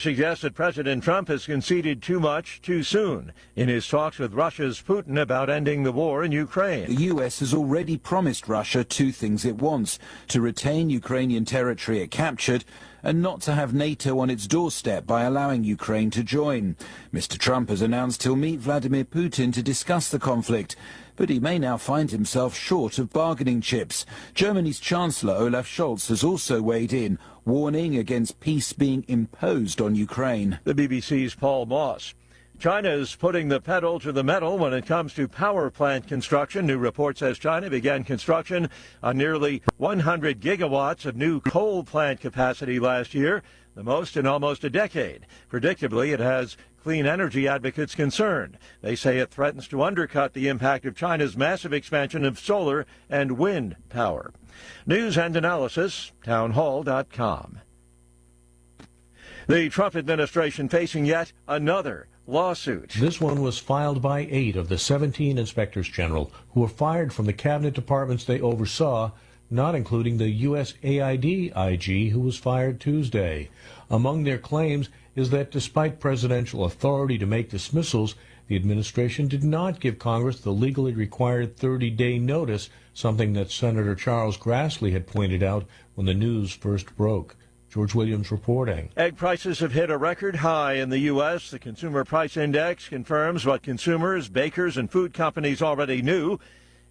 Suggests that President Trump has conceded too much too soon in his talks with Russia's Putin about ending the war in Ukraine. The U.S. has already promised Russia two things it wants: to retain Ukrainian territory it captured and not to have NATO on its doorstep by allowing Ukraine to join. Mr. Trump has announced he'll meet Vladimir Putin to discuss the conflict, but he may now find himself short of bargaining chips. Germany's Chancellor Olaf Scholz has also weighed in, warning against peace being imposed on Ukraine. The BBC's Paul Moss. China is putting the pedal to the metal when it comes to power plant construction. New report says China began construction on nearly 100 gigawatts of new coal plant capacity last year, the most in almost a decade. Predictably, it has clean energy advocates concerned. They say it threatens to undercut the impact of China's massive expansion of solar and wind power. News and analysis, townhall.com. The Trump administration facing yet another lawsuit. This one was filed by 8 of the 17 inspectors general who were fired from the cabinet departments they oversaw, not including the USAID IG, who was fired Tuesday. Among their claims is that despite presidential authority to make dismissals, the administration did not give Congress the legally required 30-day notice, something that Senator Charles Grassley had pointed out when the news first broke. George Williams reporting. Egg prices have hit a record high in the U.S. The Consumer Price Index confirms what consumers, bakers, and food companies already knew.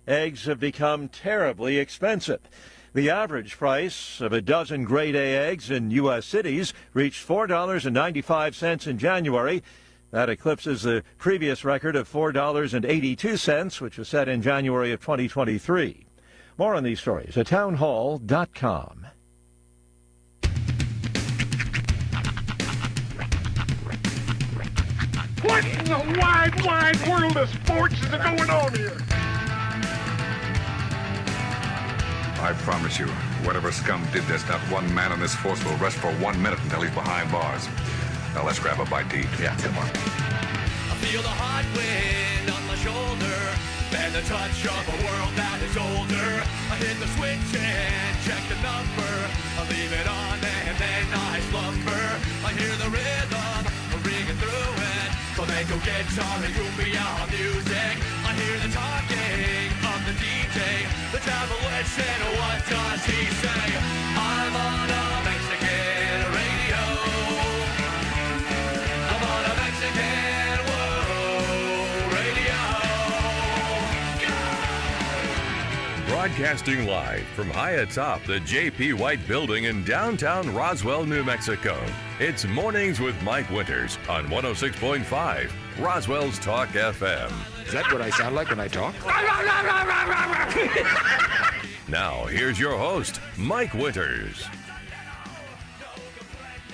Eggs have become terribly expensive. The average price of a dozen grade A eggs in U.S. cities reached $4.95 in January. That eclipses the previous record of $4.82, which was set in January of 2023. More on these stories at townhall.com. What in the wide, wide world of sports is going on here? I promise you, whatever scum did this, not one man in this force will rest for 1 minute until he's behind bars. Now let's grab a bite to eat. Yeah, come on. I feel the hot wind on my shoulder and the touch of a world that is older. I hit the switch and check the number. I leave it on and then I slumber. I hear the rhythm ringing through it. Flamenco guitar and cumbia music. I hear the talking of the DJ. The travel listen, what does he say? I'm on a Mexican radio. I'm on a Mexican radio. Broadcasting live from high atop the J.P. White Building in downtown Roswell, New Mexico. It's Mornings with Mike Winters on 106.5 Roswell's Talk FM. Is that what I sound like when I talk? Now, here's your host, Mike Winters.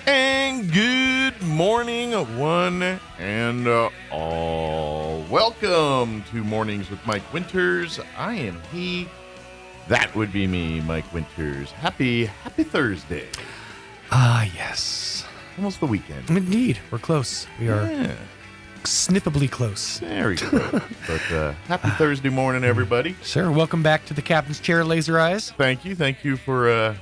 And good morning, one and all. Welcome to Mornings with Mike Winters. I am he. That would be me, Mike Winters. Happy Thursday. Yes. Almost the weekend. Indeed. We're close. We are sniffably close. Very close. But happy Thursday morning, everybody. Sir, welcome back to the captain's chair, Laser Eyes. Thank you. Thank you for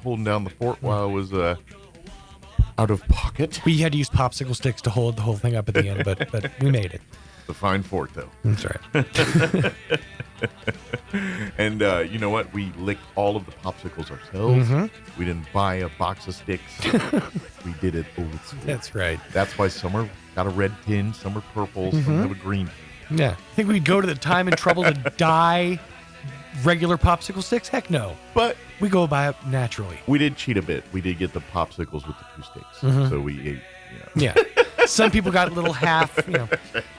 holding down the fort while I was out of pocket. We had to use popsicle sticks to hold the whole thing up at the end, but we made it. The fine fort, though. That's right. And you know what? We licked all of the popsicles ourselves. Mm-hmm. We didn't buy a box of sticks. We did it old school. That's right. That's why some are got a red tin, some are purple, some have a green tin. Yeah. I think we'd go to the time and trouble to dye regular popsicle sticks? Heck no. But we go by it naturally. We did cheat a bit. We did get the popsicles with the 2 sticks. Mm-hmm. So we ate, Yeah. Some people got a little half,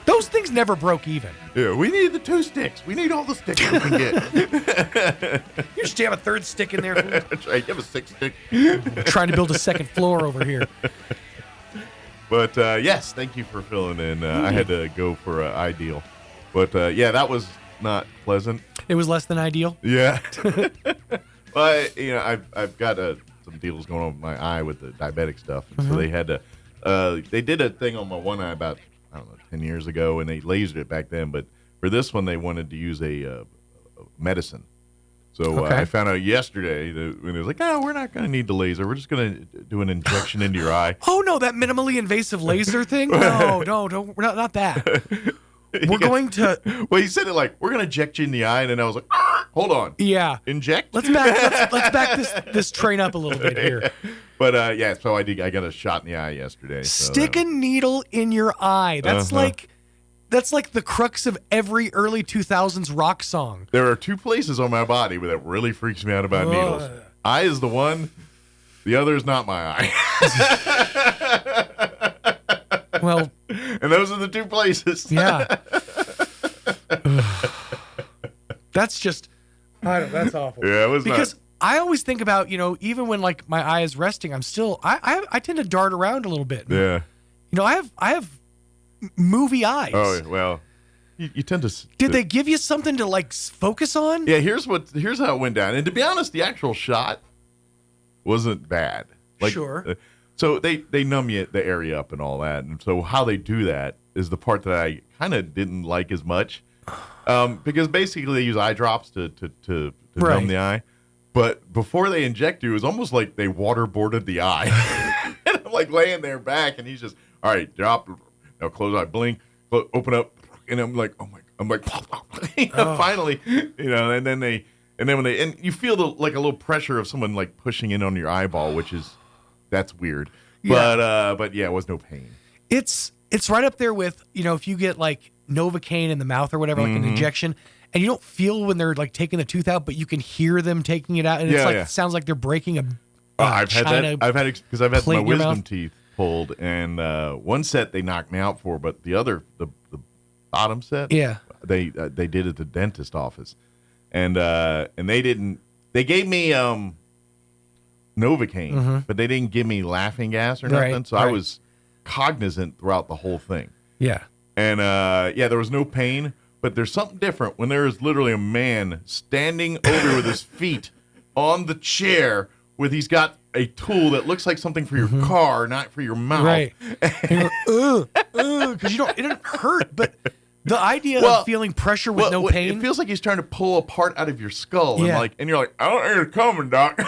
Those things never broke even. Yeah, we need the 2 sticks. We need all the sticks we can get. You just have a 3rd stick in there. That's right. You have a 6th stick. Trying to build a 2nd floor over here. But, yes, thank you for filling in. I had to go for ideal. But, yeah, that was not pleasant. It was less than ideal? Yeah. But, I've got some deals going on with my eye with the diabetic stuff. And so they had to... they did a thing on my one eye about, 10 years ago, and they lasered it back then. But for this one, they wanted to use a medicine. So I found out yesterday that when it was like, oh, we're not going to need the laser. We're just going to do an injection into your eye. Oh, no, that minimally invasive laser thing? No, not that. We're going to... Well, he said it like, we're going to inject you in the eye. And then I was like, hold on. Yeah. Inject? Let's back this train up a little bit here. But, so I got a shot in the eye yesterday. Stick a needle in your eye. That's That's like the crux of every early 2000s rock song. There are two places on my body where that really freaks me out about needles. Eye is the one, the other is not my eye. Well, and those are the two places. Yeah. That's just, that's awful. Yeah, it was because I always think about, even when like my eye is resting, I'm still, I tend to dart around a little bit. Yeah. I have movie eyes. Oh, well, you tend to... Did they give you something to like focus on? Yeah, here's how it went down. And to be honest, the actual shot wasn't bad. Sure. So they numb you the area up and all that. And so how they do that is the part that I kind of didn't like as much. Because basically they use eye drops to numb the eye. But before they inject you, it was almost like they waterboarded the eye. And I'm like laying there back, and he's just, all right, drop, now close eye, blink, open up, and I'm like, finally, and then when you feel like a little pressure of someone like pushing in on your eyeball, that's weird. Yeah. But yeah, it was no pain. It's right up there with, if you get like Novocaine in the mouth or whatever, like an injection, and you don't feel when they're like taking the tooth out, but you can hear them taking it out, and it sounds like they're breaking a I've had my wisdom mouth. teeth pulled, and one set they knocked me out for, but the other, the bottom set, they did at the dentist office, and they gave me Novocaine, but they didn't give me laughing gas or nothing, so I was cognizant throughout the whole thing. Yeah, and there was no pain, but there's something different when there is literally a man standing over with his feet on the chair. He's got a tool that looks like something for your car, not for your mouth. Right. Because it didn't hurt, but the idea of feeling pressure with no pain. It feels like he's trying to pull a part out of your skull. And and you're like, I don't hear it coming, doc.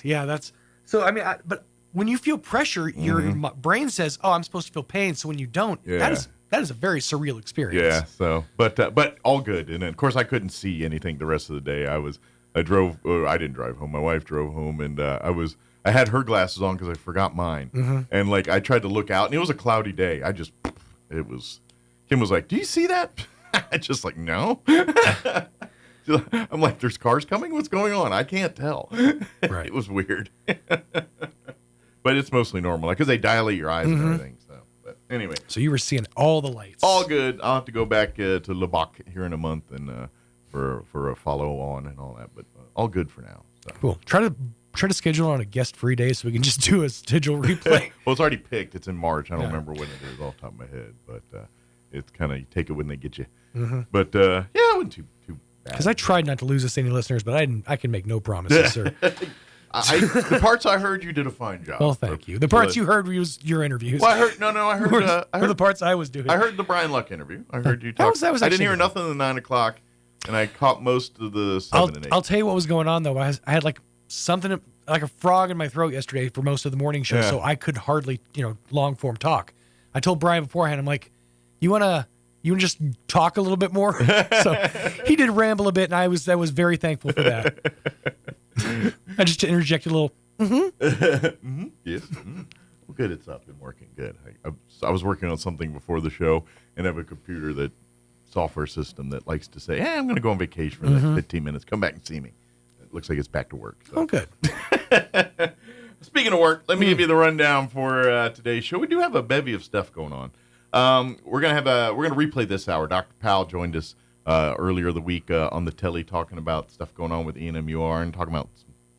That's so. I mean, but when you feel pressure, your brain says, "Oh, I'm supposed to feel pain." So when you don't, that is a very surreal experience. Yeah. So, but all good. And then, of course, I couldn't see anything the rest of the day. I didn't drive home. My wife drove home, and I had her glasses on because I forgot mine. And like I tried to look out, and it was a cloudy day. Kim was like, "Do you see that?" I just like, no. I'm like, there's cars coming? What's going on? I can't tell. Right. It was weird. But it's mostly normal, because they dilate your eyes and everything. So, but anyway. So you were seeing all the lights. All good. I'll have to go back to Lubbock here in a month and for a follow on and all that. But all good for now. So. Cool. Try to schedule on a guest-free day so we can just do a digital replay. Well, it's already picked. It's in March. I don't remember when it is off the top of my head, but it's kind of you take it when they get you. But it wasn't too bad. Because I tried not to lose us any listeners, but I can make no promises, sir. The parts I heard, you did a fine job. Well, thank you. The parts you heard was your interviews. Well, I heard the parts I was doing. I heard the Brian Luck interview. I heard you talk. I didn't hear nothing at the 9 o'clock, and I caught most of the 7 and 8. I'll tell you what was going on though. I had like something like a frog in my throat yesterday for most of the morning show, so I could hardly long form talk. I told Brian beforehand, I'm like, you wanna just talk a little bit more? So he did ramble a bit, and I was very thankful for that. I just interjected a little. Yes. Well, good. It's up and working good. I was working on something before the show, and I have a computer software system that likes to say, "Hey, I'm going to go on vacation for the next 15 minutes. Come back and see me." It looks like it's back to work. So. Oh, good. Speaking of work, let me give you the rundown for today's show. We do have a bevy of stuff going on. We're gonna replay this hour. Dr. Powell joined us earlier the week on the telly talking about stuff going on with ENMUR and talking about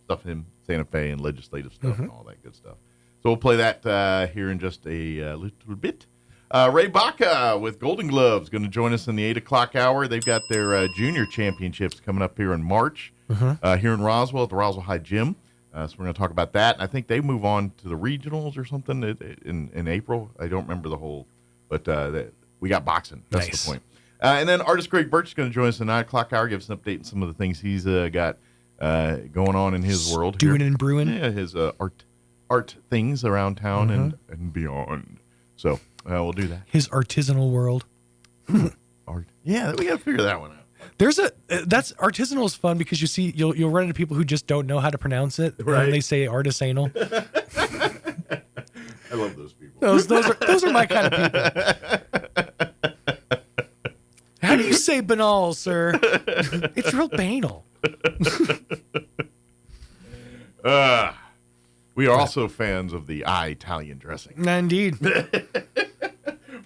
stuff in Santa Fe and legislative stuff and all that good stuff. So we'll play that here in just a little bit. Ray Baca with Golden Gloves going to join us in the 8 o'clock hour. They've got their junior championships coming up here in March here in Roswell at the Roswell High Gym. So we're going to talk about that. I think they move on to the regionals or something in April. I don't remember the whole, but we got boxing. That's the point. And then artist Greg Birch is going to join us at 9 o'clock hour, give us an update on some of the things he's got going on in his world. Doing and brewing. Yeah, his art things around town and beyond. So we'll do that. His artisanal world. Art. Yeah, we got to figure that one out. There's that's artisanal is fun because you'll run into people who just don't know how to pronounce it, right? And they say artisanal. I love those people. Those are my kind of people. How do you say banal, sir? It's real banal. We are also fans of the Italian dressing. Indeed.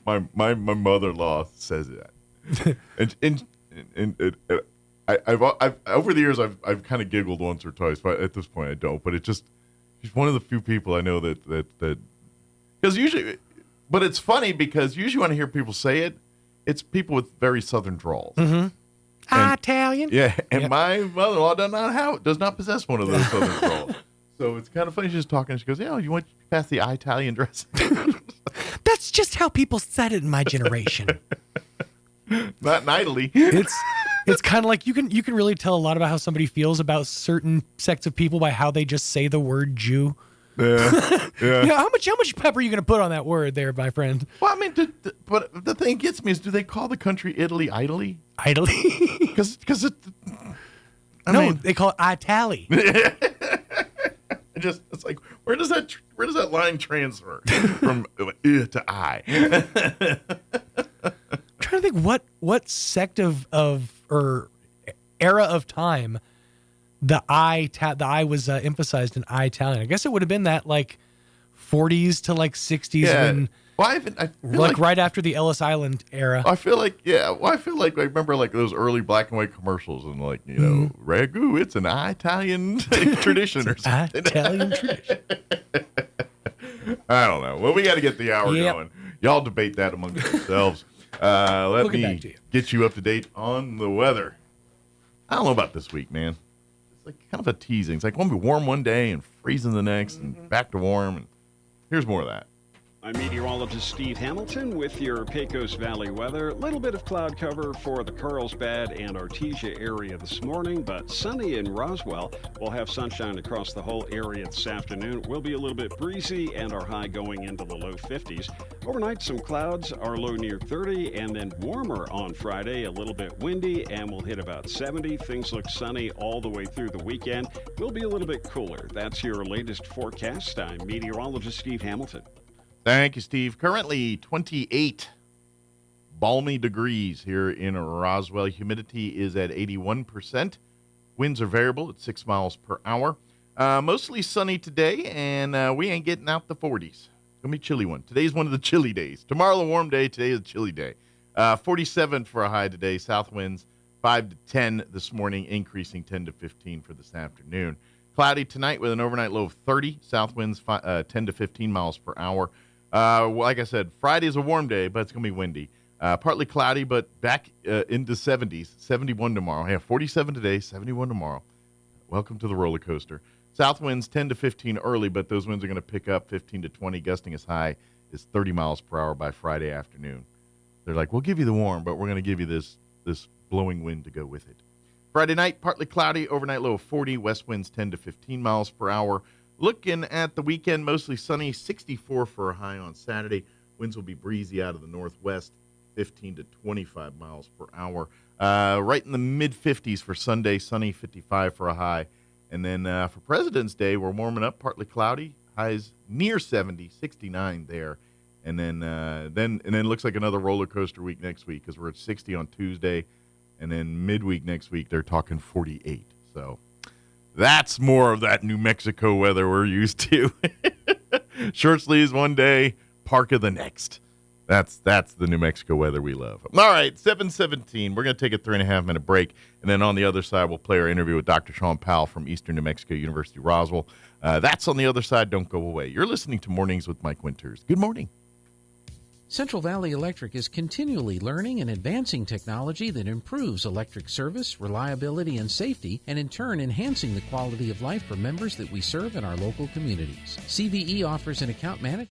My mother-in-law says that, and I've over the years I've kind of giggled once or twice, but at this point I don't. But she's one of the few people I know that because usually, but it's funny because usually when I hear people say it, it's people with very southern drawls. Mm-hmm. Italian. Yeah, and my mother-in-law does not possess one of those southern drawls. So it's kind of funny. She's talking. And she goes, "Yeah, you want past the Italian dressing?" That's just how people said it in my generation. Not in Italy. It's kind of like you can really tell a lot about how somebody feels about certain sects of people by how they just say the word Jew. Yeah. Yeah. How much pepper are you going to put on that word there, my friend? Well, I mean, but the thing gets me is, do they call the country Italy Italy? Italy? Because they call it Itali. It's like, where does that line transfer from to I? I'm trying to think what sect of or era of time the I was emphasized in Italian. I guess it would have been that like 40s to like 60s when I feel like right after the Ellis Island era. I feel like I remember like those early black and white commercials and like, you know, ragu, it's an Italian tradition or something. Italian tradition. I don't know. Well, we got to get the hour going. Y'all debate that amongst yourselves. Let me get you up to date on the weather. I don't know about this week, man. It's like kind of a teasing. It's like going to be warm one day and freezing the next and back to warm. And here's more of that. I'm meteorologist Steve Hamilton with your Pecos Valley weather. A little bit of cloud cover for the Carlsbad and Artesia area this morning, but sunny in Roswell. We'll have sunshine across the whole area this afternoon. It will be a little bit breezy and our high going into the low 50s. Overnight, some clouds, our low near 30, and then warmer on Friday, a little bit windy, and we'll hit about 70. Things look sunny all the way through the weekend. Will be a little bit cooler. That's your latest forecast. I'm meteorologist Steve Hamilton. Thank you, Steve. Currently 28 balmy degrees here in Roswell. Humidity is at 81%. Winds are variable at 6 miles per hour. Mostly sunny today, and we ain't getting out the 40s. It's going to be a chilly one. Today's one of the chilly days. Tomorrow, a warm day. Today is a chilly day. 47 for a high today. South winds 5 to 10 this morning, increasing 10 to 15 for this afternoon. Cloudy tonight with an overnight low of 30. South winds 10 to 15 miles per hour. Like I said, Friday is a warm day, but it's going to be windy. Partly cloudy, but back into 70s. 71 tomorrow. Yeah, 47 today, 71 tomorrow. Welcome to the roller coaster. South winds 10 to 15 early, but those winds are going to pick up 15 to 20, gusting as high as 30 miles per hour by Friday afternoon. They're like, we'll give you the warm, but we're going to give you this blowing wind to go with it. Friday night, partly cloudy, overnight low of 40, west winds 10 to 15 miles per hour. Looking at the weekend, mostly sunny, 64 for a high on Saturday. Winds will be breezy out of the northwest, 15 to 25 miles per hour. Right in the mid-50s for Sunday, sunny, 55 for a high. And then for President's Day, we're warming up, partly cloudy, highs near 70, 69 there. And then it looks like another roller coaster week next week because we're at 60 on Tuesday. And then midweek next week, they're talking 48. So that's more of that New Mexico weather we're used to. Short sleeves one day, parka the next. That's the New Mexico weather we love. All right, 7:17. We're going to take a 3.5-minute break. And then on the other side, we'll play our interview with Dr. Sean Powell from Eastern New Mexico University, Roswell. That's on the other side. Don't go away. You're listening to Mornings with Mike Winters. Good morning. Central Valley Electric is continually learning and advancing technology that improves electric service, reliability, and safety, and in turn enhancing the quality of life for members that we serve in our local communities. CVE offers an account manager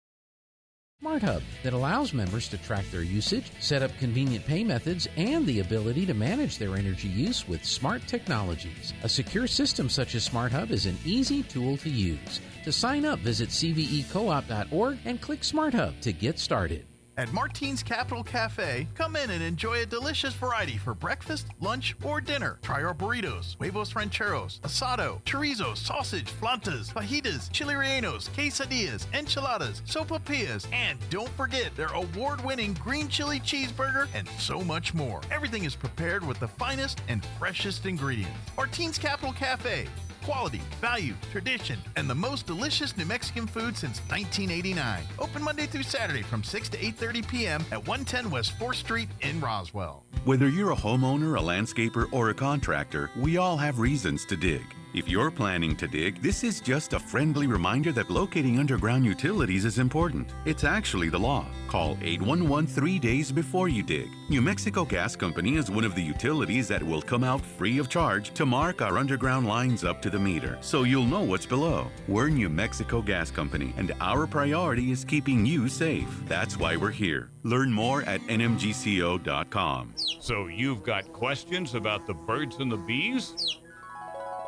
Smart Hub that allows members to track their usage, set up convenient pay methods, and the ability to manage their energy use with smart technologies. A secure system such as Smart Hub is an easy tool to use. To sign up, visit cvecoop.org and click Smart Hub to get started. At Martine's Capital Cafe, come in and enjoy a delicious variety for breakfast, lunch, or dinner. Try our burritos, huevos rancheros, asado, chorizo, sausage, flantas, fajitas, chili rellenos, quesadillas, enchiladas, sopapillas, and don't forget their award-winning green chili cheeseburger and so much more. Everything is prepared with the finest and freshest ingredients. Martine's Capital Cafe. Quality, value, tradition, and the most delicious New Mexican food since 1989. Open Monday through Saturday from 6 to 8:30 p.m. at 110 West 4th Street in Roswell. Whether you're a homeowner, a landscaper, or a contractor, we all have reasons to dig. If you're planning to dig, this is just a friendly reminder that locating underground utilities is important. It's actually the law. Call 811 3 days before you dig. New Mexico Gas Company is one of the utilities that will come out free of charge to mark our underground lines up to the meter, so you'll know what's below. We're New Mexico Gas Company, and our priority is keeping you safe. That's why we're here. Learn more at nmgco.com. So you've got questions about the birds and the bees?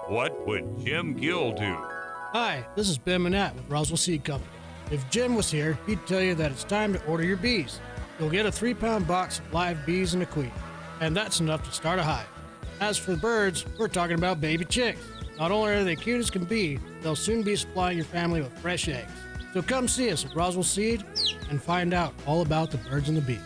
What would Jim Gill do? Hi, this is Ben Manette with Roswell Seed Company. If Jim was here, he'd tell you that it's time to order your bees. You'll get a 3-pound box of live bees and a queen, and that's enough to start a hive. As for the birds, we're talking about baby chicks. Not only are they cute as can be, they'll soon be supplying your family with fresh eggs. So come see us at Roswell Seed and find out all about the birds and the bees.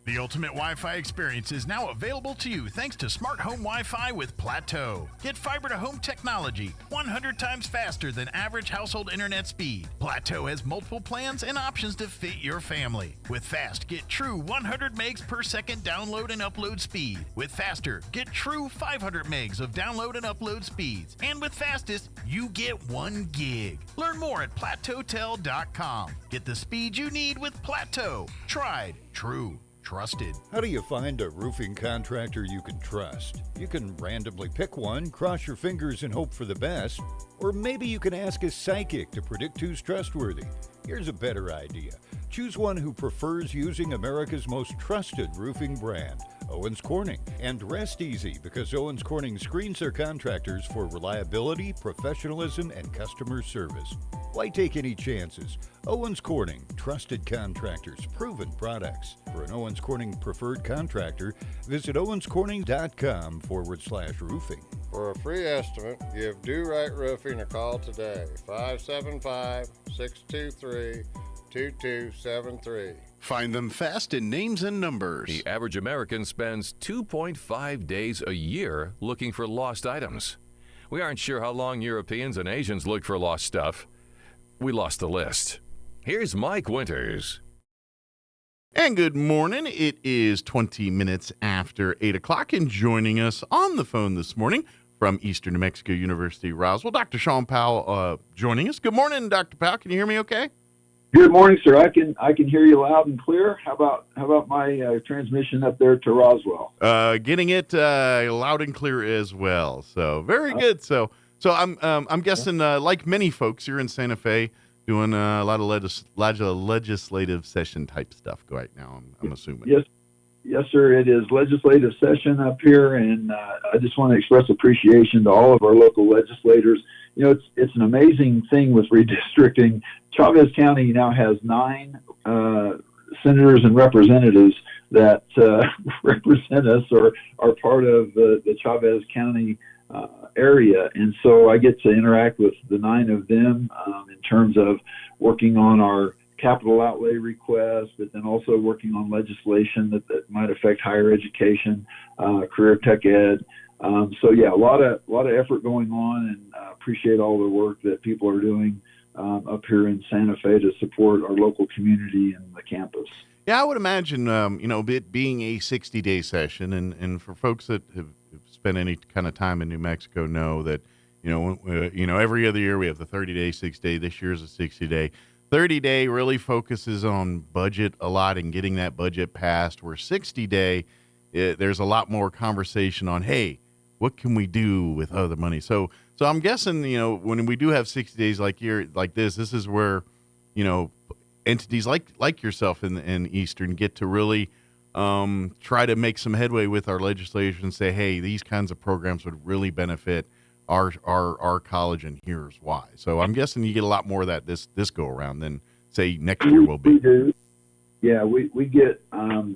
The ultimate Wi-Fi experience is now available to you thanks to Smart Home Wi-Fi with Plateau. Get fiber-to-home technology 100 times faster than average household internet speed. Plateau has multiple plans and options to fit your family. With Fast, get true 100 megs per second download and upload speed. With Faster, get true 500 megs of download and upload speeds. And with Fastest, you get 1 gig. Learn more at plateautel.com. Get the speed you need with Plateau. Tried, true, trusted. How do you find a roofing contractor you can trust? You can randomly pick one, cross your fingers and hope for the best. Or maybe you can ask a psychic to predict who's trustworthy. Here's a better idea. Choose one who prefers using America's most trusted roofing brand, Owens Corning. And rest easy, because Owens Corning screens their contractors for reliability, professionalism, and customer service. Why take any chances? Owens Corning, trusted contractors, proven products. For an Owens Corning preferred contractor, visit owenscorning.com/roofing. For a free estimate, give Do Right Roofing a call today, 575-623-2273. Find them fast in names and numbers. The average American spends 2.5 days a year looking for lost items. We aren't sure how long Europeans and Asians look for lost stuff. We lost the list. Here's Mike Winters. And good morning. It is 20 minutes after 8 o'clock, and joining us on the phone this morning from Eastern New Mexico University, Roswell, Dr. Sean Powell joining us. Good morning, Dr. Powell. Can you hear me okay? Good morning, sir. I can hear you loud and clear. How about my transmission up there to Roswell? Getting it loud and clear as well. So very good. So I'm guessing like many folks, you're in Santa Fe doing a lot of legislative session type stuff right now. I'm assuming. Yes, sir. It is legislative session up here, and I just want to express appreciation to all of our local legislators. You know, it's an amazing thing with redistricting. Chavez County now has 9 senators and representatives that represent us or are part of the Chavez County area. And so I get to interact with the 9 of them in terms of working on our capital outlay requests, but then also working on legislation that might affect higher education, career tech ed. So yeah, a lot of effort going on, and appreciate all the work that people are doing up here in Santa Fe to support our local community and the campus. Yeah, I would imagine, it being a 60-day session, and for folks that have spent any kind of time in New Mexico know that, every other year we have the 30-day, 6-day. This year's a 60-day. 30-day really focuses on budget a lot and getting that budget passed, where 60-day, there's a lot more conversation on, hey, what can we do with other money? So I'm guessing, when we do have 60 days like this is where, entities like yourself in Eastern get to really try to make some headway with our legislation and say, hey, these kinds of programs would really benefit our college, and here's why. So I'm guessing you get a lot more of that this go around than say next year will be. We do. Yeah, we get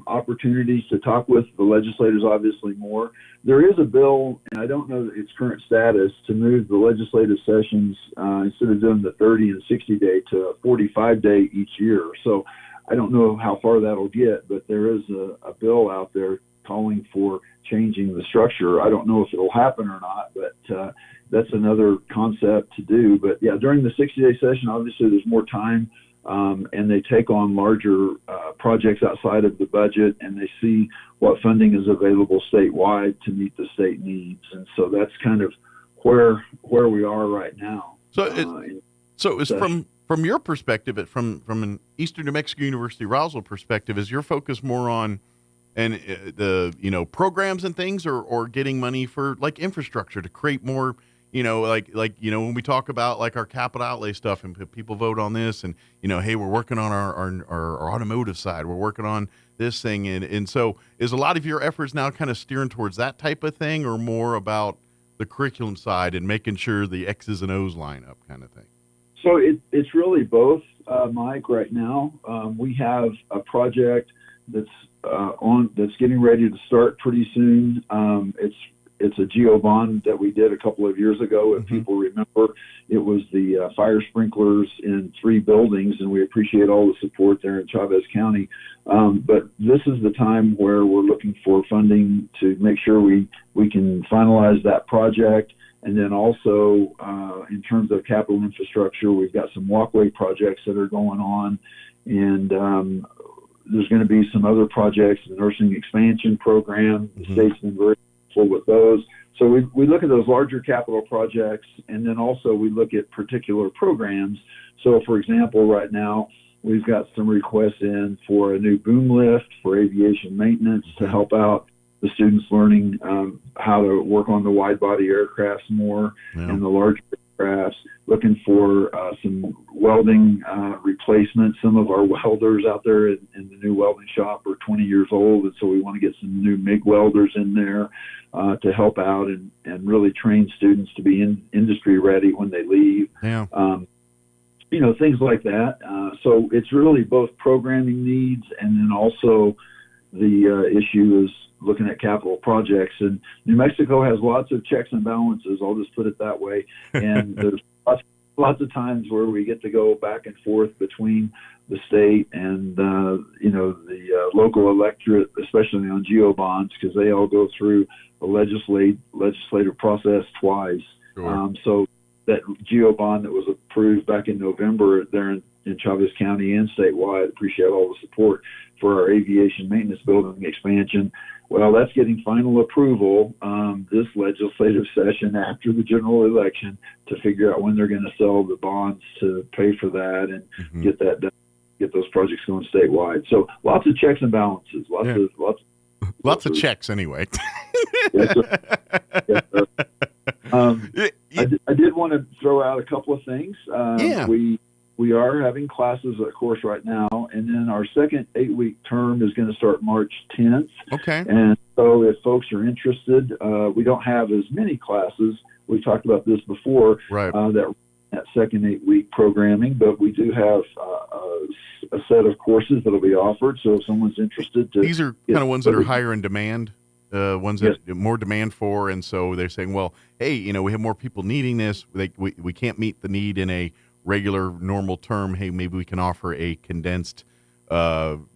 opportunities to talk with the legislators, obviously more. There is a bill, and I don't know its current status, to move the legislative sessions instead of doing the 30 and 60 day to a 45 day each year. So I don't know how far that'll get, but there is a bill out there calling for changing the structure. I don't know if it'll happen or not, but that's another concept to do. But yeah, during the 60-day session, obviously there's more time. And they take on larger projects outside of the budget, and they see what funding is available statewide to meet the state needs. And so that's kind of where we are right now. So it's from your perspective, from an Eastern New Mexico University Roswell perspective, is your focus more on the programs and things, or getting money for like infrastructure to create more? When we talk about like our capital outlay stuff and people vote on this and, hey, we're working on our automotive side, we're working on this thing. And so is a lot of your efforts now kind of steering towards that type of thing, or more about the curriculum side and making sure the X's and O's line up kind of thing? So it's really both, Mike, right now. We have a project that's getting ready to start pretty soon. It's a geo bond that we did a couple of years ago. If people remember, it was the fire sprinklers in 3 buildings, and we appreciate all the support there in Chavez County. But this is the time where we're looking for funding to make sure we can finalize that project. And then also, in terms of capital infrastructure, we've got some walkway projects that are going on, and there's going to be some other projects, the nursing expansion program. The state's been very with those. So we look at those larger capital projects, and then also we look at particular programs. So for example, right now we've got some requests in for a new boom lift for aviation maintenance to help out the students learning how to work on the wide body aircrafts more and the larger aircrafts, looking for some welding replacements. Some of our welders out there in the new welding shop are 20 years old, and so we want to get some new MIG welders in there to help out and really train students to be industry ready when they leave. Things like that. So it's really both programming needs, and then also the issue is looking at capital projects. And New Mexico has lots of checks and balances, I'll just put it that way. And there's lots of times where we get to go back and forth between the state and the local electorate, especially on geo bonds, because they all go through the legislative process twice. So that geo bond that was approved back in November there in Chavez County and statewide, appreciate all the support for our aviation maintenance building expansion. Well, that's getting final approval this legislative session after the general election to figure out when they're going to sell the bonds to pay for that and get that done, get those projects going statewide. So lots of checks and balances, lots of checks anyway. Yes, sir. Yes, sir. I did want to throw out a couple of things. We are having classes, of course, right now, and then our second 8-week term is going to start March 10th. Okay. And so if folks are interested, we don't have as many classes. We talked about this before, that second 8-week programming, but we do have a set of courses that will be offered. So if someone's interested these are kind of ones that are higher in demand. Ones that more demand for, and so they're saying, well, hey, we have more people needing this. We can't meet the need in a regular normal term. Hey, maybe we can offer a condensed, more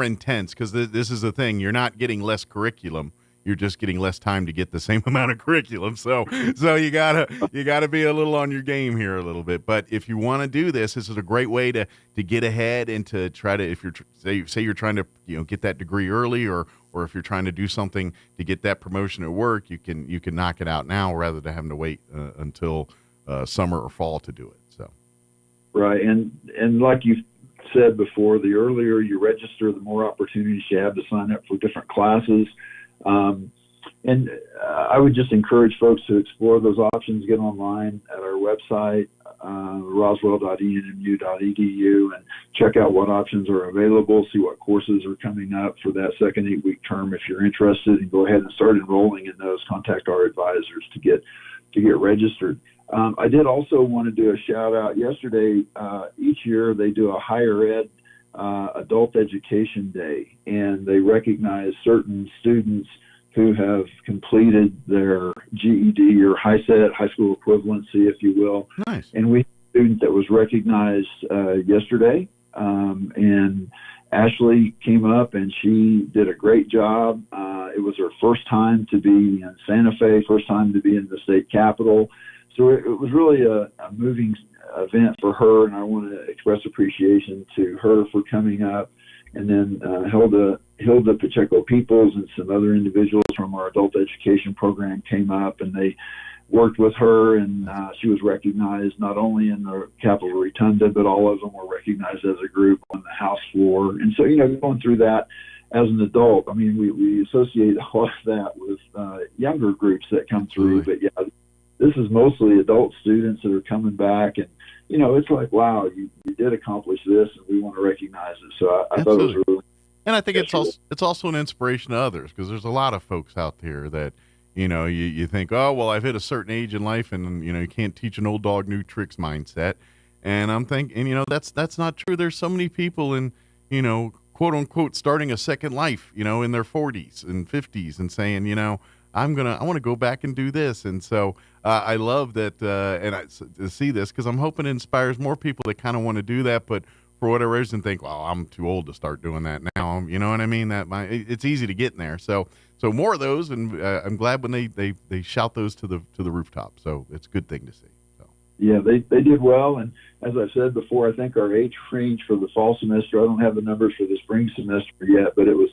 intense, because this is the thing. You're not getting less curriculum. You're just getting less time to get the same amount of curriculum. So you gotta be a little on your game here a little bit. But if you want to do this is a great way to get ahead and to try to, if you're say you're trying to get that degree early, or if you're trying to do something to get that promotion at work, you can knock it out now rather than having to wait until summer or fall to do it. So right, and like you said before, the earlier you register, the more opportunities you have to sign up for different classes. And I would just encourage folks to explore those options, get online at our website, roswell.enmu.edu, and check out what options are available, see what courses are coming up for that second 8-week term. If you're interested, and go ahead and start enrolling in those. Contact our advisors to get registered. I did also want to do a shout out. Yesterday, each year they do a higher ed adult education day, and they recognize certain students who have completed their GED or high school equivalency, if you will. Nice. And we had a student that was recognized yesterday, and Ashley came up and she did a great job. It was her first time to be in Santa Fe, first time to be in the state capitol. So it was really a moving event for her, and I want to express appreciation to her for coming up. And then Hilda Pacheco Peoples and some other individuals from our adult education program came up, and they worked with her, and she was recognized not only in the Capitol Rotunda, but all of them were recognized as a group on the House floor. And so, going through that as an adult, I mean, we associate a lot of that with younger groups that come through, but yeah, this is mostly adult students that are coming back, and it's like, wow, you did accomplish this, and we want to recognize it. So I thought it was really. And I think it's also an inspiration to others, because there's a lot of folks out there that, you think, oh, well, I've hit a certain age in life, and you can't teach an old dog new tricks mindset. And I'm thinking, that's not true. There's so many people in, quote unquote, starting a second life, in their 40s and 50s, and saying, I want to go back and do this. And so I love that, to see this, because I'm hoping it inspires more people that kind of want to do that, but for whatever reason think, well, I'm too old to start doing that now. You know what I mean? It's easy to get in there. So more of those, and I'm glad when they shout those to the rooftop. So it's a good thing to see. So. Yeah, they did well, and as I said before, I think our age range for the fall semester, I don't have the numbers for the spring semester yet, but it was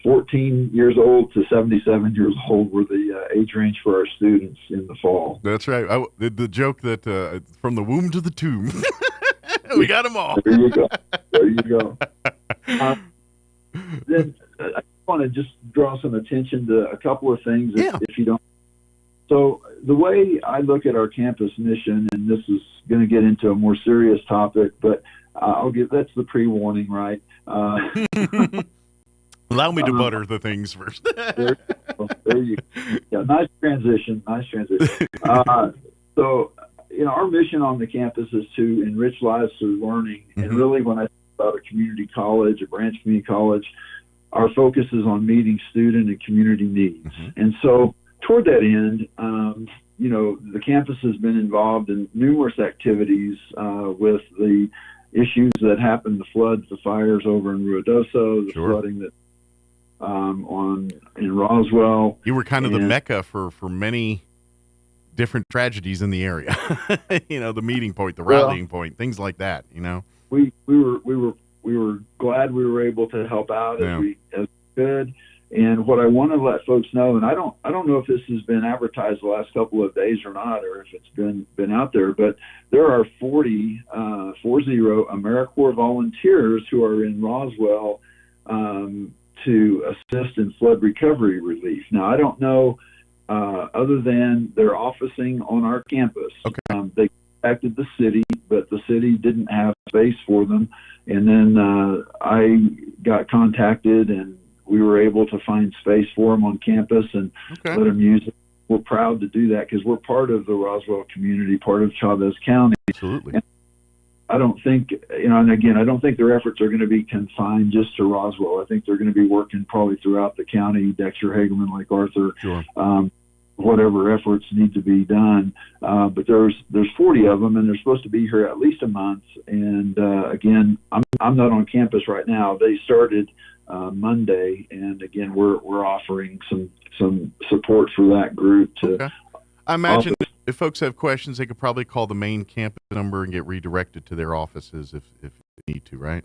14 years old to 77 years old were the age range for our students in the fall. That's right. The joke that from the womb to the tomb. We got them all. There you go. Then I want to just draw some attention to a couple of things, if you don't. So the way I look at our campus mission, and this is going to get into a more serious topic, but that's the pre-warning, right? Allow me to butter the things first. There you go. Yeah, nice transition. So, our mission on the campus is to enrich lives through learning. Mm-hmm. And really, when I think about a community college, a branch community college, our focus is on meeting student and community needs. Mm-hmm. And so toward that end, the campus has been involved in numerous activities with the issues that happened, the floods, the fires over in Ruidoso, the flooding that in Roswell. You were kind of the mecca for many different tragedies in the area. The meeting point, the rallying point, things like that. We were glad we were able to help out as we could. And what I want to let folks know, and I don't know if this has been advertised the last couple of days or not, or if it's been out there, but there are 40 AmeriCorps volunteers who are in Roswell to assist in flood recovery relief. Now, I don't know, other than they're officing on our campus. Okay. They contacted the city, but the city didn't have space for them. And then I got contacted, and we were able to find space for them on campus and let them use it. We're proud to do that because we're part of the Roswell community, part of Chavez County. Absolutely. And I don't think, and again, I don't think their efforts are going to be confined just to Roswell. I think they're going to be working probably throughout the county, Dexter, Hagerman, Lake Arthur, whatever efforts need to be done. But there's 40 of them, and they're supposed to be here at least a month. And again, I'm not on campus right now. They started Monday, and again, we're offering some support for that group to. I imagine if folks have questions, they could probably call the main campus number and get redirected to their offices if they need to, right?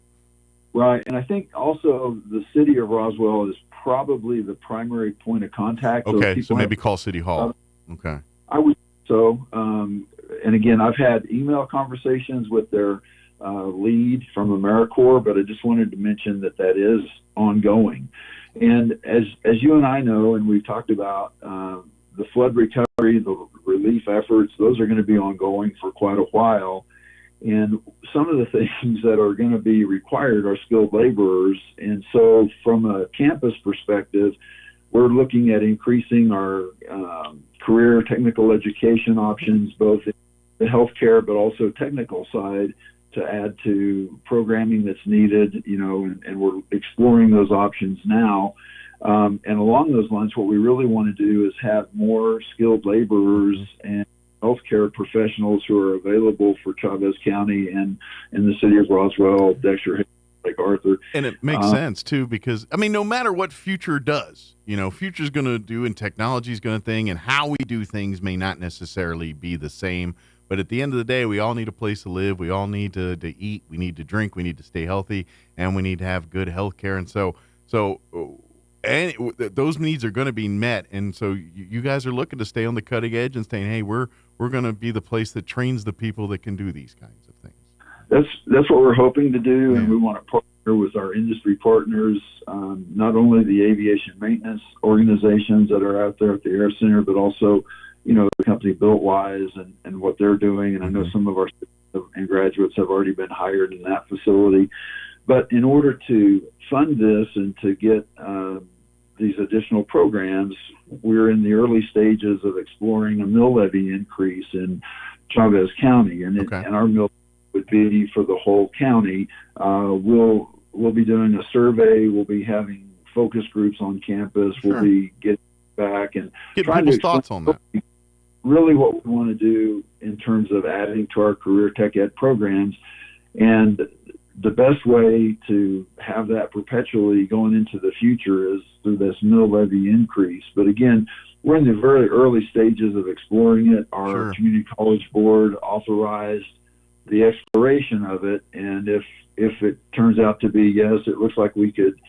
Right, and I think also the city of Roswell is probably the primary point of contact. Okay, so maybe call City Hall. Okay. I would so, and again, I've had email conversations with their lead from AmeriCorps, but I just wanted to mention that is ongoing. And as you and I know, and we've talked about, the flood recovery, the relief efforts. Those are going to be ongoing for quite a while. And some of the things that are going to be required are skilled laborers. And so from a campus perspective, we're looking at increasing our career technical education options, both in the healthcare but also technical side, to add to programming that's needed, and we're exploring those options now. And along those lines, what we really want to do is have more skilled laborers and healthcare professionals who are available for Chavez County and in the city of Roswell, Dexter, Lake Arthur. And it makes sense too, because no matter what future does, future's going to do and technology's going to thing, and how we do things may not necessarily be the same. But at the end of the day, we all need a place to live. We all need to eat. We need to drink. We need to stay healthy, and we need to have good health care. And so those needs are going to be met. And so you guys are looking to stay on the cutting edge and saying, hey, we're going to be the place that trains the people that can do these kinds of things. That's what we're hoping to do, and we want to partner with our industry partners, not only the aviation maintenance organizations that are out there at the Air Center, but also the company Builtwise and what they're doing. And I know some of our students and graduates have already been hired in that facility. But in order to fund this and to get these additional programs, we're in the early stages of exploring a mill levy increase in Chavez County. And our mill would be for the whole county. We'll be doing a survey. We'll be having focus groups on campus. We'll be getting back and get trying people's to thoughts on that. Really what we want to do in terms of adding to our career tech ed programs. And the best way to have that perpetually going into the future is through this mill levy increase. But again, we're in the very early stages of exploring it. Our community college board authorized the exploration of it. And if it turns out to be yes, it looks like we could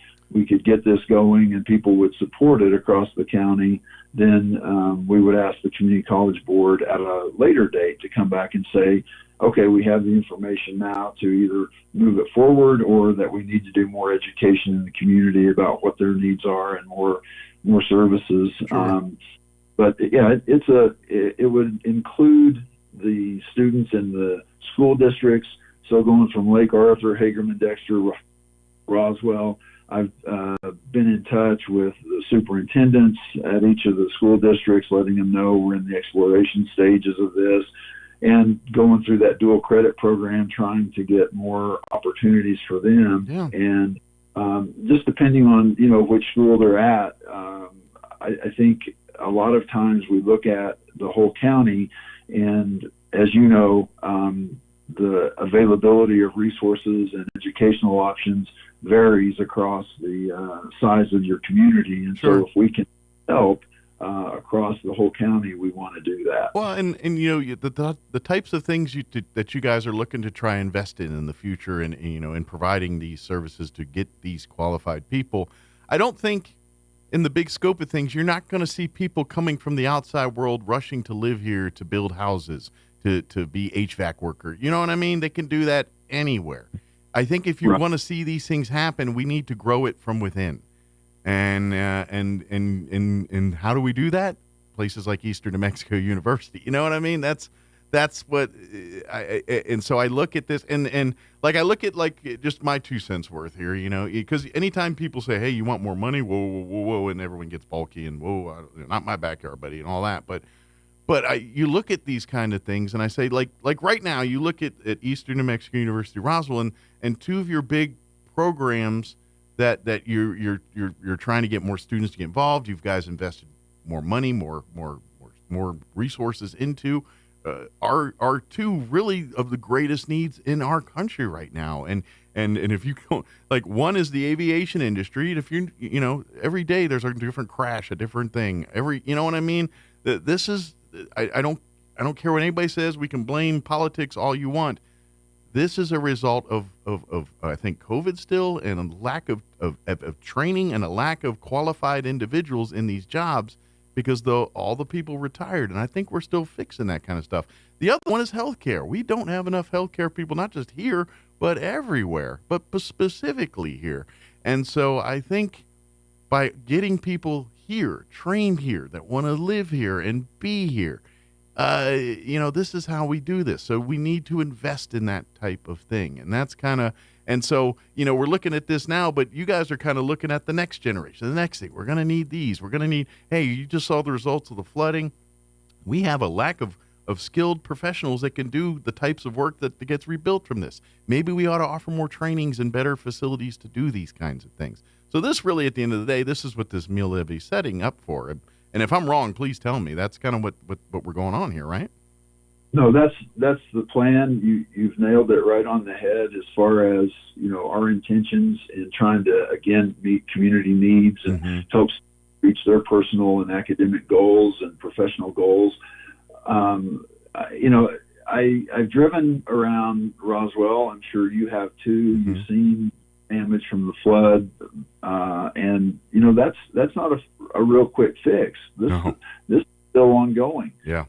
get this going and people would support it across the county, then we would ask the community college board at a later date to come back and say, okay, we have the information now to either move it forward or that we need to do more education in the community about what their needs are and more services. But yeah, it would include the students in the school districts. So going from Lake Arthur, Hagerman, Dexter, Roswell, I've been in touch with the superintendents at each of the school districts, letting them know we're in the exploration stages of this and going through that dual credit program, trying to get more opportunities for them. And just depending on, which school they're at, I think a lot of times we look at the whole county, and as you know, the availability of resources and educational options varies across the size of your community. And so if we can help across the whole county, we want to do that. Well, and the types of things that you guys are looking to try and invest in the future, and in providing these services to get these qualified people, I don't think in the big scope of things, you're not going to see people coming from the outside world rushing to live here, to build houses, to be HVAC worker. You know what I mean? They can do that anywhere. I think if you want to see these things happen, we need to grow it from within. And how do we do that? Places like Eastern New Mexico University. You know what I mean? That's what and so I look at this and like I look at like just my 2 cents worth here, because anytime people say, hey, you want more money, whoa, and everyone gets bulky and whoa, not my backyard, buddy, and all that. But you look at these kind of things and I say, like right now, you look at Eastern New Mexico University Roswell and two of your big programs that you're trying to get more students to get involved. You guys invested more money, more resources into are two really of the greatest needs in our country right now. And if you go, like, one is the aviation industry. And if every day there's a different crash, a different thing. You know what I mean? This is I don't care what anybody says. We can blame politics all you want. This is a result of I think COVID still, and a lack of training and a lack of qualified individuals in these jobs, because all the people retired, and I think we're still fixing that kind of stuff. The other one is healthcare. We don't have enough healthcare people, not just here, but everywhere, but specifically here. And so I think by getting people here, trained here, that want to live here and be here, this is how we do this. So we need to invest in that type of thing. And that's and so, we're looking at this now, but you guys are kind of looking at the next generation, the next thing. We're going to need these. We're going to need, hey, you just saw the results of the flooding. We have a lack of skilled professionals that can do the types of work that gets rebuilt from this. Maybe we ought to offer more trainings and better facilities to do these kinds of things. So this really, at the end of the day, this is what this mill levy is setting up for. And if I'm wrong, please tell me. That's kind of what we're going on here, right? No, that's the plan. You've nailed it right on the head as far as, our intentions in trying to, again, meet community needs and help reach their personal and academic goals and professional goals. I've driven around Roswell. I'm sure you have too. Mm-hmm. You've seen damage from the flood, and that's not a real quick fix. This is still ongoing. Yeah.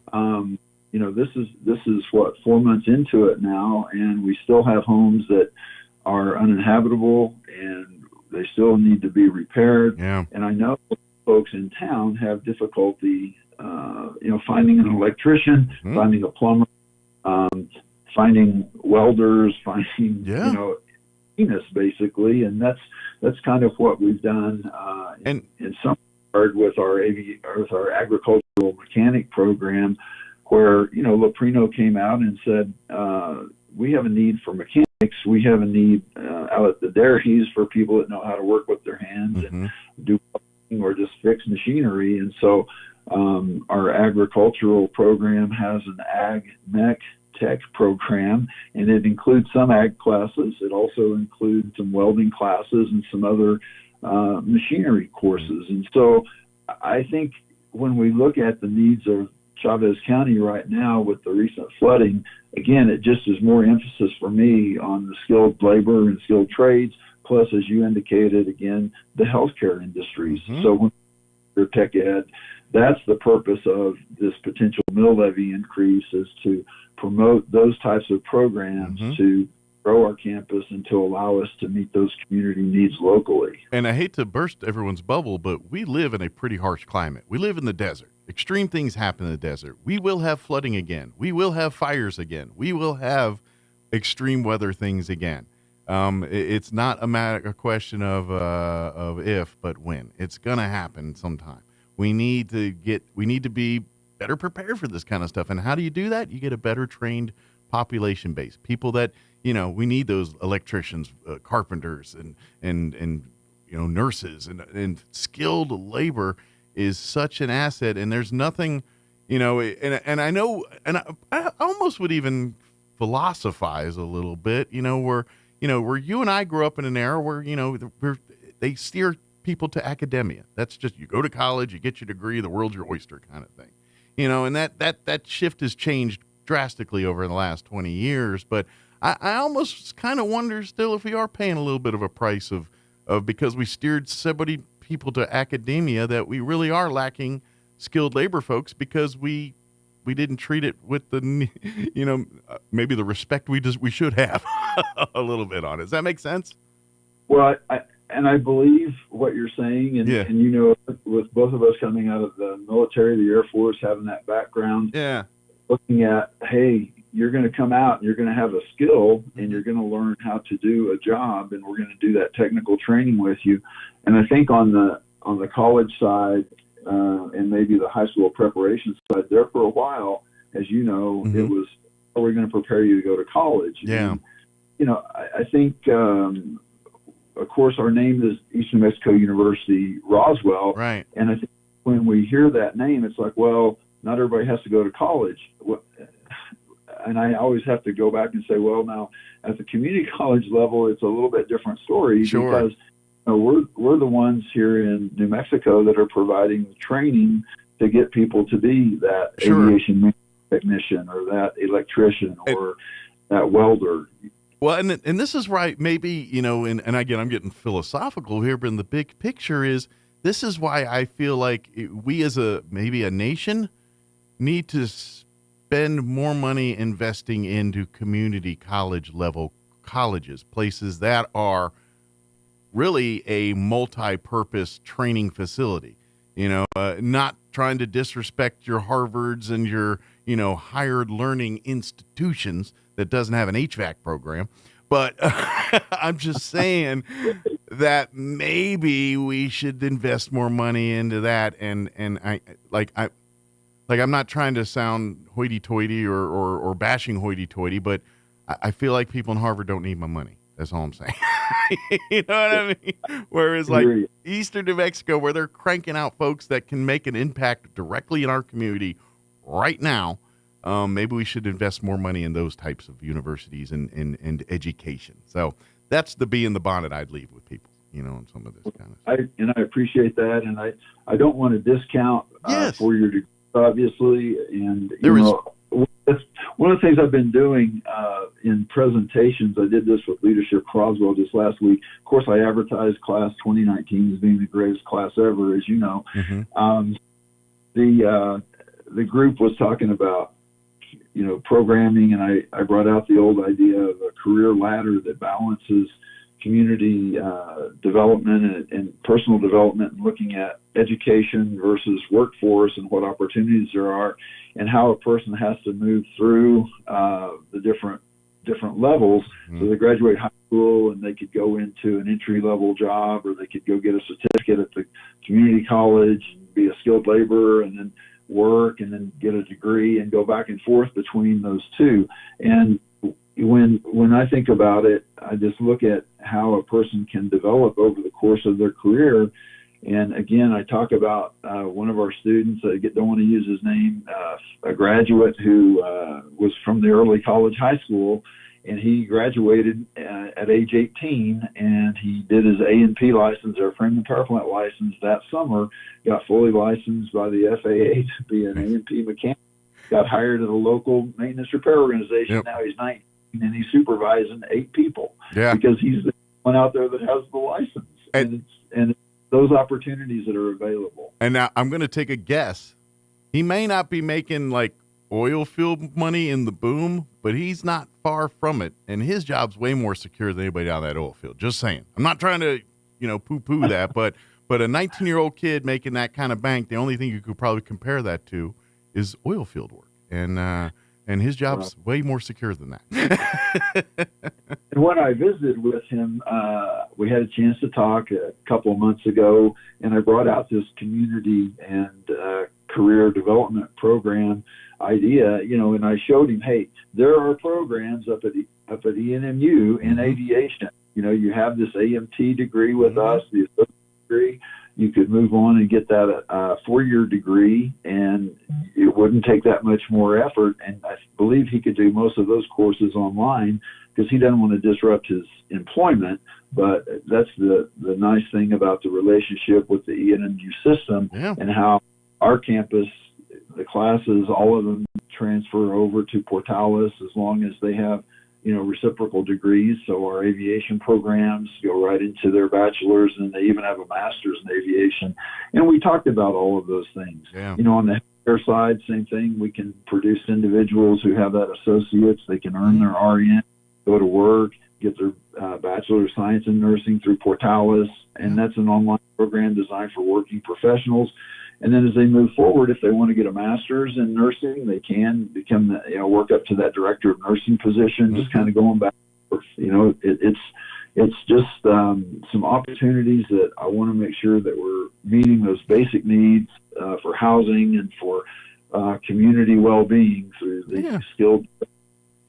This is what, 4 months into it now, and we still have homes that are uninhabitable, and they still need to be repaired. Yeah. And I know folks in town have difficulty, finding an electrician, finding a plumber, finding welders, finding, machinists, basically. And that's kind of what we've done in some regard with our agricultural mechanic program, where, Loprino came out and said, we have a need for mechanics. We have a need out at the dairies for people that know how to work with their hands and do or just fix machinery. And so our agricultural program has an ag mech tech program, and it includes some ag classes. It also includes some welding classes and some other machinery courses. And so I think when we look at the needs of Chavez County right now with the recent flooding, again, it just is more emphasis for me on the skilled labor and skilled trades, plus, as you indicated, again, the healthcare industries. So when you're tech ed, that's the purpose of this potential mill levy increase, is to promote those types of programs to grow our campus and to allow us to meet those community needs locally. And I hate to burst everyone's bubble, but we live in a pretty harsh climate. We live in the desert. Extreme things happen in the desert. We will have flooding again. We will have fires again. We will have extreme weather things again. It's not a question of if, but when. It's going to happen sometime. We need to be better prepared for this kind of stuff. And how do you do that? You get a better trained population base. People that, we need those electricians, carpenters, and nurses and skilled labor is such an asset. And there's nothing, and I know, and I almost would even philosophize a little bit, where you and I grew up in an era where, they steer people to academia. That's just, you go to college, you get your degree, the world's your oyster kind of thing. And that shift has changed drastically over the last 20 years. But I almost kind of wonder still if we are paying a little bit of a price of because we steered so many people to academia, that we really are lacking skilled labor folks because we didn't treat it with the, maybe the respect we should have a little bit on it. Does that make sense? Well, I believe what you're saying, and with both of us coming out of the military, the Air Force, having that background, looking at, hey, you're going to come out and you're going to have a skill and you're going to learn how to do a job, and we're going to do that technical training with you. And I think on the college side and maybe the high school preparation side, there for a while, as you know, it was, are we going to prepare you to go to college? Yeah. And, I think, of course, our name is Eastern New Mexico University Roswell. Right. And I think when we hear that name, it's like, well, not everybody has to go to college. And I always have to go back and say, well, now at the community college level, it's a little bit different story because we're the ones here in New Mexico that are providing the training to get people to be that aviation technician or that electrician or that welder. Well, and this is right, maybe, and again, I'm getting philosophical here, but in the big picture is, this is why I feel like we as maybe a nation need to spend more money investing into community college level colleges, places that are really a multi-purpose training facility. Not trying to disrespect your Harvards and your, higher learning institutions that doesn't have an HVAC program. But I'm just saying that maybe we should invest more money into that. And I'm not trying to sound hoity-toity or bashing hoity-toity, but I feel like people in Harvard don't need my money. That's all I'm saying. You know what I mean? Whereas like Eastern New Mexico, where they're cranking out folks that can make an impact directly in our community right now, maybe we should invest more money in those types of universities and education. So that's the bee in the bonnet I'd leave with people, on some of this kind of stuff. I appreciate that. And I don't want to discount for your degree, obviously. And, one of the things I've been doing in presentations, I did this with Leadership Roswell just last week. Of course, I advertised class 2019 as being the greatest class ever, as you know. Mm-hmm. The group was talking about, programming, and I brought out the old idea of a career ladder that balances community development and personal development, and looking at education versus workforce and what opportunities there are, and how a person has to move through the different levels. Mm-hmm. So they graduate high school and they could go into an entry-level job, or they could go get a certificate at the community college and be a skilled laborer, and then work and then get a degree and go back and forth between those two. And when I think about it, I just look at how a person can develop over the course of their career. And again, I talk about one of our students, I don't want to use his name, a graduate who was from the early college high school, and he graduated at age 18, and he did his A&P license, or frame and power plant license, that summer, got fully licensed by the FAA to be an A&P mechanic, got hired at a local maintenance repair organization. Yep. Now he's 19, and he's supervising 8 people because he's the one out there that has the license. And it's those opportunities that are available. And now I'm going to take a guess. He may not be making like oil field money in the boom, but he's not far from it. And his job's way more secure than anybody down that oil field. Just saying. I'm not trying to, poo-poo that, but a 19-year-old kid making that kind of bank, the only thing you could probably compare that to is oil field work. And his job's way more secure than that. And when I visited with him, we had a chance to talk a couple of months ago, and I brought out this community and career development program idea, and I showed him, hey, there are programs up at ENMU in aviation. You have this AMT degree with us, the associate degree. You could move on and get that 4-year degree, and it wouldn't take that much more effort. And I believe he could do most of those courses online because he doesn't want to disrupt his employment. But that's the nice thing about the relationship with the ENMU system and how our campus, the classes, all of them transfer over to Portales as long as they have reciprocal degrees. So our aviation programs go right into their bachelor's, and they even have a master's in aviation. And we talked about all of those things. Yeah. On the healthcare side, same thing. We can produce individuals who have that associates. They can earn their RN, go to work, get their Bachelor of Science in Nursing through Portales. And that's an online program designed for working professionals. And then as they move forward, if they want to get a master's in nursing, they can become, work up to that director of nursing position, just kind of going back. It's just some opportunities that I want to make sure that we're meeting those basic needs for housing and for community well-being through the skilled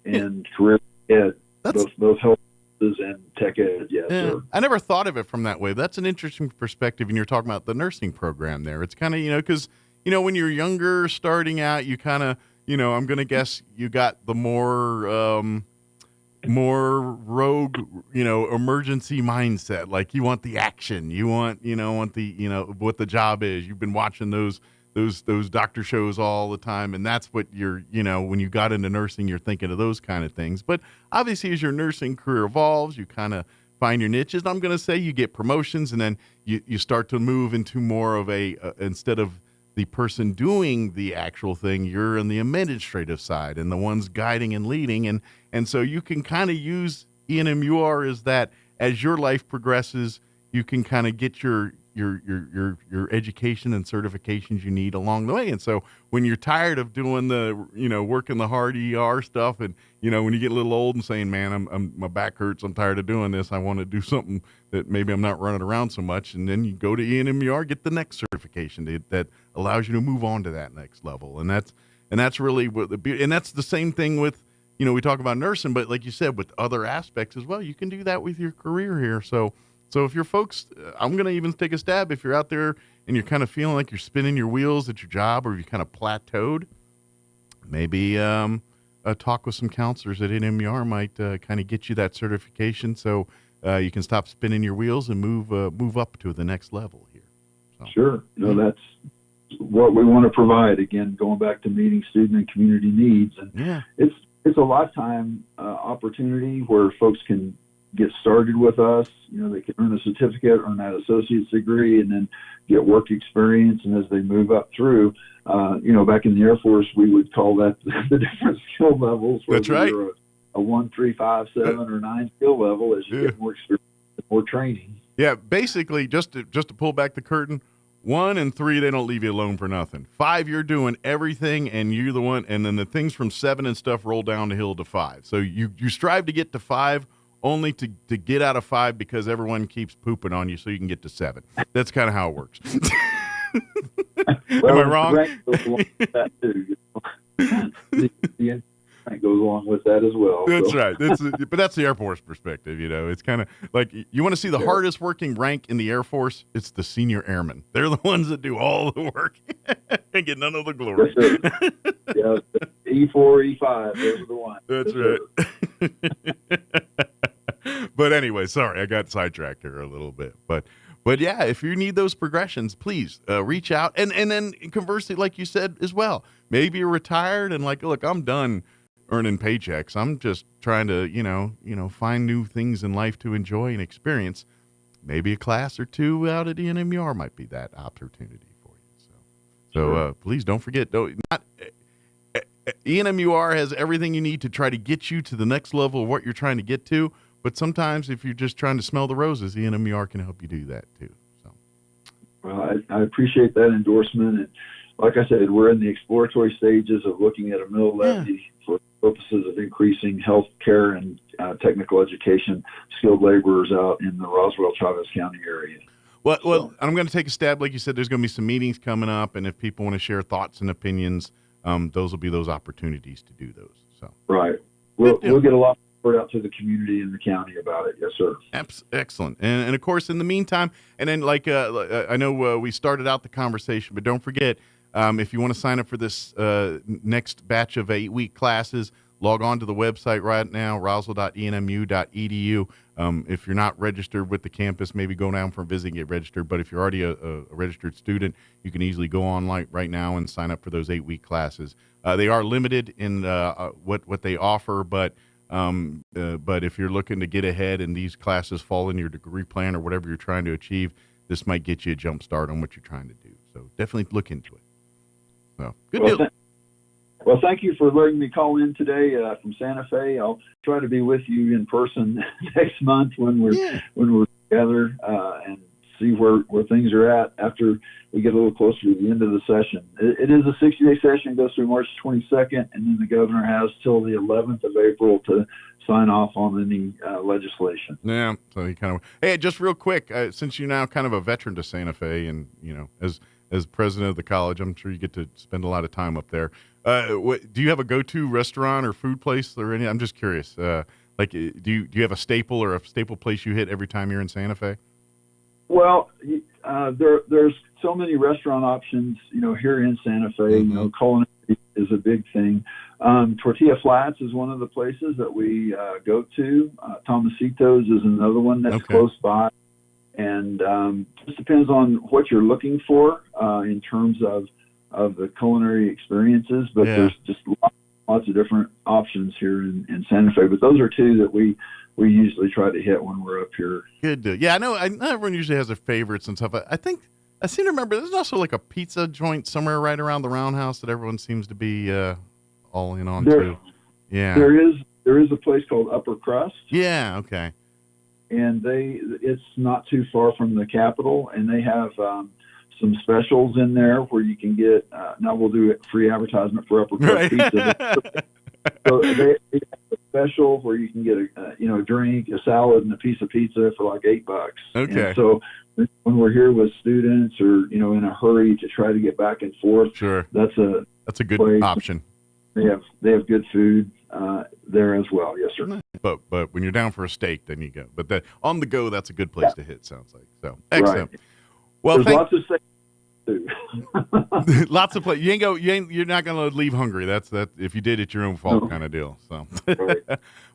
and career ed, both health and tech ed. I never thought of it from that way. That's an interesting perspective. And you're talking about the nursing program there. It's kind of, because, when you're younger, starting out, you kind of, I'm going to guess you got the more rogue, emergency mindset. Like you want the action, you want the, what the job is. You've been watching those doctor shows all the time, and that's what you're, when you got into nursing, you're thinking of those kind of things. But obviously, as your nursing career evolves, you kind of find your niches. I'm going to say you get promotions, and then you start to move into more of instead of the person doing the actual thing, you're on the administrative side and the ones guiding and leading. And so you can kind of use ENMUR as that, as your life progresses, you can kind of get your your education and certifications you need along the way. And so when you're tired of doing the, working the hard ER stuff, and, when you get a little old and saying, man, my back hurts, I'm tired of doing this, I want to do something that maybe I'm not running around so much. And then you go to ENMER, get the next certification that allows you to move on to that next level. And that's really what and that's the same thing with, we talk about nursing, but like you said, with other aspects as well, you can do that with your career here. So if your folks, I'm going to even take a stab, if you're out there and you're kind of feeling like you're spinning your wheels at your job, or you kind of plateaued, maybe talk with some counselors at NMER might kind of get you that certification, so you can stop spinning your wheels and move up to the next level here. So. Sure. That's what we want to provide. Again, going back to meeting student and community needs. And it's a lifetime opportunity where folks can get started with us. They can earn a certificate, earn that associate's degree, and then get work experience. And as they move up through, back in the Air Force, we would call that the different skill levels. That's right. You're a 1, 3, 5, 7, or 9 skill level as you get more experience, more training. Yeah, basically, just to pull back the curtain, 1 and 3, they don't leave you alone for nothing. 5, you're doing everything, and you're the one. And then the things from 7 and stuff roll down the hill to 5. So you strive to get to 5, only to get out of 5 because everyone keeps pooping on you so you can get to 7. That's kind of how it works. Am I wrong? Goes along with that too. The rank goes along with that as well. That's right. But that's the Air Force perspective, It's kind of like, you want to see the hardest working rank in the Air Force? It's the senior airmen. They're the ones that do all the work and get none of the glory. Yeah, E4, E5, those are the ones. That's right. But anyway, sorry, I got sidetracked here a little bit. But yeah, if you need those progressions, please reach out. And then conversely, like you said as well, maybe you're retired and like, look, I'm done earning paychecks. I'm just trying to, find new things in life to enjoy and experience. Maybe a class or two out at NMER might be that opportunity for you. So please don't forget, ENMER has everything you need to try to get you to the next level of what you're trying to get to. But sometimes if you're just trying to smell the roses, NMER can help you do that too. So, well, I appreciate that endorsement. And like I said, we're in the exploratory stages of looking at a mill levy for purposes of increasing health care and technical education skilled laborers out in the Roswell, Chavez County area. Well, I'm going to take a stab. Like you said, there's going to be some meetings coming up, and if people want to share thoughts and opinions, those will be those opportunities to do those. So right, we'll get a lot word out to the community and the county about it. Yes, sir. Excellent. And of course, in the meantime, and then I know we started out the conversation, but don't forget, if you want to sign up for this next batch of 8-week classes, log on to the website right now, roswell.enmu.edu. If you're not registered with the campus, maybe go down for a visit and get registered. But if you're already a registered student, you can easily go online right now and sign up for those 8-week classes. They are limited in what they offer, but if you're looking to get ahead and these classes fall in your degree plan or whatever you're trying to achieve, this might get you a jump start on what you're trying to do. So definitely look into it. So good deal. Well, thank you for letting me call in today from Santa Fe. I'll try to be with you in person next month when we're together and see where things are at after we get a little closer to the end of the session. It is a 60-day session. It goes through March 22nd, and then the governor has till the 11th of April to sign off on any legislation. Yeah, so he kind of. Hey, just real quick, since you're now kind of a veteran to Santa Fe, and as president of the college, I'm sure you get to spend a lot of time up there. Do you have a go-to restaurant or food place or any? I'm just curious. Do you have a staple or a staple place you hit every time you're in Santa Fe? Well, there's so many restaurant options, here in Santa Fe. Mm-hmm. Culinary is a big thing. Tortilla Flats is one of the places that we go to. Tomasito's is another one that's close by. And just depends on what you're looking for in terms of the culinary experiences. But there's just lots of different options here in Santa Fe. But those are two that we usually try to hit when we're up here. Good deal. Yeah, I know everyone usually has their favorites and stuff. I think I seem to remember there's also like a pizza joint somewhere right around the Roundhouse that everyone seems to be all in on too. Yeah. There is a place called Upper Crust. Yeah, okay. and it's not too far from the Capitol, and they have some specials in there where you can get. Now we'll do free advertisement for Upper Crust Pizza. So they have a special where you can get a drink, a salad, and a piece of pizza for like $8. Okay. And so when we're here with students or in a hurry to try to get back and forth, sure, that's a good place. option. They have good food there as well. Yes, sir. But when you're down for a steak, then you go. But on the go, that's a good place to hit. Sounds like so. Excellent. Right. Well, there's lots of steak too. Lots of places. You're not going to leave hungry. That's if you did, it's your own fault kind of deal. So,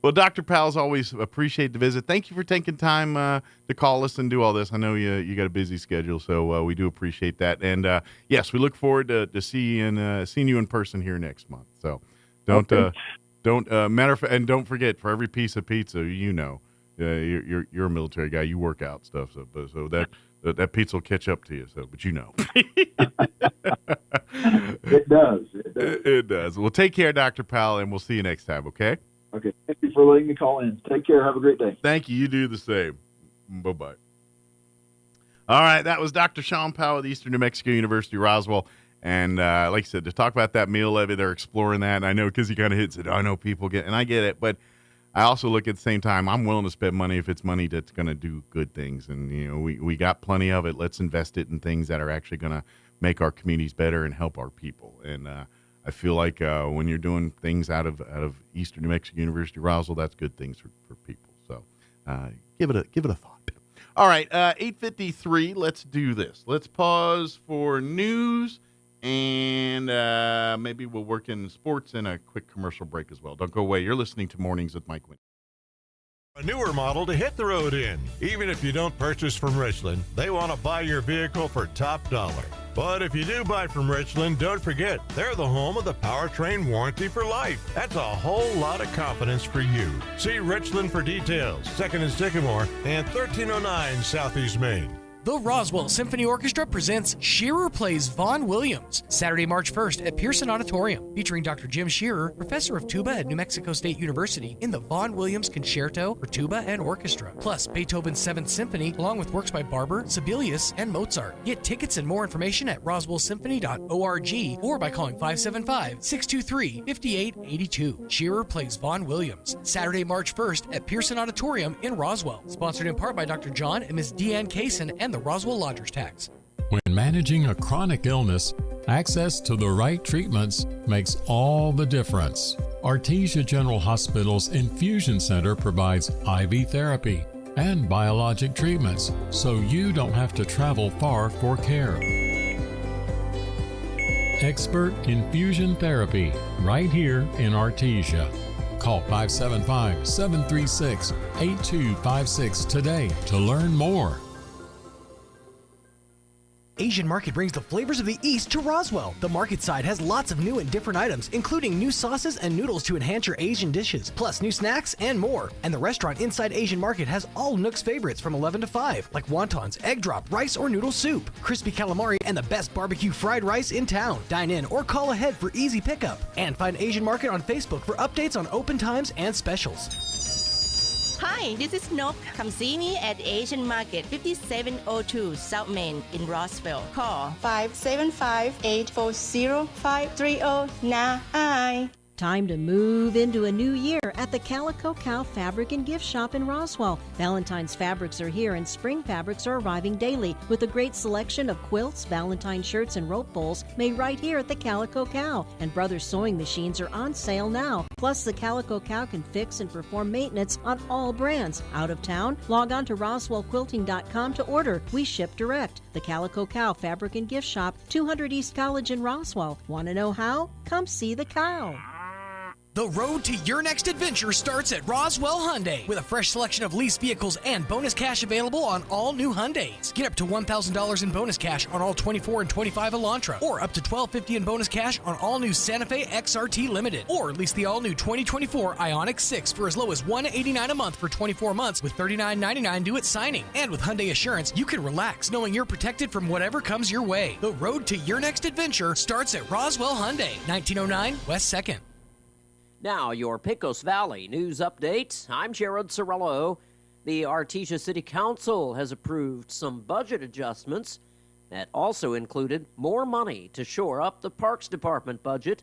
well, Dr. Powell's always appreciate the visit. Thank you for taking time to call us and do all this. I know you got a busy schedule, so we do appreciate that. And yes, we look forward to seeing you in person here next month. So, don't and don't forget, for every piece of pizza, you're a military guy. You work out stuff, so that pizza will catch up to you. So, but It does. It does. Well, take care, Dr. Powell, and we'll see you next time. Okay. Okay. Thank you for letting me call in. Take care. Have a great day. Thank you. You do the same. Bye-bye. All right. That was Dr. Sean Powell at Eastern New Mexico University, Roswell. And like I said, to talk about that meal levy, they're exploring that. And I know because he kind of hits it. I know people and I get it. But I also look at the same time, I'm willing to spend money if it's money that's going to do good things. And, we got plenty of it. Let's invest it in things that are actually going to make our communities better and help our people. And I feel like when you're doing things out of Eastern New Mexico University, Roswell, that's good things for people. So give it a thought. All right, 8:53. Let's do this. Let's pause for news, and maybe we'll work in sports and a quick commercial break as well. Don't go away. You're listening to Mornings with Mike Winter. A newer model to hit the road in. Even if you don't purchase from Richland, they want to buy your vehicle for top dollar. But if you do buy from Richland, don't forget, they're the home of the powertrain warranty for life. That's a whole lot of confidence for you. See Richland for details. 2nd and Sycamore and 1309 Southeast Main. The Roswell Symphony Orchestra presents Shearer Plays Vaughn Williams, Saturday, March 1st at Pearson Auditorium, featuring Dr. Jim Shearer, professor of tuba at New Mexico State University, in the Vaughn Williams Concerto for Tuba and Orchestra, plus Beethoven's 7th Symphony, along with works by Barber, Sibelius, and Mozart. Get tickets and more information at roswellsymphony.org or by calling 575-623-5882. Shearer Plays Vaughn Williams, Saturday, March 1st at Pearson Auditorium in Roswell. Sponsored in part by Dr. John and Ms. Deanne Kaysen and the Roswell Lodgers Tax. When managing a chronic illness, access to the right treatments makes all the difference. Artesia General Hospital's Infusion Center provides IV therapy and biologic treatments, so you don't have to travel far for care. Expert infusion therapy right here in Artesia. Call 575-736-8256 today to learn more. Asian Market brings the flavors of the East to Roswell. The market side has lots of new and different items, including new sauces and noodles to enhance your Asian dishes, plus new snacks and more. And the restaurant inside Asian Market has all Nook's favorites from 11 to 5, like wontons, egg drop, rice or noodle soup, crispy calamari, and the best barbecue fried rice in town. Dine in or call ahead for easy pickup. And find Asian Market on Facebook for updates on open times and specials. Hi, this is Nok. Come see me at Asian Market, 5702 South Main in Roswell. Call 575-840-5309. Time to move into a new year at the Calico Cow Fabric and Gift Shop in Roswell. Valentine's fabrics are here and spring fabrics are arriving daily with a great selection of quilts, Valentine shirts, and rope bowls made right here at the Calico Cow. And Brothers sewing machines are on sale now. Plus, the Calico Cow can fix and perform maintenance on all brands. Out of town? Log on to RoswellQuilting.com to order. We ship direct. The Calico Cow Fabric and Gift Shop, 200 East College in Roswell. Want to know how? Come see the cow. The road to your next adventure starts at Roswell Hyundai with a fresh selection of lease vehicles and bonus cash available on all new Hyundais. Get up to $1,000 in bonus cash on all 24 and 25 Elantra, or up to $1,250 in bonus cash on all new Santa Fe XRT Limited, or lease the all new 2024 Ioniq 6 for as low as $189 a month for 24 months with $39.99 due at signing. And with Hyundai Assurance, you can relax knowing you're protected from whatever comes your way. The road to your next adventure starts at Roswell Hyundai, 1909 West 2nd. Now, your Pecos Valley news update. I'm Jared Sorello. The Artesia City Council has approved some budget adjustments that also included more money to shore up the Parks Department budget.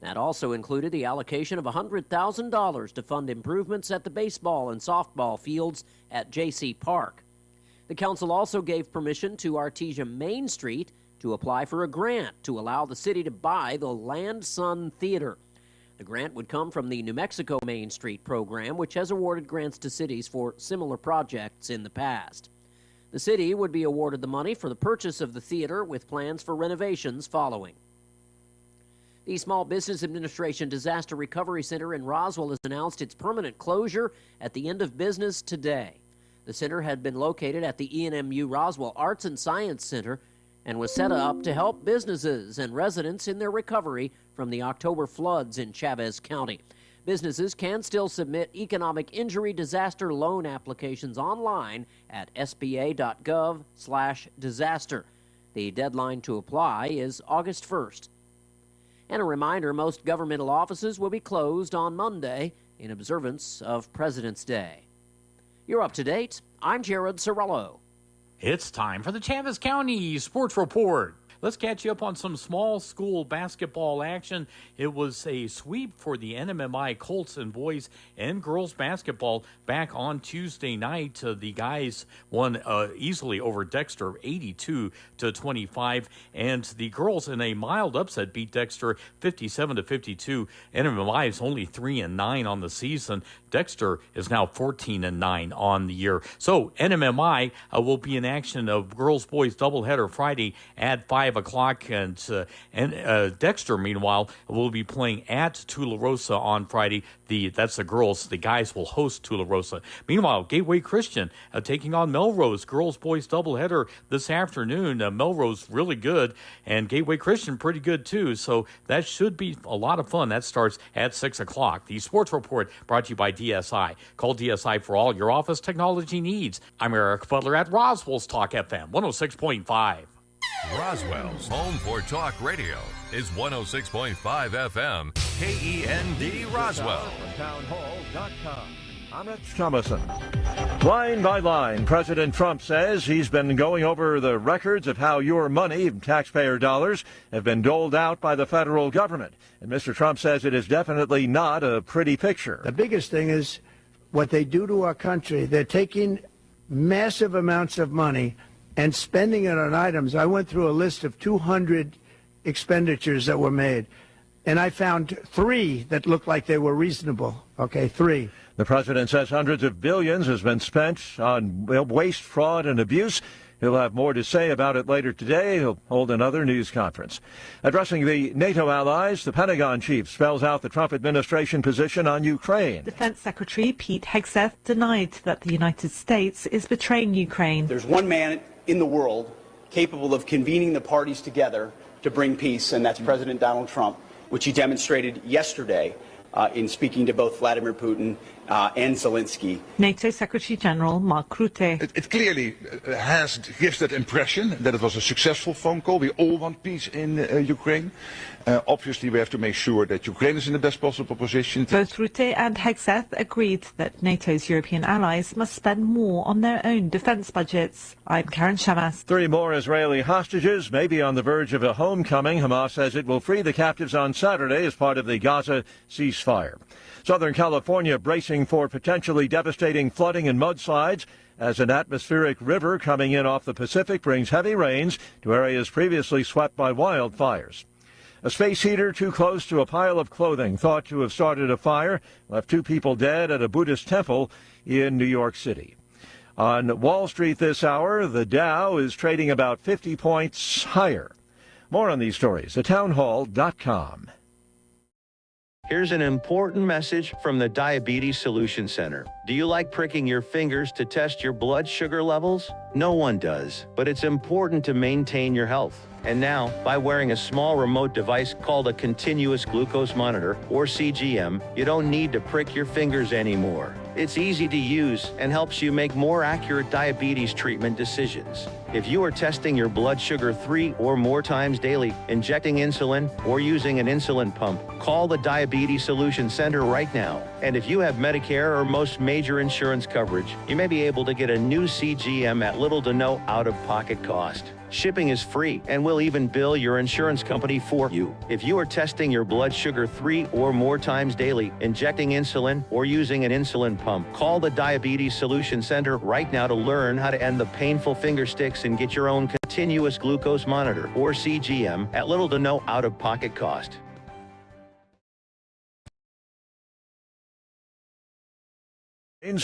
That also included the allocation of $100,000 to fund improvements at the baseball and softball fields at J.C. Park. The council also gave permission to Artesia Main Street to apply for a grant to allow the city to buy the Land Sun Theater. The grant would come from the New Mexico Main Street program, which has awarded grants to cities for similar projects in the past. The city would be awarded the money for the purchase of the theater, with plans for renovations following. The Small Business Administration Disaster Recovery Center in Roswell has announced its permanent closure at the end of business today. The center had been located at the ENMU Roswell Arts and Science Center and was set up to help businesses and residents in their recovery from the October floods in Chavez County. Businesses can still submit economic injury disaster loan applications online at sba.gov/disaster. The deadline to apply is August 1st. And a reminder, most governmental offices will be closed on Monday in observance of President's Day. You're up to date. I'm Jared Sorello. It's time for the Chavez County Sports Report. Let's catch you up on some small school basketball action. It was a sweep for the NMMI Colts in boys and girls basketball back on Tuesday night. The guys won easily over Dexter, 82-25, and the girls in a mild upset beat Dexter 57-52. NMMI is only 3-9 on the season. Dexter is now 14-9 on the year. So NMMI will be in action of girls-boys doubleheader Friday at 5 o'clock, and Dexter, meanwhile, will be playing at Tularosa on Friday. That's the girls. The guys will host Tularosa. Meanwhile, Gateway Christian taking on Melrose, girls-boys doubleheader this afternoon. Melrose really good, and Gateway Christian pretty good too, so that should be a lot of fun. That starts at 6 o'clock. The Sports Report brought to you by DSI. Call DSI for all your office technology needs. I'm Eric Butler at Roswell's Talk FM 106.5. Roswell's home for talk radio is 106.5 FM, KEND Roswell. Townhall.com. I'm Rich Thomason. Line by line, President Trump says he's been going over the records of how your money, taxpayer dollars, have been doled out by the federal government. And Mr. Trump says it is definitely not a pretty picture. The biggest thing is what they do to our country. They're taking massive amounts of money and spending it on items. I went through a list of 200 expenditures that were made, and I found 3 that looked like they were reasonable. Okay, 3. The president says hundreds of billions has been spent on waste, fraud, and abuse. He'll have more to say about it later today. He'll hold another news conference. Addressing the NATO allies, the Pentagon chief spells out the Trump administration position on Ukraine. Defense Secretary Pete Hegseth denied that the United States is betraying Ukraine. There's one man in the world capable of convening the parties together to bring peace, and that's President Donald Trump, which he demonstrated yesterday in speaking to both Vladimir Putin and Zelensky. NATO Secretary General Mark Rutte. It clearly gives that impression that it was a successful phone call. We all want peace in Ukraine. Obviously, we have to make sure that Ukraine is in the best possible position. Both Rutte and Hegseth agreed that NATO's European allies must spend more on their own defense budgets. I'm Karen Shamas. 3 more Israeli hostages may be on the verge of a homecoming. Hamas says it will free the captives on Saturday as part of the Gaza ceasefire. Southern California bracing for potentially devastating flooding and mudslides as an atmospheric river coming in off the Pacific brings heavy rains to areas previously swept by wildfires. A space heater too close to a pile of clothing thought to have started a fire left 2 people dead at a Buddhist temple in New York City. On Wall Street this hour, the Dow is trading about 50 points higher. More on these stories at townhall.com. Here's an important message from the Diabetes Solution Center. Do you like pricking your fingers to test your blood sugar levels? No one does, but it's important to maintain your health. And now, by wearing a small remote device called a continuous glucose monitor, or CGM, you don't need to prick your fingers anymore. It's easy to use and helps you make more accurate diabetes treatment decisions. If you are testing your blood sugar 3 or more times daily, injecting insulin, or using an insulin pump, call the Diabetes Solution Center right now. And if you have Medicare or most major insurance coverage, you may be able to get a new CGM at little to no out-of-pocket cost. Shipping is free, and we'll even bill your insurance company for you. If you are testing your blood sugar 3 or more times daily, injecting insulin, or using an insulin pump, call the Diabetes Solution Center right now to learn how to end the painful finger sticks and get your own continuous glucose monitor, or CGM, at little to no out-of-pocket cost.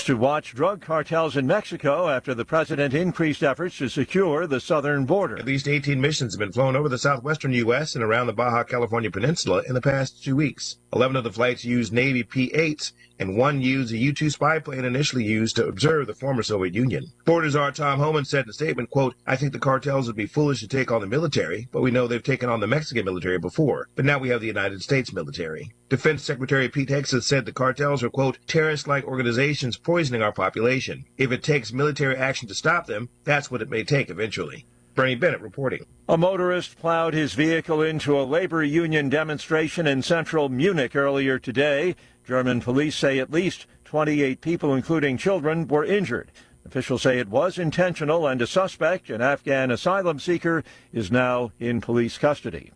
To watch drug cartels in Mexico after the president increased efforts to secure the southern border. At least 18 missions have been flown over the southwestern U.S. and around the Baja California Peninsula in the past 2 weeks. 11 of the flights used Navy P-8s, and one used a U-2 spy plane initially used to observe the former Soviet Union. Borders Czar Tom Homan said in a statement, quote, "I think the cartels would be foolish to take on the military, but we know they've taken on the Mexican military before. But now we have the United States military." Defense Secretary Pete Hegseth said the cartels are, quote, "terrorist-like organizations poisoning our population. If it takes military action to stop them, that's what it may take eventually." Bernie Bennett reporting. A motorist plowed his vehicle into a labor union demonstration in central Munich earlier today. German police say at least 28 people, including children, were injured. Officials say it was intentional, and a suspect, an Afghan asylum seeker, is now in police custody.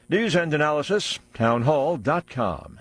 News and analysis, townhall.com.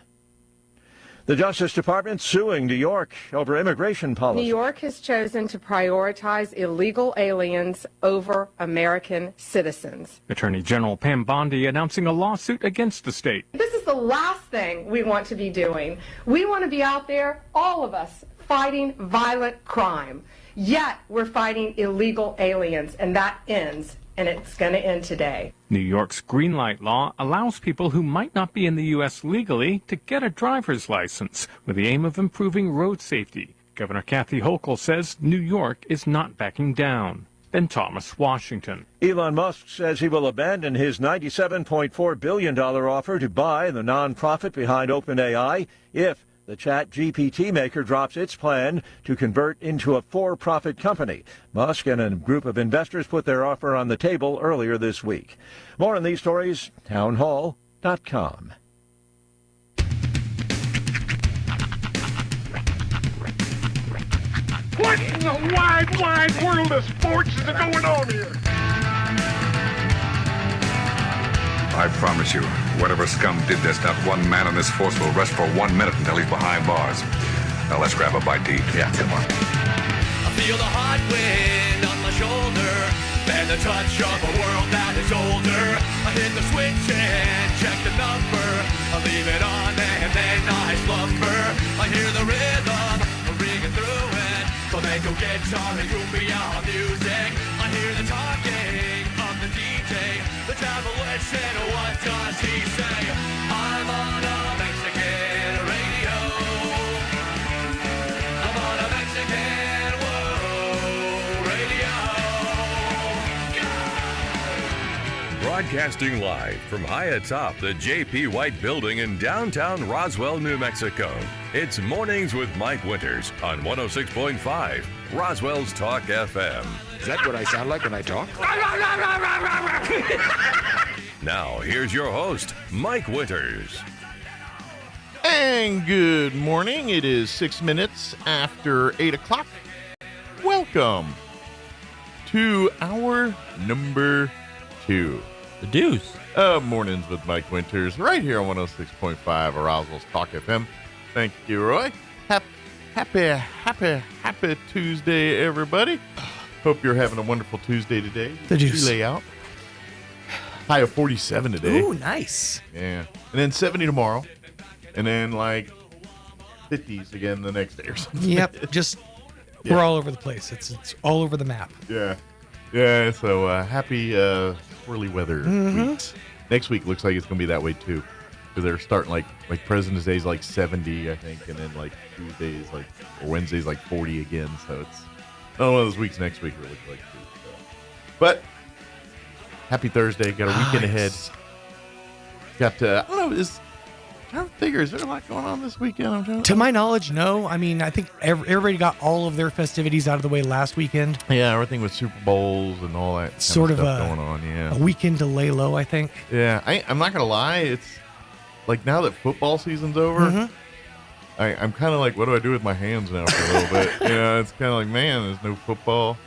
The Justice Department suing New York over immigration policy. New York has chosen to prioritize illegal aliens over American citizens. Attorney General Pam Bondi announcing a lawsuit against the state. This is the last thing we want to be doing. We want to be out there, all of us, fighting violent crime. Yet we're fighting illegal aliens, and that ends. And it's going to end today. New York's green light law allows people who might not be in the U.S. legally to get a driver's license with the aim of improving road safety. Governor Kathy Hochul says New York is not backing down. Ben Thomas, Washington. Elon Musk says he will abandon his $97.4 billion offer to buy the nonprofit behind OpenAI if the ChatGPT maker drops its plan to convert into a for-profit company. Musk and a group of investors put their offer on the table earlier this week. More on these stories, townhall.com. What in the wide, wide world of sports is going on here? I promise you, whatever scum did this, not one man in this force will rest for 1 minute until he's behind bars. Now let's grab a bite to eat. Yeah, come on. I feel the hot wind on my shoulder and the touch of a world that is older. I hit the switch and check the number. I leave it on and then I slumber. I hear the rhythm ringing through it. Flamenco guitar and cumbia music. I hear the talking of the DJ. The travelist and what does he say? I'm on a Mexican radio. I'm on a Mexican radio. Broadcasting live from high atop the J.P. White Building in downtown Roswell, New Mexico. It's Mornings with Mike Winters on 106.5 Roswell's Talk FM. Is that what I sound like when I talk? Now, here's your host, Mike Winters. And good morning. It is 6 minutes after 8 o'clock. Welcome to hour number 2. The deuce. Mornings with Mike Winters, right here on 106.5 Roswell's Talk FM. Thank you, Roy. Happy Tuesday, everybody. Hope you're having a wonderful Tuesday today. The juice. Lay out. High of 47 today. Ooh, nice. Yeah. And then 70 tomorrow. And then like 50s again the next day or something. Yep. Just we're all over the place. It's all over the map. Yeah. Yeah. So happy swirly weather weeks. Next week looks like it's gonna be that way too. Because they're starting like President's Day's like 70, I think, and then like Tuesday's like or Wednesday's like 40 again. So one of those weeks next week will look like too. So. But happy Thursday. Got a weekend ahead. Got I don't know. I'm trying to figure, is there a lot going on this weekend? To my knowledge, no. I mean, I think everybody got all of their festivities out of the way last weekend. Yeah, everything with Super Bowls and all that sort of stuff going on. Yeah, a weekend to lay low, I think. Yeah, I'm not gonna lie. It's like now that football season's over, I'm kind of like, what do I do with my hands now for a little bit? It's kind of like, man, there's no football,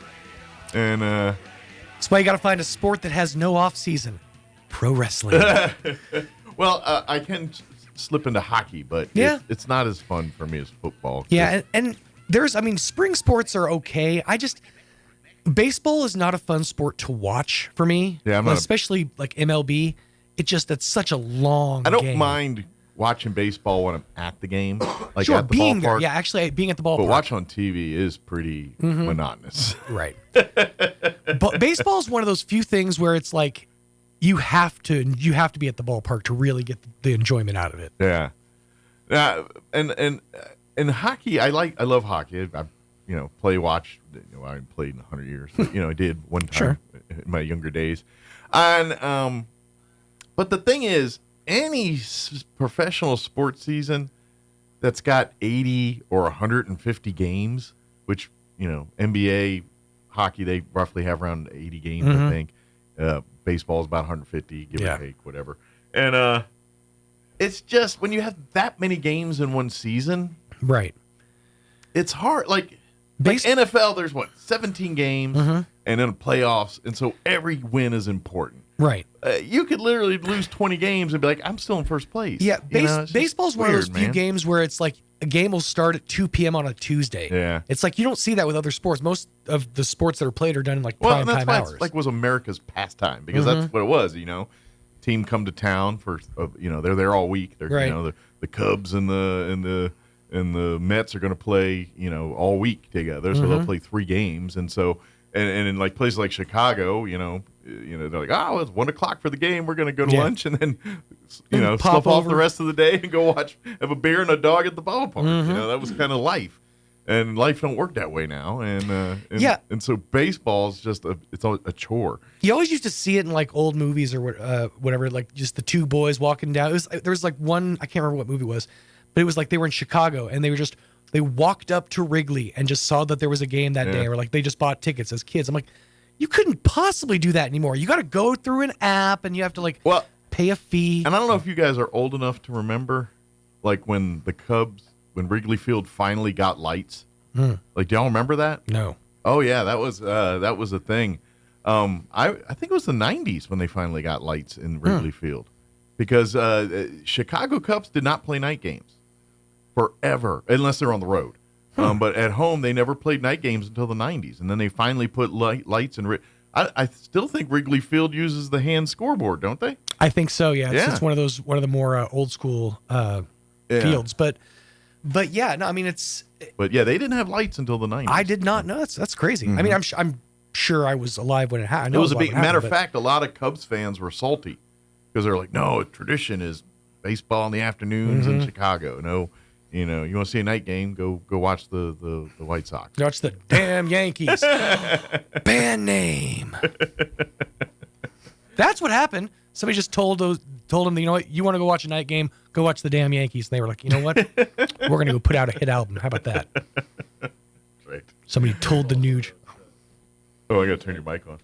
and that's why you got to find a sport that has no off season. Pro wrestling. Well, I can slip into hockey, but it's not as fun for me as football. Yeah, and spring sports are okay. Baseball is not a fun sport to watch for me. Yeah, especially like MLB. It's such a long game. I don't mind watching baseball when I'm at the game, like sure, at the being ballpark. there. Yeah, actually being at the ballpark. But watching on TV is pretty monotonous. Right. But baseball is one of those few things where it's like you have to be at the ballpark to really get the enjoyment out of it. Yeah. And hockey, I love hockey. I watch. I haven't played in 100 years, but I did one time in my younger days. And but the thing is, any professional sports season that's got 80 or 150 games, which NBA hockey, they roughly have around 80 games, I think. Baseball is about 150, give or take, whatever. And it's just when you have that many games in one season, right? It's hard. Like NFL, there's 17 games, and then playoffs, and so every win is important. Right. You could literally lose 20 games and be like, I'm still in first place. Yeah, baseball's one of those few games where it's like a game will start at 2 p.m. on a Tuesday. Yeah. It's like you don't see that with other sports. Most of the sports that are played are done in like prime time hours. It's like was America's pastime because that's what it was, Team come to town for they're there all week. They're the Cubs and the Mets are going to play, all week together. So they'll play 3 games, and so and in like places like Chicago, they're like, oh, it's 1 o'clock for the game. We're going to go to lunch and then, slough off the rest of the day and go have a beer and a dog at the ballpark. That was kind of life, and life don't work that way now. And so baseball is just it's a chore. You always used to see it in like old movies or whatever, like just the two boys walking down. There was like one, I can't remember what movie it was, but it was like they were in Chicago and they walked up to Wrigley and just saw that there was a game that day, or like they just bought tickets as kids. I'm like, you couldn't possibly do that anymore. You got to go through an app and you have to pay a fee. And I don't know if you guys are old enough to remember, like when the Cubs, when Wrigley Field finally got lights. Like, do y'all remember that? No. Oh yeah, that was a thing. I think it was the 90s when they finally got lights in Wrigley Field, because Chicago Cubs did not play night games forever unless they're on the road. But at home, they never played night games until the 90s, and then they finally put lights in. I still think Wrigley Field uses the hand scoreboard, don't they? I think so. Yeah, it's one of the more old school fields. But yeah, no, I mean it's. But yeah, they didn't have lights until the 90s. I did not know. That's crazy. I mean, I'm sure I was alive when it happened. It was a big matter of fact. A lot of Cubs fans were salty because they're like, no, tradition is baseball in the afternoons in Chicago. No. You want to see a night game, go watch the White Sox. Watch the damn Yankees. Band name. That's what happened. Somebody just told them, you know what, you want to go watch a night game, go watch the damn Yankees. And they were like, you know what? We're going to go put out a hit album. How about that? Right. Somebody told the Nuge. Oh, I got to turn your mic on.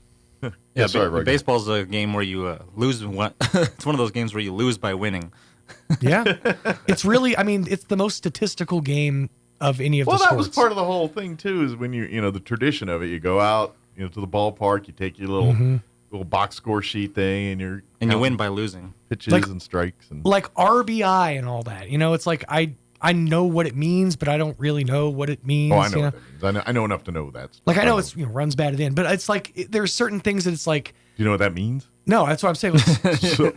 Yeah, sorry, Roger. Baseball's a game where you lose. It's one of those games where you lose by winning. Yeah, it's really. I mean, it's the most statistical game of any of the sports. Well, that was part of the whole thing too. Is when the tradition of it. You go out, to the ballpark. You take your little box score sheet thing, and you win by losing pitches and strikes and like RBI and all that. It's like I know what it means, but I don't really know what it means. Oh, I know what that means. I know enough to know that. Like I know it's runs batted in, but it's like there's certain things that it's like. Do you know what that means? No, that's what I'm saying.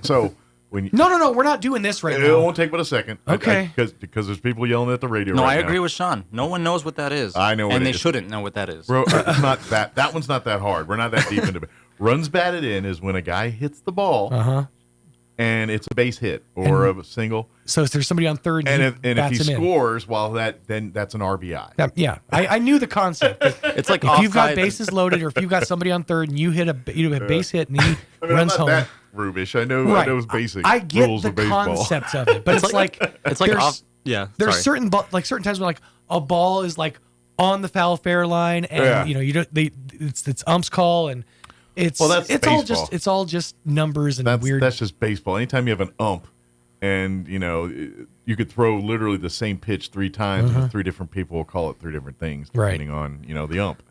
So when no, we're not doing this right now. It won't take but a second. Okay. Because there's people yelling at the radio. No, right I now. agree with Sean. No one knows what that is. I know, and they shouldn't know what that is. Bro, it's not that. That one's not that hard. We're not that deep into it. Runs batted in is when a guy hits the ball and it's a base hit or a single. So if there's somebody on third, and if he him scores, well, then that's an RBI. Yeah, I knew the concept. It's like if you've got offside. bases loaded, or if you've got somebody on third and you hit a base hit and he I mean, runs I'm not home. that rubish. I know it's basic I get rules the of baseball. concept of it, but it's like yeah. There's sorry. certain times when like a ball is like on the foul fair line, and you don't it's ump's call, and it's all just numbers and weird. That's just baseball. Anytime you have an ump, and you could throw literally the same pitch 3 times, and 3 different people will call it 3 different things depending on the ump.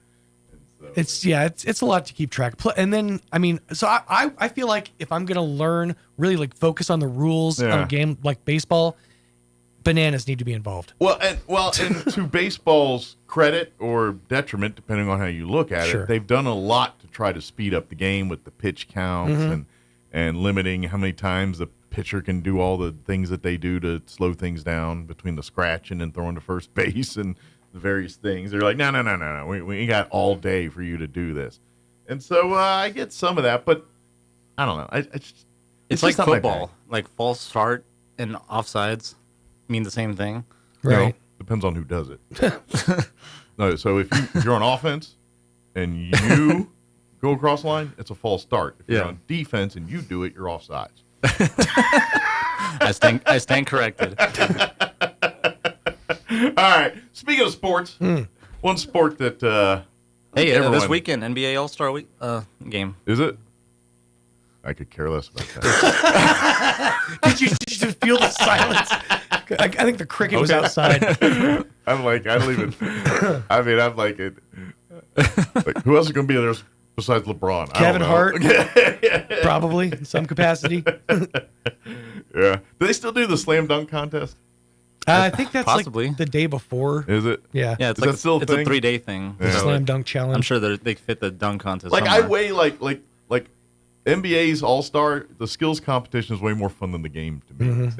It's a lot to keep track. And then so I feel like if I'm gonna learn really like focus on the rules of a game like baseball, bananas need to be involved. Well, and to baseball's credit or detriment, depending on how you look at it, they've done a lot to try to speed up the game with the pitch counts and limiting how many times the pitcher can do all the things that they do to slow things down between the scratching and throwing to first base and the various things. They're like, no. We got all day for you to do this. And so I get some of that, but I don't know. It's like football, like false start and offsides mean the same thing. Right. Depends on who does it. No, so if you're on offense and you go across the line, it's a false start. If you're on defense and you do it, you're offsides. I stand corrected. All right. Speaking of sports, one sport that this weekend NBA All-Star Week game. Is it? I could care less about that. Did you just feel the silence? I think the cricket was outside. I'm like, I don't even. I mean, I'm like it. Like, who else is going to be there besides LeBron? Kevin Hart, probably in some capacity. Yeah. Do they still do the slam dunk contest? I think that's possibly like the day before. Is it? Yeah. Yeah, it's Is like that still a it's thing? a 3-day thing. The slam dunk challenge. I'm sure they fit the dunk contest. Like somewhere. I weigh like NBA's All-Star, the skills competition is way more fun than the game to me.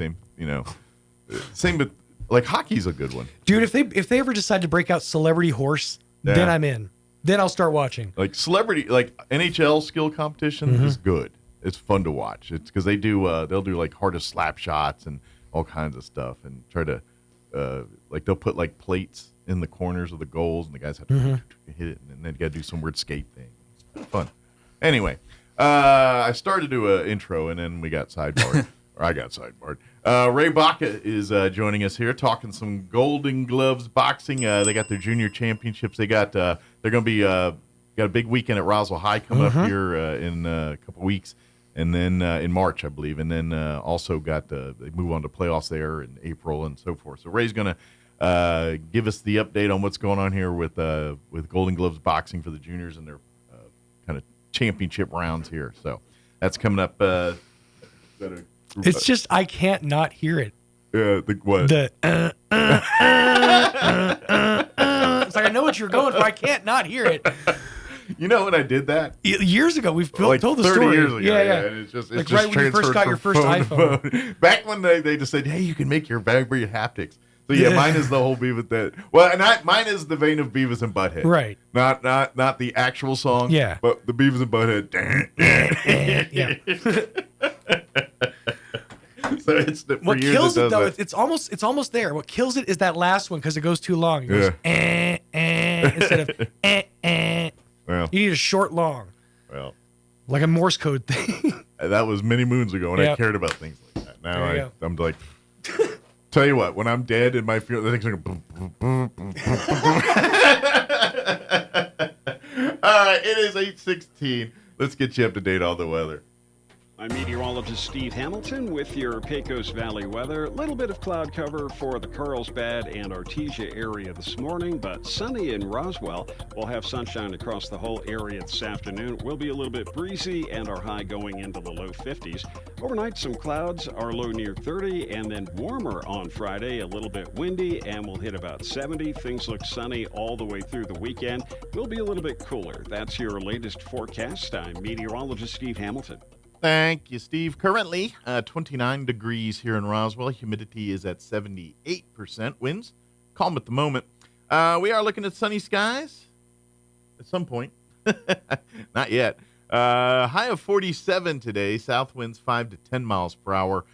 Same, but like hockey's a good one. Dude, if they ever decide to break out Celebrity Horse, then I'm in. Then I'll start watching. Like NHL skill competition is good. It's fun to watch. It's because they'll do like hardest slap shots and all kinds of stuff and try to they'll put like plates in the corners of the goals and the guys have to hit it and then you got to do some weird skate thing. It's fun. Anyway, I started to do an intro and then we got sidebarred. Or I got sidebarred. Ray Baca is joining us here, talking some Golden Gloves boxing. They got their junior championships. They're going to be got a big weekend at Roswell High coming up here in a couple weeks, and then in March, I believe, and then also got they move on to playoffs there in April and so forth. So Ray's going to give us the update on what's going on here with Golden Gloves boxing for the juniors and their kind of championship rounds here. So that's coming up. It's just I can't not hear it. Yeah, what? It's like I know what you're going for. I can't not hear it. You know when I did that? Years ago, we've told the 30 story. years ago. Yeah. And it's just right when you first got your first iPhone. Phone. Back when they just said, hey, you can make your Blackberry haptics. So yeah, mine is the whole Beavis that. Well, and mine is the vein of Beavis and Butthead. Right. Not the actual song. Yeah. But the Beavis and Butthead. So it's what kills it though. It's almost there. What kills it is that last one because it goes too long. It goes instead of Well, you need a short long. Well, like a Morse code thing. That was many moons ago when I cared about things like that. Now I'm like, tell you what, when I'm dead in my funeral, the things are going boom, boom, boom, boom, boom. All right, it is 8:16. Let's get you up to date on the weather. I'm meteorologist Steve Hamilton with your Pecos Valley weather. A little bit of cloud cover for the Carlsbad and Artesia area this morning, but sunny in Roswell. We'll have sunshine across the whole area this afternoon. It will be a little bit breezy and our high going into the low 50s. Overnight, some clouds, our low near 30, and then warmer on Friday, a little bit windy, and we'll hit about 70. Things look sunny all the way through the weekend. We'll be a little bit cooler. That's your latest forecast. I'm meteorologist Steve Hamilton. Thank you, Steve. Currently, 29 degrees here in Roswell. Humidity is at 78%. Winds calm at the moment. We are looking at sunny skies at some point. Not yet. High of 47 today. South winds 5 to 10 miles per hour.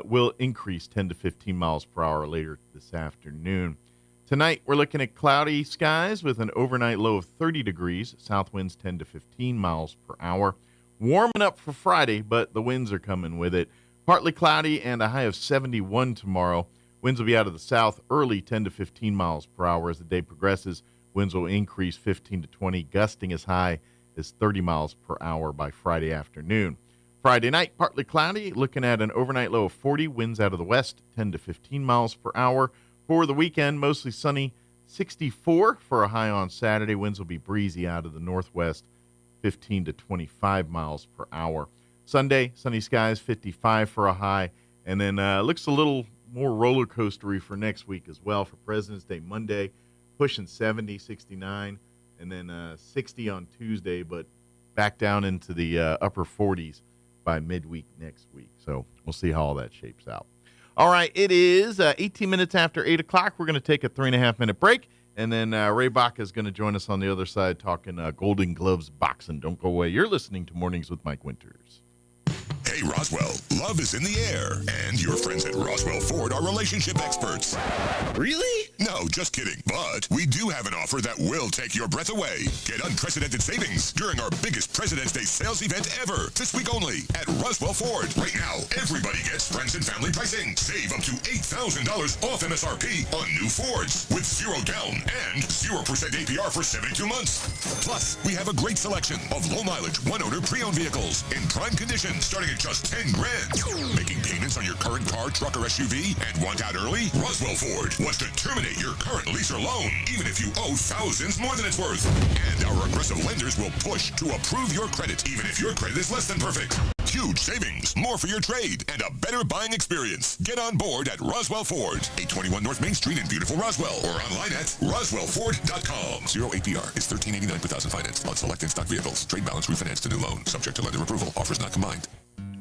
Will increase 10 to 15 miles per hour later this afternoon. Tonight, we're looking at cloudy skies with an overnight low of 30 degrees. South winds 10 to 15 miles per hour. Warming up for Friday, but the winds are coming with it. Partly cloudy and a high of 71 tomorrow. Winds will be out of the south early, 10 to 15 miles per hour. As the day progresses, winds will increase 15 to 20, gusting as high as 30 miles per hour by Friday afternoon. Friday night, partly cloudy, looking at an overnight low of 40. Winds out of the west, 10 to 15 miles per hour. For the weekend, mostly sunny, 64 for a high on Saturday. Winds will be breezy out of the northwest, 15 to 25 miles per hour. Sunday, sunny skies, 55 for a high. And then looks a little more roller coastery for next week as well. For President's Day Monday, pushing 70, 69, and then 60 on Tuesday, but back down into the upper 40s by midweek next week. So we'll see how all that shapes out. All right, it is 18 minutes after 8 o'clock. We're going to take a 3.5-minute break, and then Ray Baca is going to join us on the other side talking Golden Gloves boxing. Don't go away. You're listening to Mornings with Mike Winters. Hey, Roswell, love is in the air, and your friends at Roswell Ford are relationship experts. Really? No, just kidding. But we do have an offer that will take your breath away. Get unprecedented savings during our biggest President's Day sales event ever, this week only at Roswell Ford. Right now, everybody gets friends and family pricing. Save up to $8,000 off MSRP on new Fords with 0 down and 0% APR for 72 months. Plus, we have a great selection of low-mileage, one-owner pre-owned vehicles in prime condition starting at just $10,000. Making payments on your current car, truck, or SUV and want out early? Roswell Ford wants to terminate your current lease or loan, even if you owe thousands more than it's worth. And our aggressive lenders will push to approve your credit, even if your credit is less than perfect. Huge savings, more for your trade, and a better buying experience. Get on board at Roswell Ford, 821 North Main Street in beautiful Roswell, or online at roswellford.com. 0 APR is $1,389 per thousand financed on select in-stock vehicles. Trade balance refinanced to new loan, subject to lender approval. Offers not combined.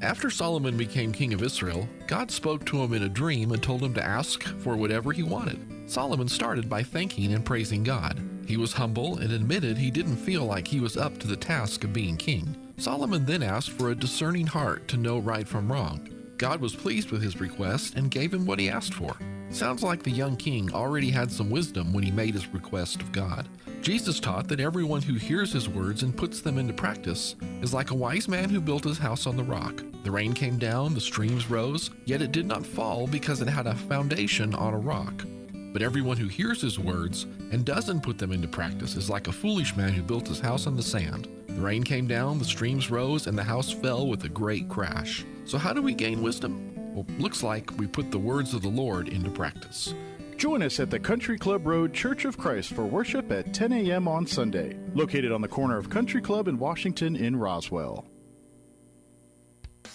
After Solomon became king of Israel, God spoke to him in a dream and told him to ask for whatever he wanted. Solomon started by thanking and praising God. He was humble and admitted he didn't feel like he was up to the task of being king. Solomon then asked for a discerning heart to know right from wrong. God was pleased with his request and gave him what he asked for. Sounds like the young king already had some wisdom when he made his request of God. Jesus taught that everyone who hears his words and puts them into practice is like a wise man who built his house on the rock. The rain came down, the streams rose, yet it did not fall because it had a foundation on a rock. But everyone who hears his words and doesn't put them into practice is like a foolish man who built his house on the sand. The rain came down, the streams rose, and the house fell with a great crash. So how do we gain wisdom? Well, looks like we put the words of the Lord into practice. Join us at the Country Club Road Church of Christ for worship at 10 a.m. on Sunday, located on the corner of Country Club and Washington in Roswell.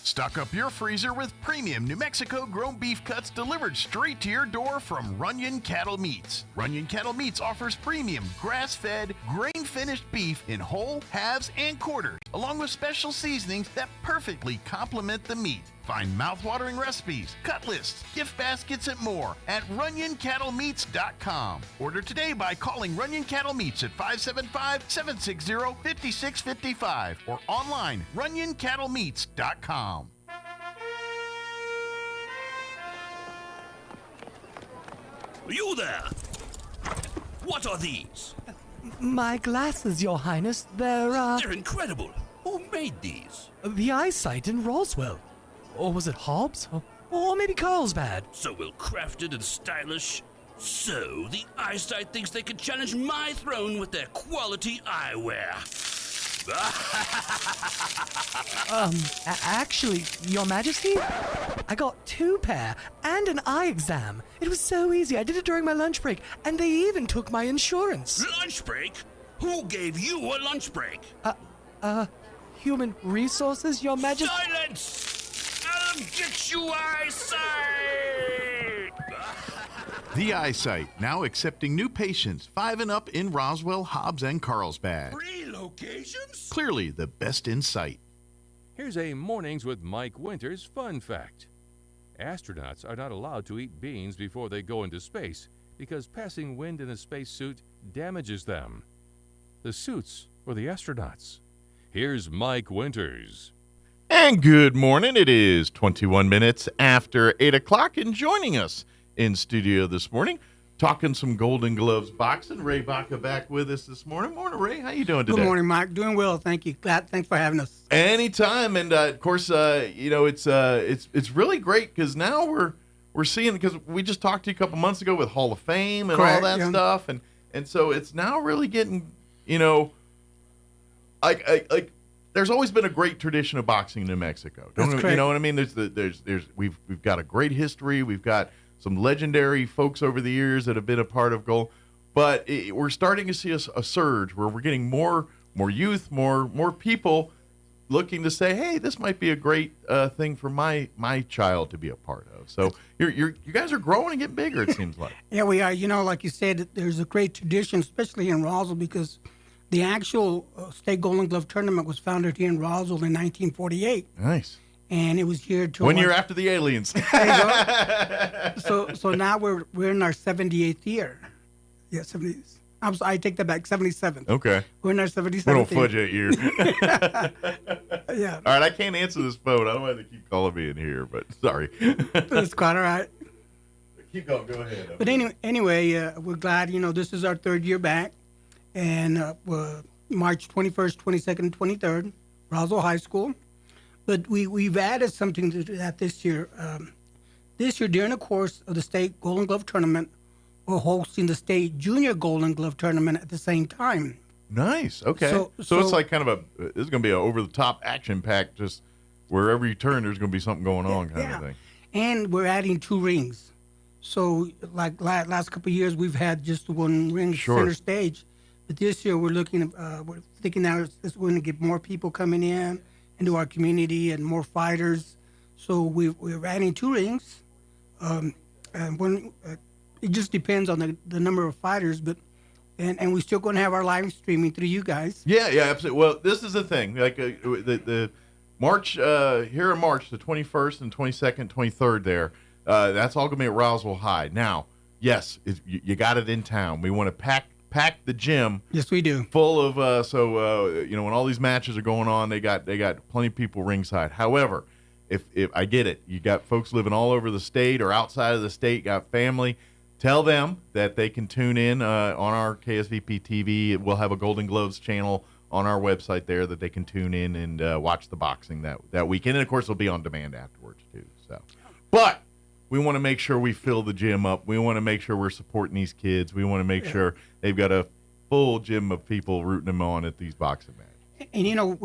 Stock up your freezer with premium New Mexico grown beef cuts delivered straight to your door from Runyon Cattle Meats. Runyon Cattle Meats offers premium grass-fed, grain-finished beef in whole, halves, and quarters, along with special seasonings that perfectly complement the meat. Find mouth-watering recipes, cut lists, gift baskets, and more at RunyonCattleMeats.com. Order today by calling Runyon Cattle Meats at 575-760-5655 or online RunyonCattleMeats.com. You there! What are these? My glasses, Your Highness. They're incredible. Who made these? The eyesight in Roswell. Or was it Hobbs? Or maybe Carlsbad. So well crafted and stylish. So the eyesight thinks they can challenge my throne with their quality eyewear. Actually, Your Majesty, I got 2 pair and an eye exam. It was so easy. I did it during my lunch break, and they even took my insurance. Lunch break? Who gave you a lunch break? Human resources, Your Majesty. Silence! I'll get you eyesight! The Eyesight, now accepting new patients 5 and up in Roswell, Hobbs, and Carlsbad. 3 locations? Clearly the best in sight. Here's a Mornings with Mike Winters fun fact. Astronauts are not allowed to eat beans before they go into space because passing wind in a spacesuit damages them. The suits for the astronauts. here's Mike Winters. And good morning. It is 21 minutes after 8 o'clock, and joining us in studio this morning, talking some Golden Gloves boxing, Ray Baca back with us this morning. Morning, Ray. How you doing today? Good morning, Mike. Doing well, thank you. Thanks for having us. Anytime, and of course, it's really great because now we're seeing, because we just talked to you a couple months ago with Hall of Fame and Correct, all that stuff, and so it's now really getting, like there's always been a great tradition of boxing in New Mexico. You know what I mean? We've got a great history. We've got some legendary folks over the years that have been a part of Gold, but we're starting to see a surge where we're getting more youth, more people looking to say, hey, this might be a great thing for my child to be a part of. So you guys are growing and getting bigger, it seems like. Yeah, we are. Like you said, there's a great tradition, especially in Roswell, because the actual state Golden Glove tournament was founded here in Roswell in 1948. Nice. And it was here to 1 year after the aliens. So now we're in our 78th year. Yeah, 70. I take that back. 77th. Okay. We're in our 77th. We don't fudge that year. Yeah. All right, I can't answer this phone. I don't want to keep calling me in here, but sorry. That's quite all right. Keep going. Go ahead. But anyway, we're glad. This is our third year back, and March 21st, 22nd, and 23rd, Roswell High School. But we've added something to that this year. This year, during the course of the state Golden Glove tournament, we're hosting the state Junior Golden Glove tournament at the same time. Nice. Okay. So it's like kind of this is going to be an over-the-top action-packed, just wherever you turn, there's going to be something going on kind of thing. And we're adding 2 rings. So like last couple of years, we've had just 1 ring center stage. But this year, we're thinking now it's going to get more people coming in into our community and more fighters. So we're adding 2 rings. And it just depends on the number of fighters, but and we're still going to have our live streaming through you guys. Yeah, absolutely. Well, this is the thing. Like the March here in March, the 21st and 22nd, 23rd there. That's all going to be at Roswell High. Now, yes, you got it in town. We want to pack the gym. Yes, we do. Full of when all these matches are going on, they got plenty of people ringside. However, if I get it, you got folks living all over the state or outside of the state, got family. Tell them that they can tune in on our KSVP TV. We'll have a Golden Gloves channel on our website there that they can tune in and watch the boxing that weekend. And, of course, it'll be on demand afterwards, too. So, but we want to make sure we fill the gym up. We want to make sure we're supporting these kids. We want to make sure they've got a full gym of people rooting them on at these boxing matches. And,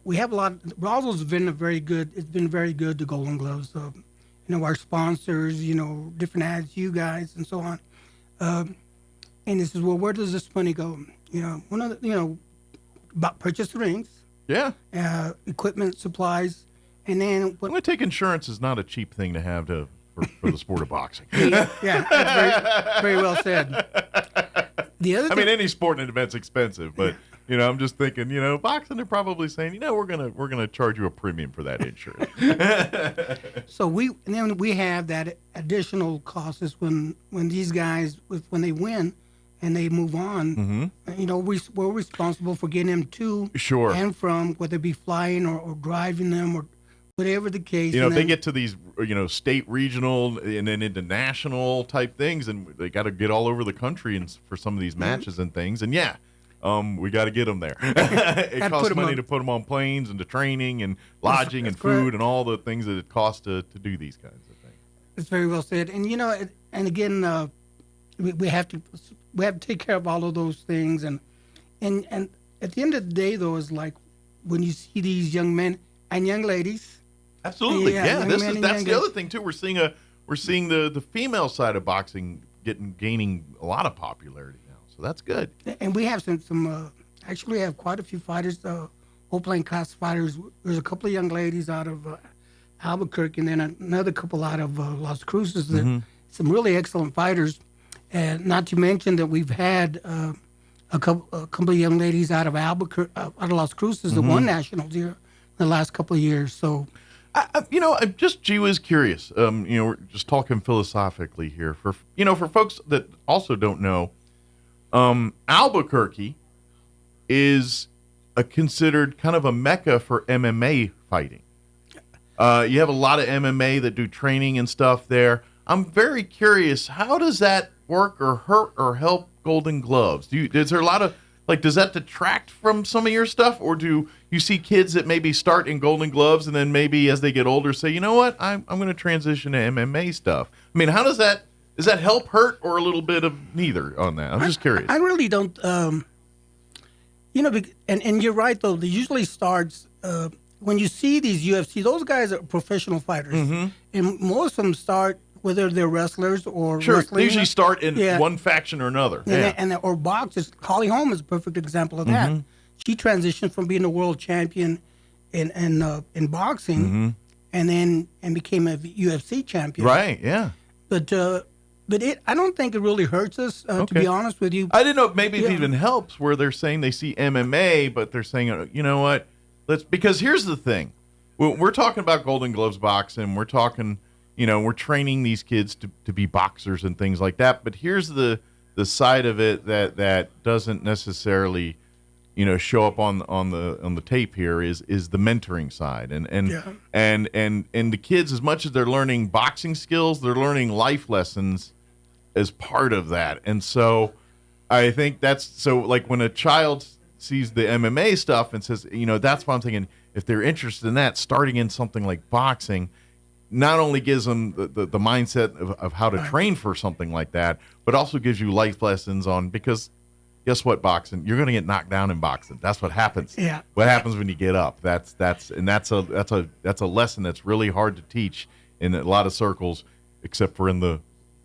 we have a lot. Roswell's been very good. It's been very good to Golden Gloves. Our sponsors, different ads, you guys, and so on. And this is, where does this money go? One of the, purchase the rings. Yeah. Equipment, supplies, and then. I'm going to take insurance is not a cheap thing to have for the sport of boxing. Yeah, that's very well said. The other thing, any sport and event's expensive, but. I'm just thinking, boxing, they're probably saying, we're gonna charge you a premium for that insurance. So we have that additional cost is when these guys, when they win and they move on, we're responsible for getting them to and from, whether it be flying or driving them or whatever the case. If they get to these, state, regional, and then into national type things, and they got to get all over the country and for some of these matches and things, and we got to get them there. It costs money to put them on planes and to training and lodging and food and all the things that it costs to do these kinds of things. That's very well said. And and again, we have to take care of all of those things. And at the end of the day, though, is like when you see these young men and young ladies. Absolutely, that's the other thing too. We're seeing the female side of boxing gaining a lot of popularity. So that's good. And we have some actually we have quite a few fighters, whole-playing class fighters. There's a couple of young ladies out of Albuquerque and then another couple out of Las Cruces. Some really excellent fighters. And not to mention that we've had a couple of young ladies out of Albuquerque, out of Las Cruces that won nationals here in the last couple of years. So, I'm just was curious. We're just talking philosophically here for folks that also don't know. Albuquerque is considered kind of a mecca for MMA fighting. You have a lot of MMA that do training and stuff there. I'm very curious, how does that work or hurt or help Golden Gloves? Is there a lot of, like, does that detract from some of your stuff? Or do you see kids that maybe start in Golden Gloves and then maybe as they get older say, you know what, I'm going to transition to MMA stuff? I mean, how does that help, hurt, or a little bit of neither on that? I'm just curious. I really don't, and you're right, though. It usually starts when you see these UFC, those guys are professional fighters. Mm-hmm. And most of them start, whether they're wrestlers or sure, wrestling. They usually start in one faction or another. Or boxers. Holly Holm is a perfect example of that. Mm-hmm. She transitioned from being a world champion in boxing Mm-hmm. and became a UFC champion. Right, yeah. But I don't think it really hurts us, to be honest with you. I didn't know if maybe it even helps where they're saying they see MMA, but they're saying, you know what, because here's the thing. We're talking about Golden Gloves boxing. We're talking, we're training these kids to be boxers and things like that. But here's the side of it that doesn't necessarily, show up on the tape here is the mentoring side. And the kids, as much as they're learning boxing skills, they're learning life lessons as part of that. And so I think like when a child sees the MMA stuff and says, that's why I'm thinking, if they're interested in that, starting in something like boxing not only gives them the mindset of how to train for something like that, but also gives you life lessons because guess what, boxing, you're going to get knocked down in boxing. That's what happens. Yeah. What happens when you get up? That's a lesson that's really hard to teach in a lot of circles, except for in the,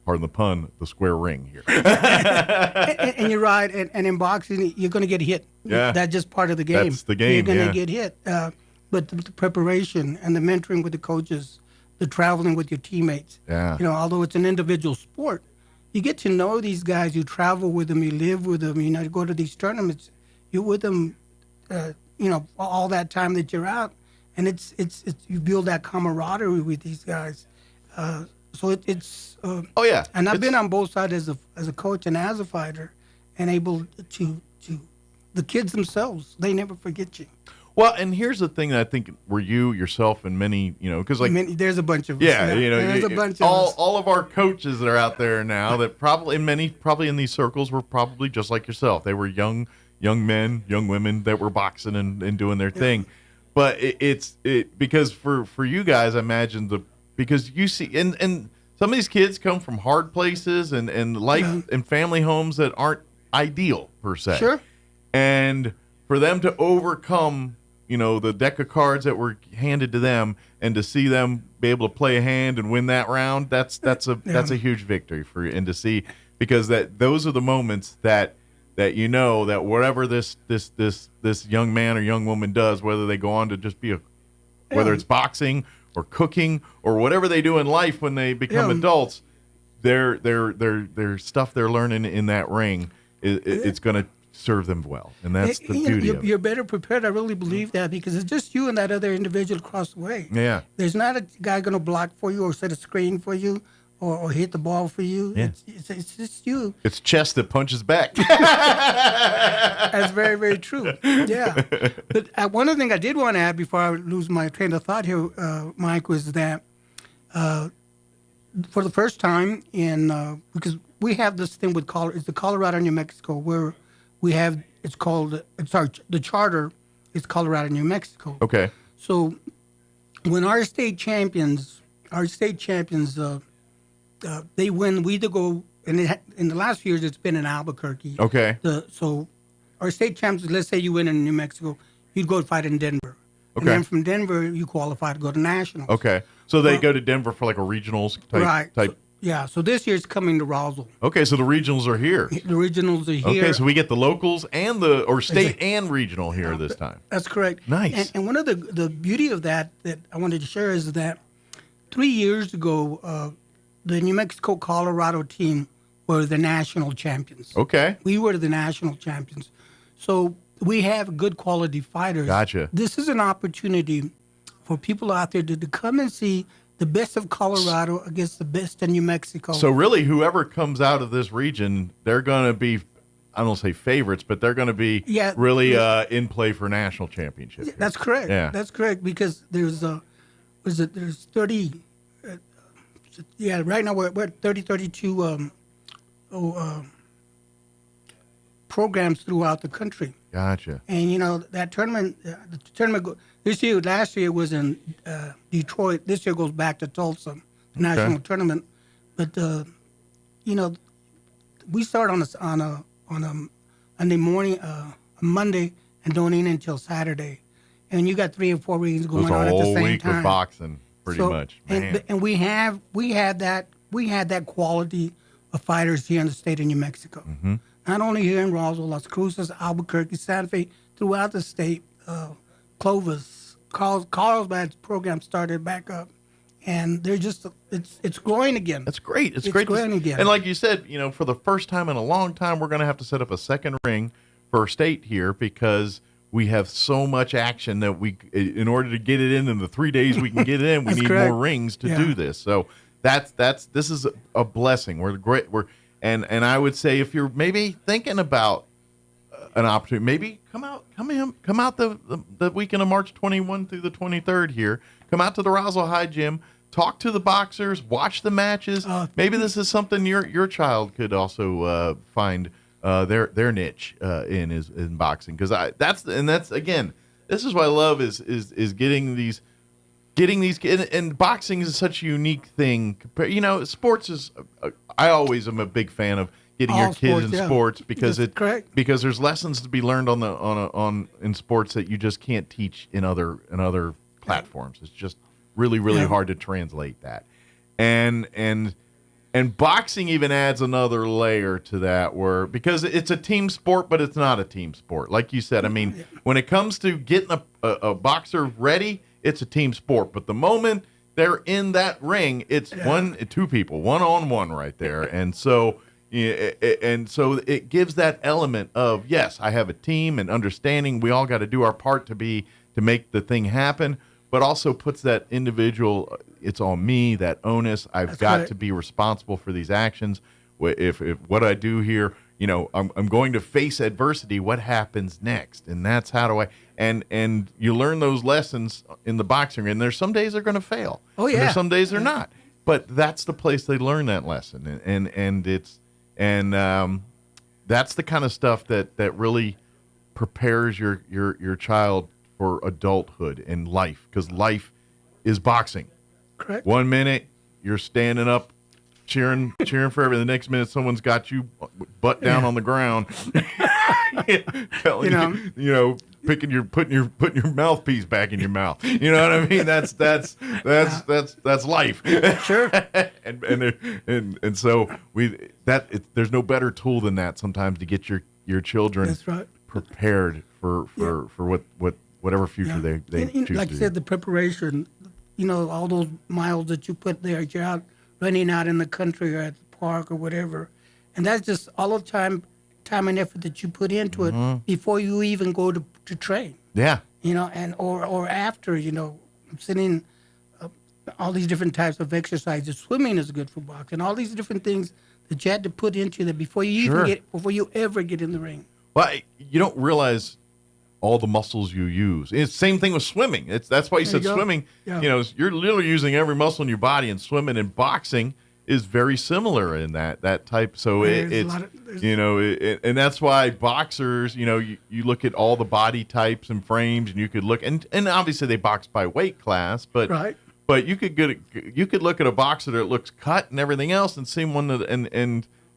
pardon the pun, the square ring here. and you're right. And in boxing, you're going to get hit. Yeah. That's just part of the game. That's the game. You're going to get hit. But the preparation and the mentoring with the coaches, the traveling with your teammates. Yeah. Although it's an individual sport, you get to know these guys. You travel with them. You live with them. You go to these tournaments. You're with them. All that time that you're out, and it's you build that camaraderie with these guys. So it's. Oh yeah. And I've been on both sides as a coach and as a fighter, and able to the kids themselves. They never forget you. Well, and here's the thing that I think were you, yourself, and many, because there's a bunch of us. Yeah, there's a bunch of us. All of our coaches that are out there now that probably in these circles were probably just like yourself. They were young men, young women that were boxing and doing their thing. But it's because for you guys, I imagine because you see and some of these kids come from hard places and life and family homes that aren't ideal per se. Sure. And for them to overcome the deck of cards that were handed to them, and to see them be able to play a hand and win that round, that's a huge victory for you. And to see, because those are the moments that that whatever this young man or young woman does, whether they go on to just be whether it's boxing or cooking or whatever they do in life when they become adults, their stuff they're learning in that ring it's going to serve them well, and that's the beauty of it. You're better prepared. I really believe that, because it's just you and that other individual across the way. Yeah. There's not a guy going to block for you or set a screen for you or hit the ball for you. Yeah. It's just you. It's chest that punches back. That's very, very true. Yeah. But one other thing I did want to add before I lose my train of thought here, Mike, was that for the first time because we have this thing with it's the Colorado, New Mexico, where we have, the charter is Colorado, New Mexico. Okay. So when our state champions, they win, we either go, and in the last few years it's been in Albuquerque. Okay. So our state champions, let's say you win in New Mexico, you'd go fight in Denver. Okay. And then from Denver, you qualify to go to nationals. Okay. So they go to Denver for like a regionals type. Yeah, so this year's coming to Roswell. Okay, so the regionals are here. The regionals are here. Okay, so we get the locals and state and regional here this time. That's correct. Nice. And one of the beauty of that I wanted to share is that 3 years ago, the New Mexico Colorado team were the national champions. Okay. We were the national champions. So we have good quality fighters. Gotcha. This is an opportunity for people out there to come and see the best of Colorado against the best in New Mexico. So really, whoever comes out of this region, they're going to be I don't say favorites, but they're going to be in play for national championships. Yeah, that's correct. Yeah. That's correct because there's there's 30. Right now we're at 32 programs throughout the country. Gotcha. And that tournament, last year was in Detroit. This year goes back to Tulsa, the national tournament. But we start on a Monday morning, Monday, and don't end until Saturday. And you got 3 or 4 rings going on at the same time. A whole week of boxing, pretty much. Man. And we had that quality of fighters here in the state of New Mexico. Mm-hmm. Not only here in Roswell, Las Cruces, Albuquerque, Santa Fe, throughout the state. Clovis, Carlsbad's program started back up, and they're just it's growing again. That's great. It's great. Growing again. And like you said, for the first time in a long time, we're going to have to set up a second ring for state here because we have so much action that in order to get it in the 3 days we can get it in, we need more rings to do this. So this is a blessing. We're great. And I would say if you're maybe thinking about an opportunity, maybe come out the weekend of March 21 through the 23rd here. Come out to the Roswell High Gym, talk to the boxers, watch the matches. Maybe this is something your child could also find their niche in boxing, because that's again, this is what I love is getting these and boxing is such a unique thing. Sports is I always am a big fan of getting your kids in sports because because there's lessons to be learned in sports that you just can't teach in other platforms. It's just really hard to translate that. And boxing even adds another layer to that, because it's a team sport, but it's not a team sport. Like you said, I mean, when it comes to getting a boxer ready, it's a team sport. But the moment they're in that ring, it's two people, one-on-one right there. And so it gives that element of, yes, I have a team and understanding we all got to do our part to make the thing happen, but also puts that individual, it's on me, that onus. I've got to be responsible for these actions. If what I do here, I'm going to face adversity, what happens next? And that's how do I, and you learn those lessons in the boxing ring. And there's some days they're going to fail. Oh, yeah. And there's some days they're not. But that's the place they learn that lesson. And that's the kind of stuff that really prepares your child for adulthood and life, because life is boxing. Correct. 1 minute you're standing up, cheering for everything. The next minute someone's got you butt down on the ground, telling putting your mouthpiece back in your mouth. You know what I mean? That's life. Sure. and so there's no better tool than that sometimes to get your children prepared for whatever future they choose. Like you said, the preparation, all those miles that you put there, you're out running out in the country or at the park or whatever. And that's just all the time and effort that you put into it before you even go to train. Yeah. And or after, sitting all these different types of exercises. Swimming is good for boxing. All these different things that you had to put into that before you ever get in the ring. Well, you don't realize all the muscles you use. It's the same thing with swimming. That's why you said swimming. Yeah. You're literally using every muscle in your body, and swimming and boxing is very similar in that type. So and that's why boxers, you look at all the body types and frames, and you could look, and obviously they box by weight class, but you could look at a boxer that looks cut and everything else, and see one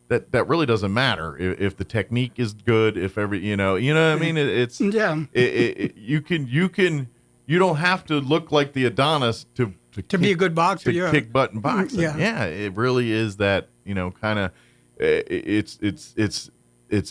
that really doesn't matter if the technique is good, if you know what I mean. You don't have to look like the Adonis to be a good boxer, to kick butt in boxing. Yeah, it really is that, kind of. It's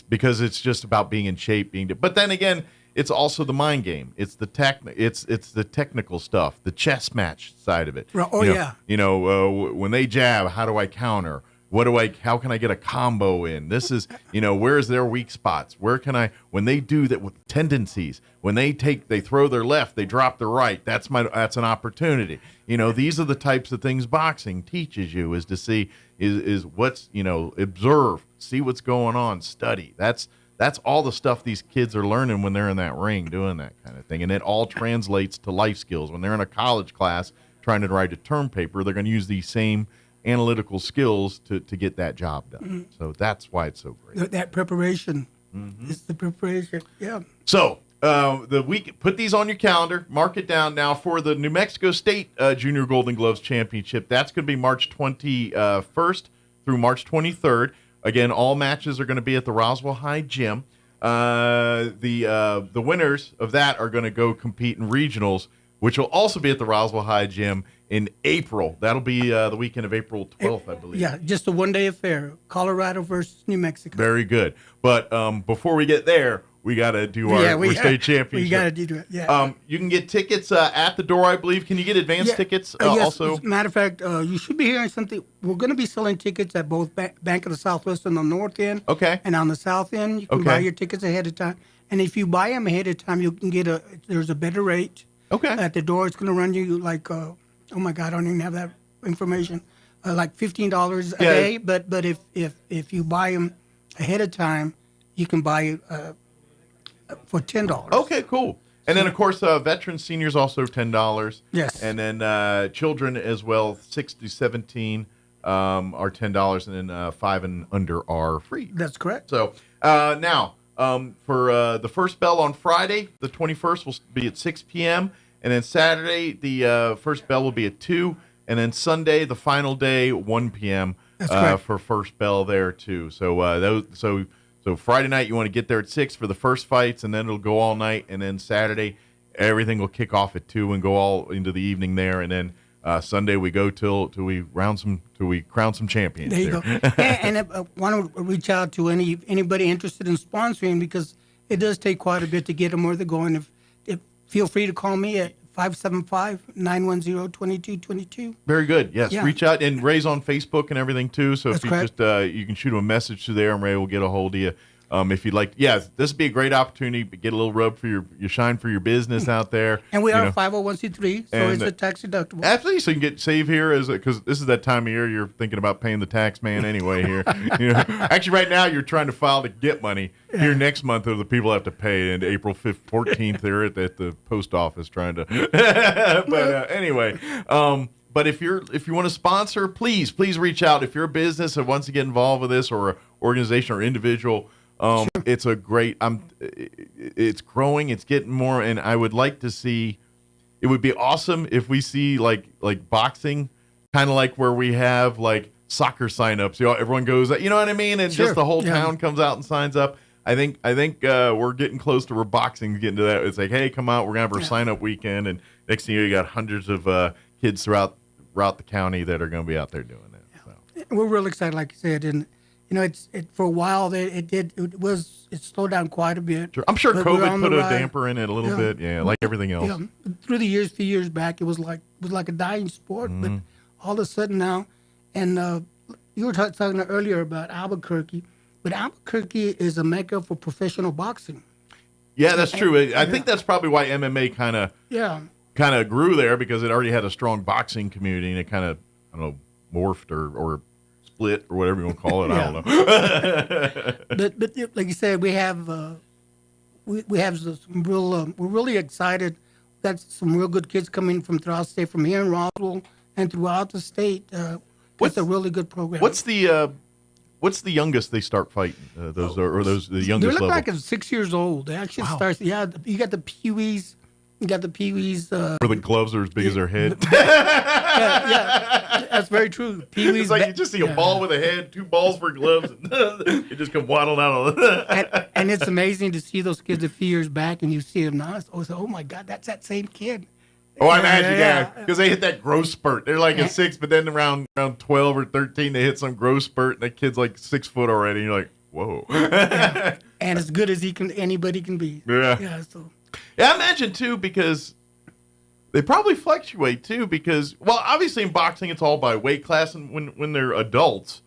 because it's just about being in shape, but then again, it's also the mind game. It's the the technical stuff, the chess match side of it. Oh, when they jab, how do I counter? How can I get a combo in? This is, where's their weak spots? Where can I, when they do that with tendencies, when they throw their left, they drop their right. That's an opportunity. These are the types of things boxing teaches you, is to see, is what's, observe, see what's going on, study. That's all the stuff these kids are learning when they're in that ring doing that kind of thing. And it all translates to life skills. When they're in a college class trying to write a term paper, they're going to use these same analytical skills to get that job done. Mm-hmm. So that's why it's so great. That preparation. It's the preparation. Yeah. So the week, put these on your calendar, mark it down now for the New Mexico State Junior Golden Gloves Championship. That's going to be March 21st through March 23rd. Again, all matches are going to be at the Roswell High Gym. The winners of that are going to go compete in regionals, which will also be at the Roswell High Gym in April. That'll be the weekend of April 12th, I believe. Yeah, just a one-day affair. Colorado versus New Mexico. Very good. But before we get there, we got to do our state championship. We got to do it, yeah. You can get tickets at the door, I believe. Can you get advance tickets yes. also? As a matter of fact, you should be hearing something. We're going to be selling tickets at both Bank of the Southwest on the north end. Okay. And on the south end, you can buy your tickets ahead of time. And if you buy them ahead of time, you can get there's a better rate. Okay. At the door, it's going to run you like, oh my God, I don't even have that information, like $15 a day. But if you buy them ahead of time, you can buy for $10. Okay, cool. And then, of course, veterans, seniors also $10. Yes. And then children as well, 6 to 17 are $10, and then 5 and under are free. That's correct. So now, for the first bell on Friday, the 21st, will be at 6 p.m., and then Saturday, the first bell will be at 2, and then Sunday, the final day, 1 p.m. For first bell there, too. So So Friday night, you want to get there at 6 for the first fights, and then it'll go all night. And then Saturday, everything will kick off at 2 and go all into the evening there. And then Sunday, we go till we crown some champions. There you go. And I want to reach out to anybody interested in sponsoring, because it does take quite a bit to get them where they're going. If feel free to call me at 575-910-2222. Very good. Yes, Yeah. Reach out, and Ray's on Facebook and everything too. So That's if you correct. you can shoot him a message to there, and Ray will get a hold of you. If you'd like, this would be a great opportunity to get a little rub for your shine for your business out there. And we are a 501c3, so it's a tax deductible. Absolutely, so you can save here because this is that time of year you're thinking about paying the tax man anyway. Here, actually, right now you're trying to file to get money. Here next month, the people have to pay, and April 5th, 14th, they're at the post office trying to. But anyway. But if you want to sponsor, please reach out. If you're a business that wants to get involved with this, or an organization or individual, it's a great. It's growing. It's getting more, and I would like to see. It would be awesome if we see like boxing, kind of like where we have like soccer signups. Everyone goes. You know what I mean? And just the whole town comes out and signs up. I think we're getting close to where boxing's getting to that. It's like, hey, come out. We're gonna have our sign up weekend, and next thing you got hundreds of kids throughout the county that are going to be out there doing it. So. We're real excited, like you said, and for a while it slowed down quite a bit. Sure. I'm sure COVID put a ride. damper in it a little bit, like everything else. Yeah. Through the years, few years back, it was like a dying sport, but all of a sudden now, and you were talking earlier about Albuquerque, but Albuquerque is a mecca for professional boxing. Yeah, that's true. I think that's probably why MMA kind of grew there, because it already had a strong boxing community, and it kind of, I don't know, morphed or split or whatever you want to call it. I don't know. but like you said, we have some real. We're really excited. Got some real good kids coming from throughout the state, from here in Roswell and throughout the state. It's a really good program. What's the youngest they start fighting? The youngest They look level? like at 6 years old. They actually start. Yeah, you got the peewees. You got the peewees. Where the gloves are as big as their head. yeah, that's very true. Peewees. It's like you just see a ball with a head, 2 balls for gloves, and they just come waddling out. and it's amazing to see those kids a few years back, and you see them now. Oh my God, that's that same kid. Oh, I imagine, because they hit that growth spurt. They're like at 6, but then around 12 or 13, they hit some growth spurt, and that kid's like 6 foot already. And you're like, whoa. And as good as anybody can be. Yeah. So. Yeah, I imagine too, because they probably fluctuate too. Because, well, obviously in boxing it's all by weight class, and when they're adults,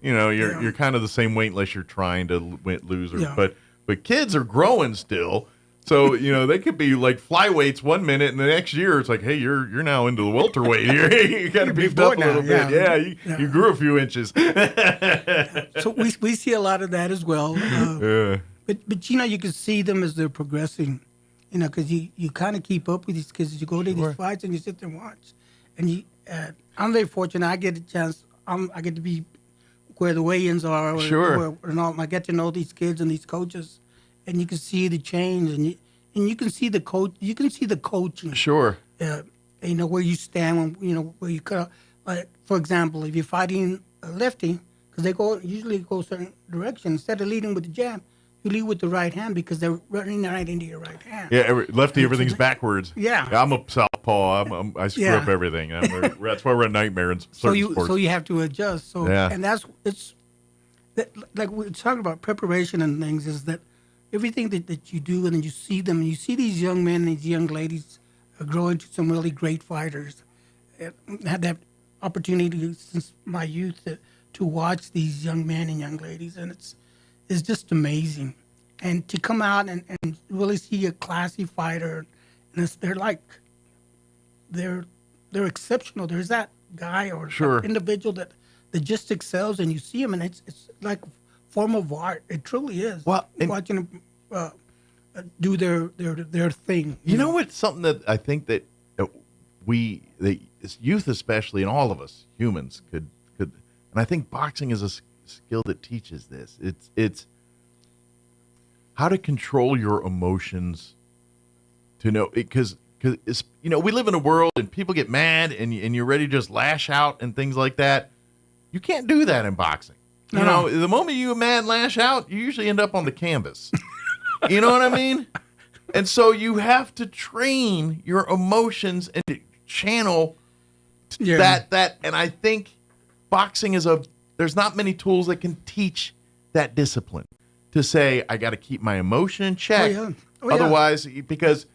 you're kind of the same weight unless you're trying to lose. Yeah. But kids are growing still. So, they could be like flyweights one minute, and the next year it's like, hey, you're now into the welterweight here. You got to beefed up a little bit. Yeah, you grew a few inches. So we see a lot of that as well. But you can see them as they're progressing, because you kind of keep up with these kids. You go to these fights and you sit there and watch. And I'm very fortunate. I get a chance. I get to be where the weigh-ins are. I get to know these kids and these coaches. And you can see the change, and you can see the coach. You can see the coaching. Sure. Where you stand when where you cut. Like for example, if you're fighting a lefty, because they usually go a certain direction. Instead of leading with the jab, you lead with the right hand because they're running right into your right hand. Yeah, lefty, everything's backwards. Yeah. I'm a southpaw. I screw up everything. That's why we're a nightmare in certain sports. So you have to adjust. And like we're talking about preparation and things, is that everything that you do, and then you see them, and you see these young men and these young ladies grow into some really great fighters. I had that opportunity since my youth to watch these young men and young ladies, and it's just amazing. And to come out and really see a classy fighter, and they're exceptional. There's that guy or individual that just excels, and you see him, and it's like form of art. It truly is. Well, watching them do their thing. You know what's something that I think that the youth especially, and all of us humans could, and I think boxing is a skill that teaches this. It's how to control your emotions. To know, because we live in a world and people get mad and you're ready to just lash out and things like that. You can't do that in boxing. The moment you man lash out, you usually end up on the canvas. You know what I mean? And so you have to train your emotions and channel that. And I think boxing there's not many tools that can teach that discipline to say, I got to keep my emotion in check. Otherwise, because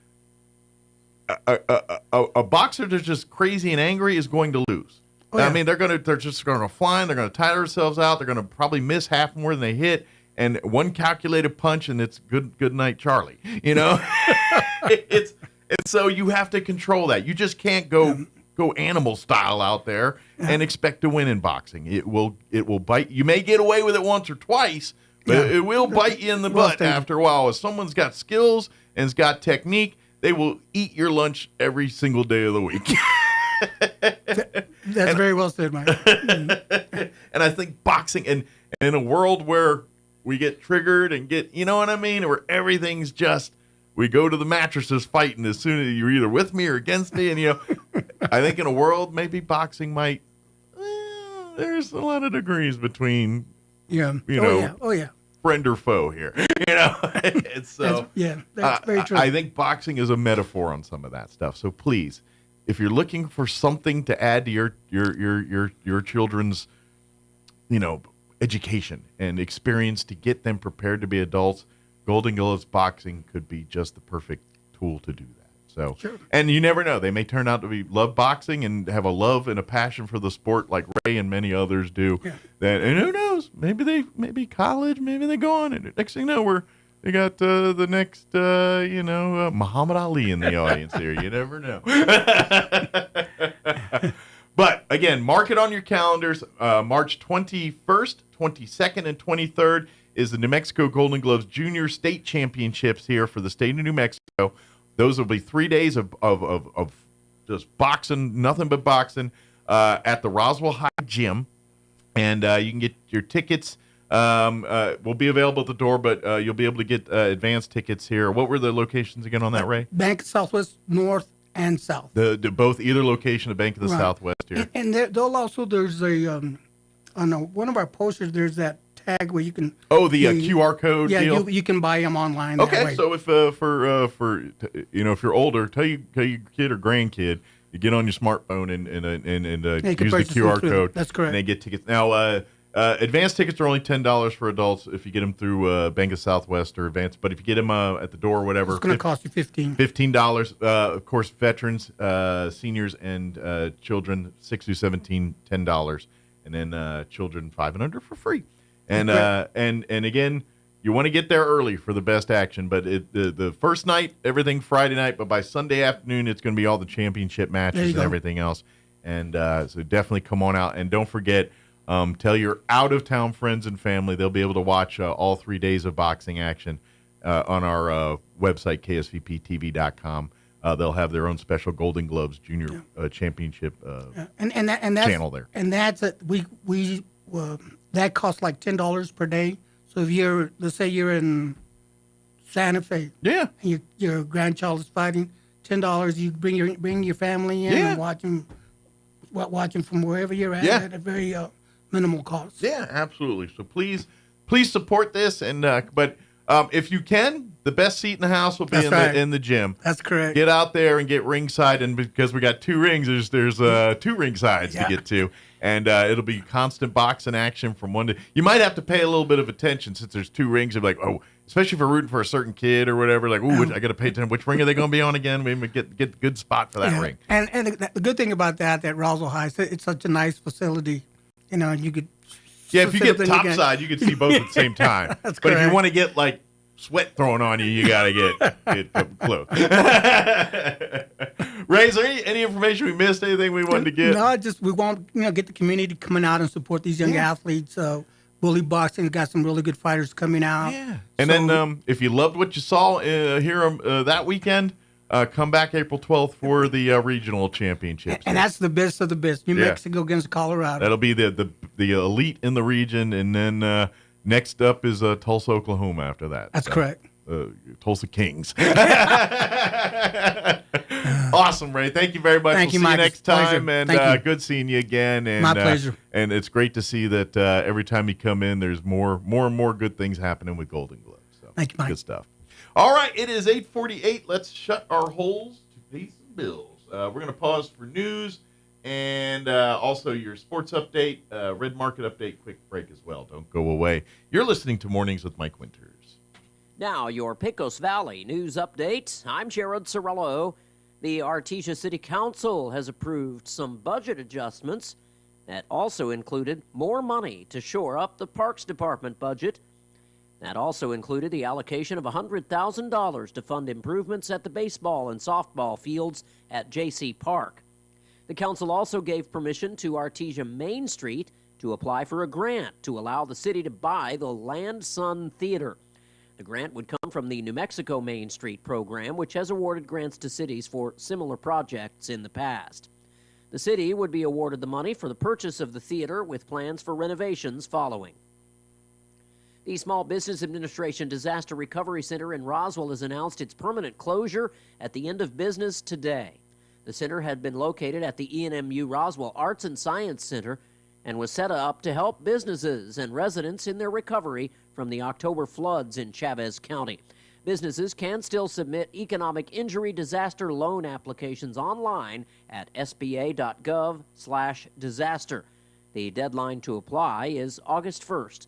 a boxer that's just crazy and angry is going to lose. I mean, they're just going to fly. They're going to tire themselves out. They're going to probably miss half more than they hit, and one calculated punch, and it's good night, Charlie. And so you have to control that. You just can't go animal style out there and expect to win in boxing. It will bite. You may get away with it once or twice, but it will bite you in the butt after a while. If someone's got skills and has got technique, they will eat your lunch every single day of the week. That's very well said, Mike. And I think boxing, and in a world where we get triggered and get, you know what I mean, where everything's just, we go to the mattresses fighting as soon as you're either with me or against me. And, I think in a world, maybe boxing might, there's a lot of degrees between, friend or foe here. And so, that's very true. I think boxing is a metaphor on some of that stuff. So please, if you're looking for something to add to your children's, education and experience to get them prepared to be adults, Golden Gloves boxing could be just the perfect tool to do that. So, and you never know, they may turn out to love boxing and have a love and a passion for the sport like Ray and many others do. And who knows? Maybe college, maybe they go on. And next thing you know, they got the next, Muhammad Ali in the audience here. You never know. But again, mark it on your calendars. March 21st, 22nd, and 23rd is the New Mexico Golden Gloves Junior State Championships here for the state of New Mexico. Those will be 3 days of just boxing, nothing but boxing, at the Roswell High Gym. And you can get your tickets. Will be available at the door, but you'll be able to get advanced tickets here. What were the locations again on that, Ray? Bank of Southwest North and South. Either location of Bank of the Southwest here. And there's on one of our posters, there's that tag where you can. Oh, the QR code. Yeah, deal? You can buy them online. Okay, so if if you're older, tell your kid or grandkid, you get on your smartphone and use the QR code. That's correct. And they get tickets. Now, advanced tickets are only $10 for adults if you get them through Bank of Southwest or Advanced. But if you get them at the door or whatever, it's going to cost you $15. Of course, veterans, seniors, and children 6 through 17, $10. and then children 5 and under for free. And and again, you want to get there early for the best action. But the first night, everything Friday night, but by Sunday afternoon, it's going to be all the championship matches and everything else. And so definitely come on out. And don't forget, tell your out-of-town friends and family. They'll be able to watch all 3 days of boxing action on our website, ksvptv.com. They'll have their own special Golden Gloves Junior Championship and that's, channel there. And that's that costs like $10 per day. So if let's say you're in Santa Fe, and your grandchild is fighting, $10. You bring your family in and watch them from wherever you're at a very minimal cost. Yeah, absolutely. So please support this. And but if you can, the best seat in the house will be in the gym. That's correct. Get out there and get ringside, and because we got 2 rings, there's 2 ring sides to get to, and it'll be constant boxing action from one to. You might have to pay a little bit of attention since there's 2 rings. You're like, oh, especially if you're rooting for a certain kid or whatever. Like, ooh, I got to pay attention. Which ring are they going to be on again? We get a good spot for that ring. And the good thing about that Roswell High, it's such a nice facility. And you could. Yeah, if you get topside, you can see both at the same time. That's but correct. if you want to get like sweat thrown on you got to get close. Ray, is there any information we missed? Anything we wanted to get? No, just we want get the community coming out and support these young athletes. Bully Boxing got some really good fighters coming out. Yeah. And then if you loved what you saw here that weekend, come back April 12th for the regional championships. And that's the best of the best. New Mexico against Colorado. That'll be the elite in the region, and then next up is Tulsa, Oklahoma. After that, that's correct. Tulsa Kings. Awesome, Ray. Thank you very much. Thank you, see Mike. you next time, Pleasure. and good seeing you again. And, my pleasure. And it's great to see that every time you come in, there's more and more good things happening with Golden Gloves. So, thank you, Mike. Good stuff. All right, it is 8:48. Let's shut our holes to pay some bills. We're going to pause for news and also your sports update, Red Market update, quick break as well. Don't go away. You're listening to Mornings with Mike Winters. Now, your Pecos Valley news update. I'm Jared Cirillo. The Artesia City Council has approved some budget adjustments that also included more money to shore up the Parks Department budget. That also included the allocation of $100,000 to fund improvements at the baseball and softball fields at J.C. Park. The council also gave permission to Artesia Main Street to apply for a grant to allow the city to buy the Land Sun Theater. The grant would come from the New Mexico Main Street program, which has awarded grants to cities for similar projects in the past. The city would be awarded the money for the purchase of the theater with plans for renovations following. The Small Business Administration Disaster Recovery Center in Roswell has announced its permanent closure at the end of business today. The center had been located at the ENMU Roswell Arts and Science Center and was set up to help businesses and residents in their recovery from the October floods in Chavez County. Businesses can still submit economic injury disaster loan applications online at sba.gov/disaster. The deadline to apply is August 1st.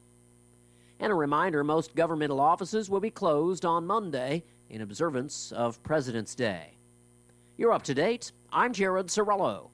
And a reminder, most governmental offices will be closed on Monday in observance of President's Day. You're up to date. I'm Jared Cirillo.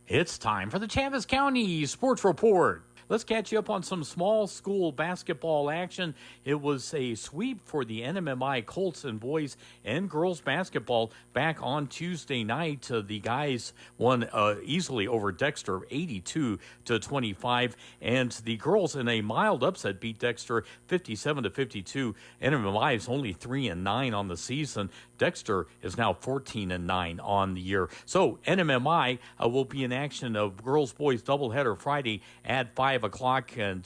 It's time for the Chavez County Sports Report. Let's catch you up on some small school basketball action. It was a sweep for the NMMI Colts in boys and girls basketball back on Tuesday night. The guys won easily over Dexter, 82-25, and the girls in a mild upset beat Dexter 57-52. NMMI is only 3-9 on the season. Dexter is now 14-9 on the year. So NMMI will be in action of girls-boys doubleheader Friday at 5 o'clock, and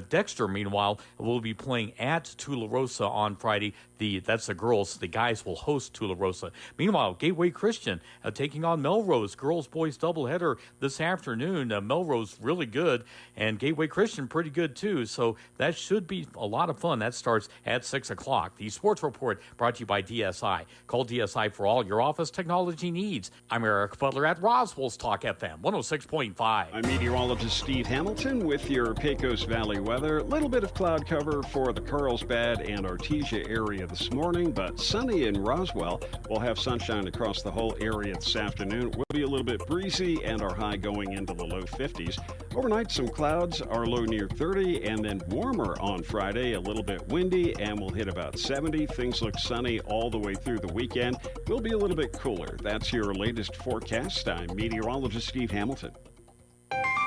Dexter, meanwhile, will be playing at Tularosa on Friday. That's the girls. The guys will host Tularosa. Meanwhile, Gateway Christian taking on Melrose. Girls-boys doubleheader this afternoon. Melrose really good, and Gateway Christian pretty good too. So that should be a lot of fun. That starts at 6 o'clock. The Sports Report brought to you by DSI. Call DSI for all your office technology needs. I'm Eric Butler at Roswell's Talk FM 106.5. I'm meteorologist Steve Hamilton with your Pecos Valley weather. A little bit of cloud cover for the Carlsbad and Artesia area this morning, but sunny in Roswell. We'll have sunshine across the whole area this afternoon. It will be a little bit breezy and our high going into the low 50s. Overnight, some clouds, our low near 30, and then warmer on Friday, a little bit windy, and we'll hit about 70. Things look sunny all the way through the weekend. Will be a little bit cooler. That's your latest forecast. I'm meteorologist Steve Hamilton.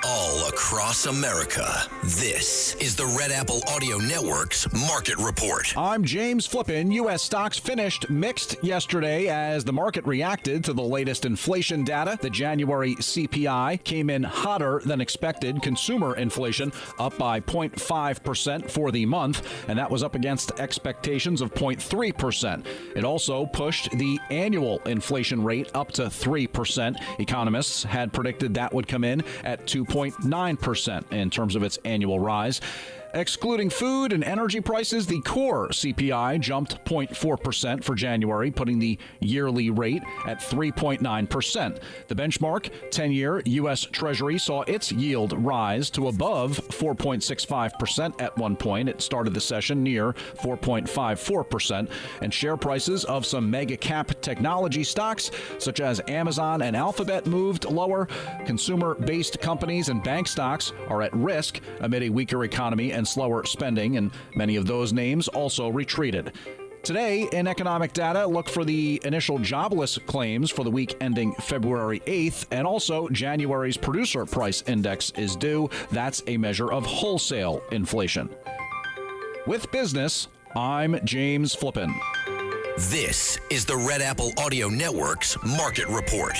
All across America, this is the Red Apple Audio Network's Market Report. I'm James Flippin. U.S. stocks finished mixed yesterday as the market reacted to the latest inflation data. The January CPI came in hotter than expected. Consumer inflation up by 0.5% for the month, and that was up against expectations of 0.3%. It also pushed the annual inflation rate up to 3%. Economists had predicted that would come in at 2.9% in terms of its annual rise. Excluding food and energy prices, the core CPI jumped 0.4% for January, putting the yearly rate at 3.9%. The benchmark 10-year U.S. Treasury saw its yield rise to above 4.65% at one point. It started the session near 4.54%, and share prices of some mega-cap technology stocks, such as Amazon and Alphabet, moved lower. Consumer-based companies and bank stocks are at risk amid a weaker economy and slower spending, and many of those names also retreated. Today, in economic data, look for the initial jobless claims for the week ending February 8th, and also January's producer price index is due. That's a measure of wholesale inflation. With business, I'm James Flippin. This is the Red Apple Audio Network's Market Report.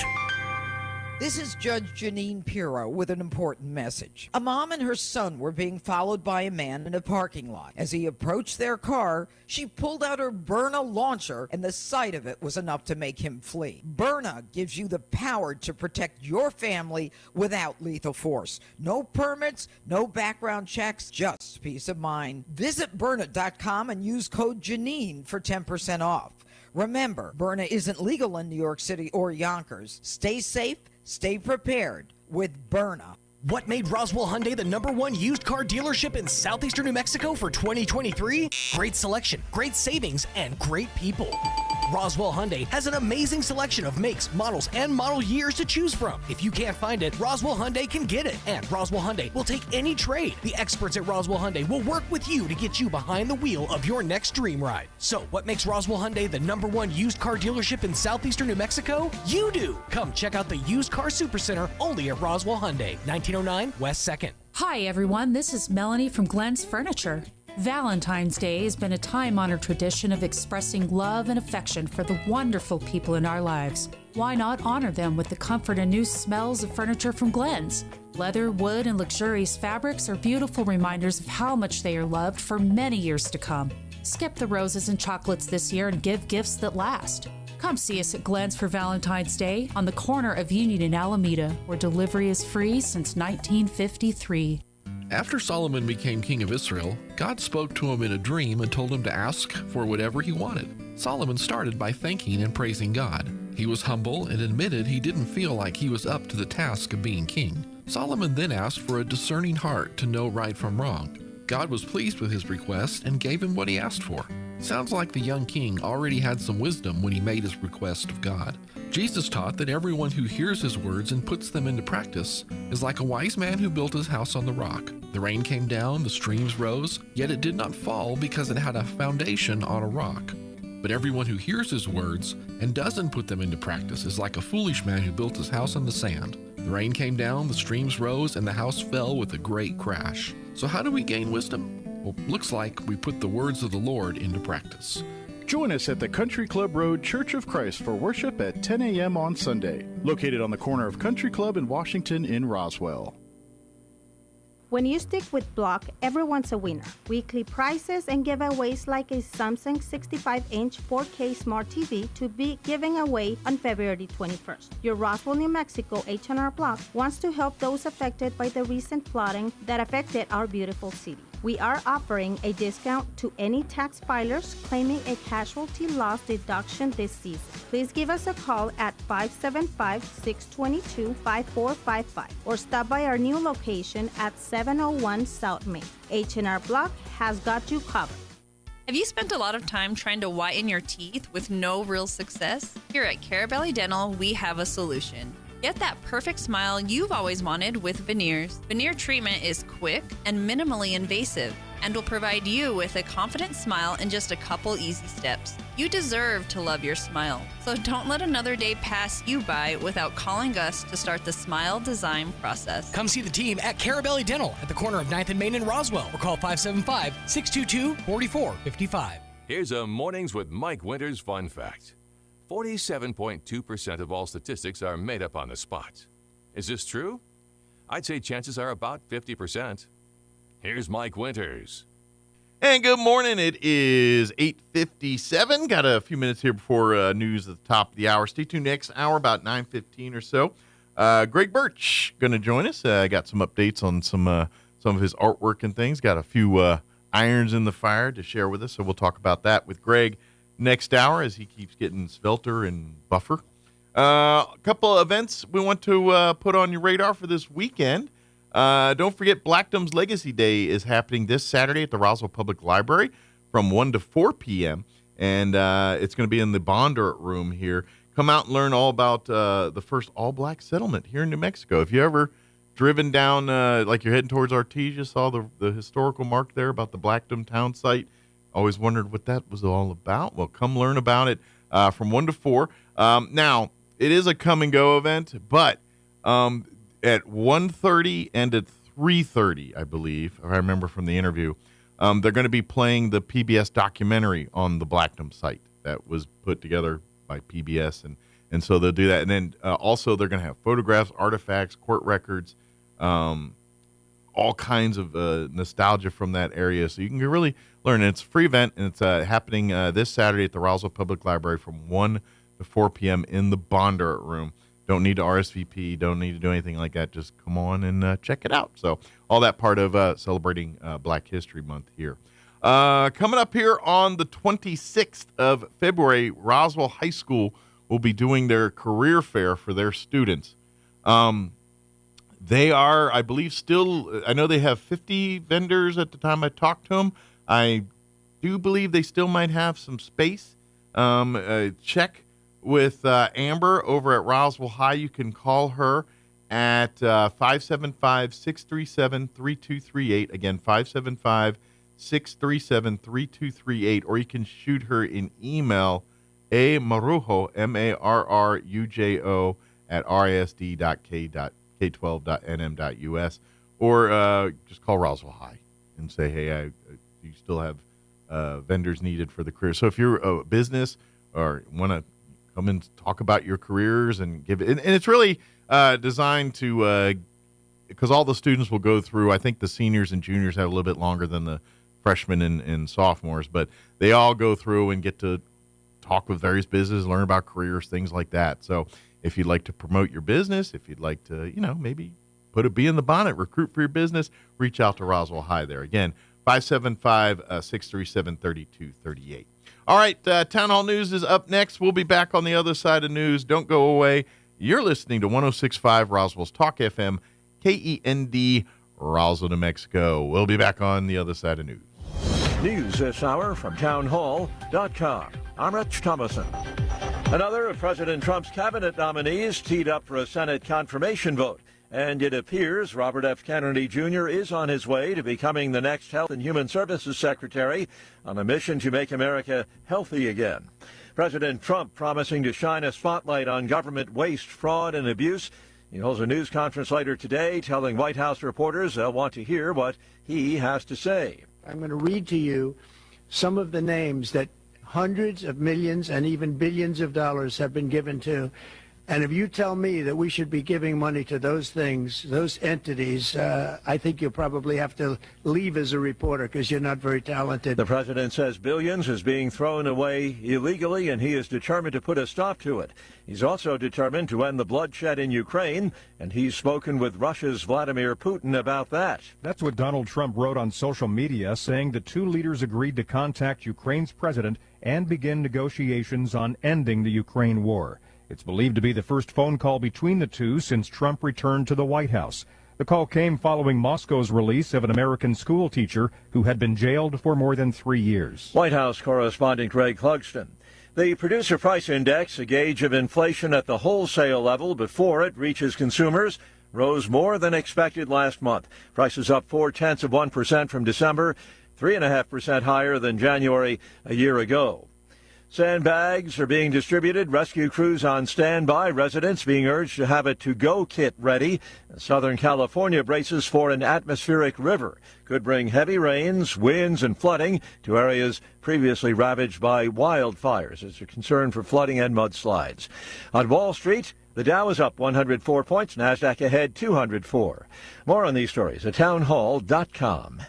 This is Judge Janine Pirro with an important message. A mom and her son were being followed by a man in a parking lot. As he approached their car, she pulled out her Byrna launcher, and the sight of it was enough to make him flee. Byrna gives you the power to protect your family without lethal force. No permits, no background checks, just peace of mind. Visit Byrna.com and use code Janine for 10% off. Remember, Byrna isn't legal in New York City or Yonkers. Stay safe. Stay prepared with Byrna. What made Roswell Hyundai the #1 used car dealership in southeastern New Mexico for 2023? Great selection, great savings, and great people. Roswell Hyundai has an amazing selection of makes, models, and model years to choose from. If you can't find it, Roswell Hyundai can get it. And Roswell Hyundai will take any trade. The experts at Roswell Hyundai will work with you to get you behind the wheel of your next dream ride. So, what makes Roswell Hyundai the #1 used car dealership in southeastern New Mexico? You do! Come check out the Used Car Supercenter only at Roswell Hyundai, 1909 West 2nd. Hi, everyone. This is Melanie from Glenn's Furniture. Valentine's Day has been a time-honored tradition of expressing love and affection for the wonderful people in our lives. Why not honor them with the comfort and new smells of furniture from Glenn's? Leather, wood, and luxurious fabrics are beautiful reminders of how much they are loved for many years to come. Skip the roses and chocolates this year and give gifts that last. Come see us at Glenn's for Valentine's Day on the corner of Union and Alameda, where delivery is free since 1953. After Solomon became king of Israel, God spoke to him in a dream and told him to ask for whatever he wanted. Solomon started by thanking and praising God. He was humble and admitted he didn't feel like he was up to the task of being king. Solomon then asked for a discerning heart to know right from wrong. God was pleased with his request and gave him what he asked for. Sounds like the young king already had some wisdom when he made his request of God. Jesus taught that everyone who hears his words and puts them into practice is like a wise man who built his house on the rock. The rain came down, the streams rose, yet it did not fall because it had a foundation on a rock. But everyone who hears his words and doesn't put them into practice is like a foolish man who built his house on the sand. The rain came down, the streams rose, and the house fell with a great crash. So how do we gain wisdom? Well, looks like we put the words of the Lord into practice. Join us at the Country Club Road Church of Christ for worship at 10 a.m. on Sunday, located on the corner of Country Club and Washington in Roswell. When you stick with Block, everyone's a winner. Weekly prizes and giveaways like a Samsung 65-inch 4K Smart TV to be giving away on February 21st. Your Roswell, New Mexico H&R Block wants to help those affected by the recent flooding that affected our beautiful city. We are offering a discount to any tax filers claiming a casualty loss deduction this season. Please give us a call at 575-622-5455 or stop by our new location at 701 South Main. H&R Block has got you covered. Have you spent a lot of time trying to whiten your teeth with no real success? Here at Carabelli Dental, we have a solution. Get that perfect smile you've always wanted with veneers. Veneer treatment is quick and minimally invasive and will provide you with a confident smile in just a couple easy steps. You deserve to love your smile, so don't let another day pass you by without calling us to start the smile design process. Come see the team at Carabelli Dental at the corner of 9th and Main in Roswell or call 575-622-4455. Here's a Mornings with Mike Winters fun fact. 47.2% of all statistics are made up on the spot. Is this true? I'd say chances are about 50%. Here's Mike Winters. And good morning. It is 8:57. Got a few minutes here before news at the top of the hour. Stay tuned next hour, about 9:15 or so. Greg Birch going to join us. Got some updates on some of his artwork and things. Got a few irons in the fire to share with us, so we'll talk about that with Greg next hour as he keeps getting svelter and buffer. A couple of events we want to put on your radar for this weekend. Don't forget Blackdom's Legacy Day is happening this Saturday at the Roswell Public Library from 1 to 4 p.m. And it's going to be in the Bondurant room here. Come out and learn all about the first all-black settlement here in New Mexico. If you ever driven down, like you're heading towards Artesia, saw the historical mark there about the Blackdom town site, always wondered what that was all about. Well, come learn about it from 1 to 4. Now, it is a come-and-go event, but at 1:30 and at 3:30, I believe, if I remember from the interview, they're going to be playing the PBS documentary on the Blackdom site that was put together by PBS, and so they'll do that. And then also they're going to have photographs, artifacts, court records, all kinds of nostalgia from that area, so you can really learn. And it's a free event, and it's happening this Saturday at the Roswell Public Library from 1 to 4 p.m. in the Bondurant room. Don't need to RSVP, don't need to do anything like that. Just come on and check it out. So all that part of celebrating Black History Month here. Coming up here on the 26th of February, Roswell High School will be doing their career fair for their students. They are, I believe, still, I know they have 50 vendors at the time I talked to them. I do believe they still might have some space. Check with Amber over at Roswell High. You can call her at 575-637-3238. Again, 575-637-3238. Or you can shoot her an email, Marujo, Marrujo, at risd.k12.nm.us. Or just call Roswell High and say, hey, you still have vendors needed for the career. So if you're a business or want to come and talk about your careers and give it, and it's really designed to, because all the students will go through, I think the seniors and juniors have a little bit longer than the freshmen and sophomores, but they all go through and get to talk with various businesses, learn about careers, things like that. So if you'd like to promote your business, if you'd like to, maybe put a bee in the bonnet, recruit for your business, reach out to Roswell High there. Again, 575-637-3238. All right, Town Hall News is up next. We'll be back on the other side of news. Don't go away. You're listening to 106.5 Roswell's Talk FM, KEND, Roswell, New Mexico. We'll be back on the other side of news. News this hour from townhall.com. I'm Rich Thomason. Another of President Trump's cabinet nominees teed up for a Senate confirmation vote. And it appears Robert F. Kennedy Jr. is on his way to becoming the next Health and Human Services Secretary on a mission to make America healthy again. President Trump promising to shine a spotlight on government waste, fraud, and abuse. He holds a news conference later today telling White House reporters they'll want to hear what he has to say. I'm going to read to you some of the names that hundreds of millions and even billions of dollars have been given to And if you tell me that we should be giving money to those things, those entities, I think you'll probably have to leave as a reporter because you're not very talented. The president says billions is being thrown away illegally, and he is determined to put a stop to it. He's also determined to end the bloodshed in Ukraine, and he's spoken with Russia's Vladimir Putin about that. That's what Donald Trump wrote on social media, saying the two leaders agreed to contact Ukraine's president and begin negotiations on ending the Ukraine war. It's believed to be the first phone call between the two since Trump returned to the White House. The call came following Moscow's release of an American school teacher who had been jailed for more than 3 years. White House correspondent Greg Clugston. The Producer Price Index, a gauge of inflation at the wholesale level before it reaches consumers, rose more than expected last month. Prices up 0.4% from December, 3.5% higher than January a year ago. Sandbags are being distributed, rescue crews on standby, residents being urged to have a to-go kit ready. Southern California braces for an atmospheric river. Could bring heavy rains, winds, and flooding to areas previously ravaged by wildfires. There's a concern for flooding and mudslides. On Wall Street, the Dow is up 104 points, NASDAQ ahead 204. More on these stories at townhall.com.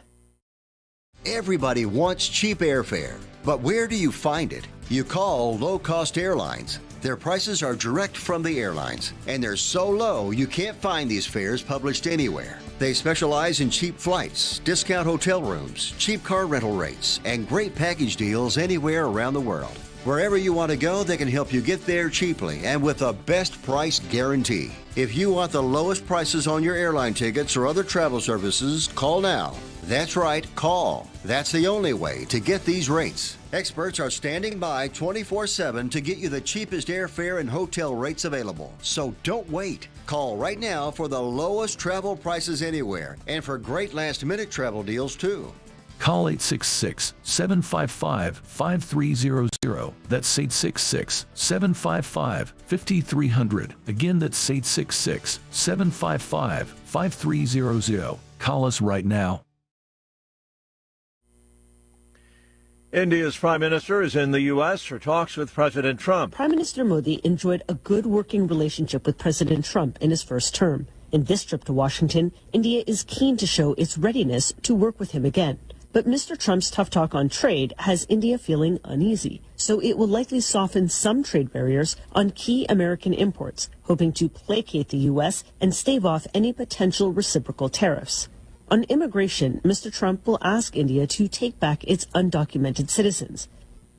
Everybody wants cheap airfare, but where do you find it? You call low-cost airlines. Their prices are direct from the airlines, and they're so low you can't find these fares published anywhere. They specialize in cheap flights, discount hotel rooms, cheap car rental rates, and great package deals anywhere around the world. Wherever you want to go, they can help you get there cheaply and with a best price guarantee. If you want the lowest prices on your airline tickets or other travel services, call now. That's right, call. That's the only way to get these rates. Experts are standing by 24/7 to get you the cheapest airfare and hotel rates available. So don't wait. Call right now for the lowest travel prices anywhere and for great last-minute travel deals too. Call 866-755-5300. That's 866-755-5300. Again, that's 866-755-5300. Call us right now. India's Prime Minister is in the U.S. for talks with President Trump. Prime Minister Modi enjoyed a good working relationship with President Trump in his first term. In this trip to Washington, India is keen to show its readiness to work with him again. But Mr. Trump's tough talk on trade has India feeling uneasy, so it will likely soften some trade barriers on key American imports, hoping to placate the U.S. and stave off any potential reciprocal tariffs. On immigration, Mr. Trump will ask India to take back its undocumented citizens.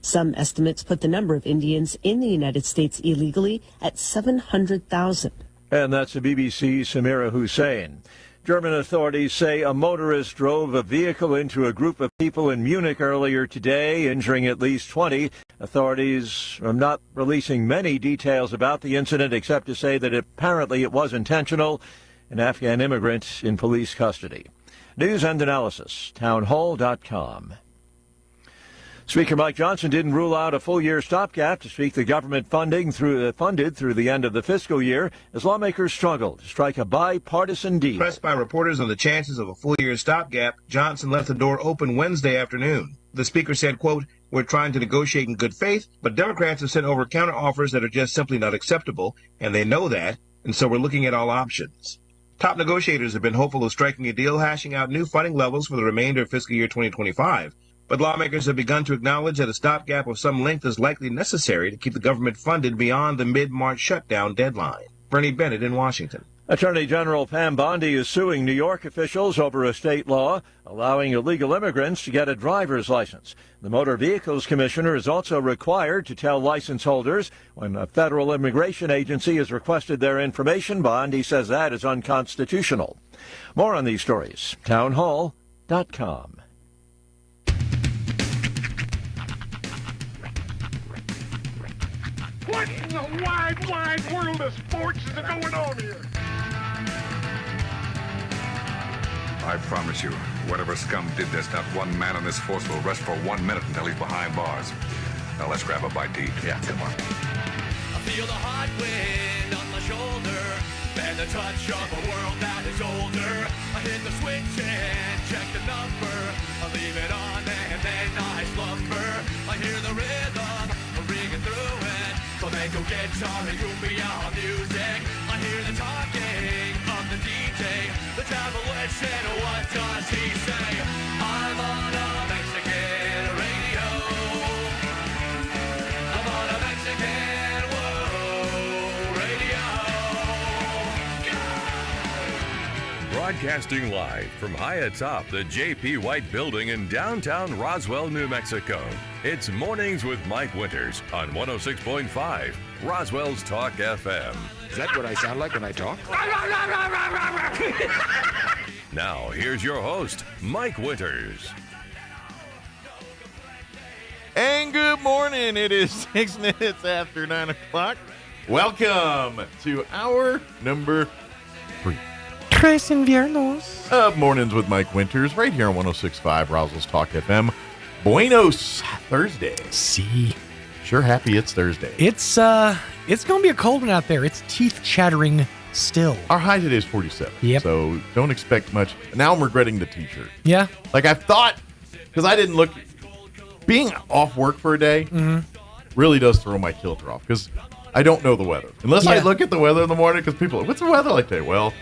Some estimates put the number of Indians in the United States illegally at 700,000. And that's the BBC's Samira Hussein. German authorities say a motorist drove a vehicle into a group of people in Munich earlier today, injuring at least 20. Authorities are not releasing many details about the incident, except to say that apparently it was intentional. An Afghan immigrant in police custody. News and analysis, townhall.com. Speaker Mike Johnson didn't rule out a full-year stopgap to speak the government funded through the end of the fiscal year as lawmakers struggle to strike a bipartisan deal. Pressed by reporters on the chances of a full-year stopgap, Johnson left the door open Wednesday afternoon. The speaker said, quote, "We're trying to negotiate in good faith, but Democrats have sent over counteroffers that are just simply not acceptable, and they know that, and so we're looking at all options." Top negotiators have been hopeful of striking a deal hashing out new funding levels for the remainder of fiscal year 2025. But lawmakers have begun to acknowledge that a stopgap of some length is likely necessary to keep the government funded beyond the mid-March shutdown deadline. Bernie Bennett in Washington. Attorney General Pam Bondi is suing New York officials over a state law allowing illegal immigrants to get a driver's license. The Motor Vehicles Commissioner is also required to tell license holders when a federal immigration agency has requested their information. Bondi says that is unconstitutional. More on these stories, townhall.com. What in the wide, wide world of sports is going on here? I promise you, whatever scum did this, not one man in this force will rest for 1 minute until he's behind bars. Now let's grab a bite to eat. Yeah, come on. I feel the hot wind on my shoulder and the touch of a world that is older. I hit the switch and check the number. I leave it on and then I slumber. I hear the rhythm ringing through it. So then go guitar and cumbia music. I hear the talking of the DJ. The travel witch and what does he say? I'm on a Mexican radio. I'm on a Mexican radio. Broadcasting live from high atop the J.P. White Building in downtown Roswell, New Mexico. It's Mornings with Mike Winters on 106.5 Roswell's Talk FM. Is that what I sound like when I talk? Now, here's your host, Mike Winters. And good morning. It is 6 minutes after 9 o'clock. Welcome to hour number 3. Tres inviernos. Of Mornings with Mike Winters, right here on 106.5 Roswell's Talk FM. Buenos Thursday. See. Sure happy it's Thursday. It's going to be a cold one out there. It's teeth chattering still. Our high today is 47. Yep. So don't expect much. Now I'm regretting the t-shirt. Yeah. Like I thought, because I didn't look, being off work for a day really does throw my kilter off because I don't know the weather. Unless I look at the weather in the morning, because people are, what's the weather like today? Well,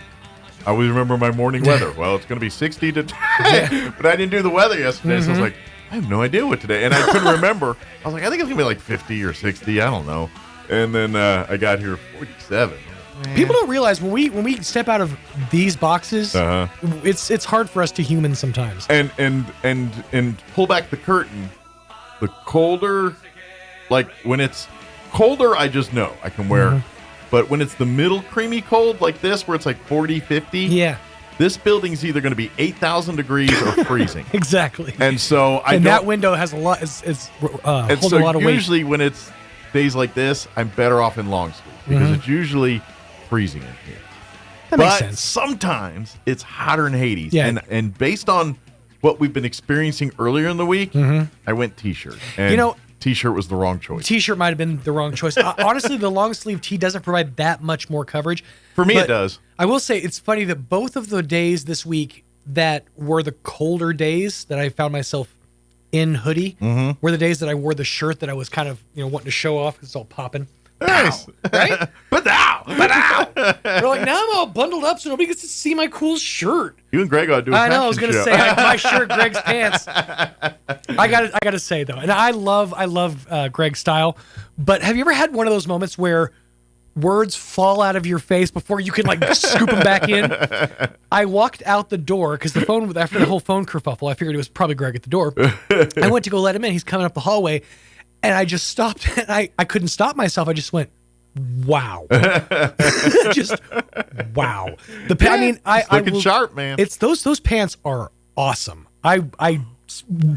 I always remember my morning weather. Well, it's going to be 60 to 10. But I didn't do the weather yesterday, so I was like, I have no idea what today. And I couldn't remember. I was like, I think it's going to be like 50 or 60. I don't know. And then I got here 47. People don't realize when we step out of these boxes, it's hard for us to human sometimes. And pull back the curtain. The colder, like when it's colder, I just know I can wear. But when it's the middle creamy cold like this, where it's like 40, 50, this building's either going to be 8,000 degrees or freezing. Exactly. And so that window has a lot. It's holds a lot of weight. Usually when it's days like this, I'm better off in long sleeve because it's usually freezing in here. That makes sense. Sometimes it's hotter than Hades. Yeah. And based on what we've been experiencing earlier in the week, I went t-shirt. And t-shirt was the wrong choice. T-shirt might have been the wrong choice. Honestly, the long sleeve tee doesn't provide that much more coverage. For me, it does. I will say it's funny that both of the days this week that were the colder days that I found myself in hoodie were the days that I wore the shirt that I was kind of wanting to show off because it's all popping. Nice. Right? But now. They're like, now I'm all bundled up so nobody gets to see my cool shirt. You and Greg ought to do a I know. I was fashion going to show. say my shirt, Greg's pants. I got to say though, and I love Greg's style. But have you ever had one of those moments where words fall out of your face before you can like scoop them back in? I walked out the door because after the whole phone kerfuffle, I figured it was probably Greg at the door. I went to go let him in. He's coming up the hallway. And I just stopped, and I couldn't stop myself. I just went, wow. Just, wow. I looking sharp, man. It's those pants are awesome. I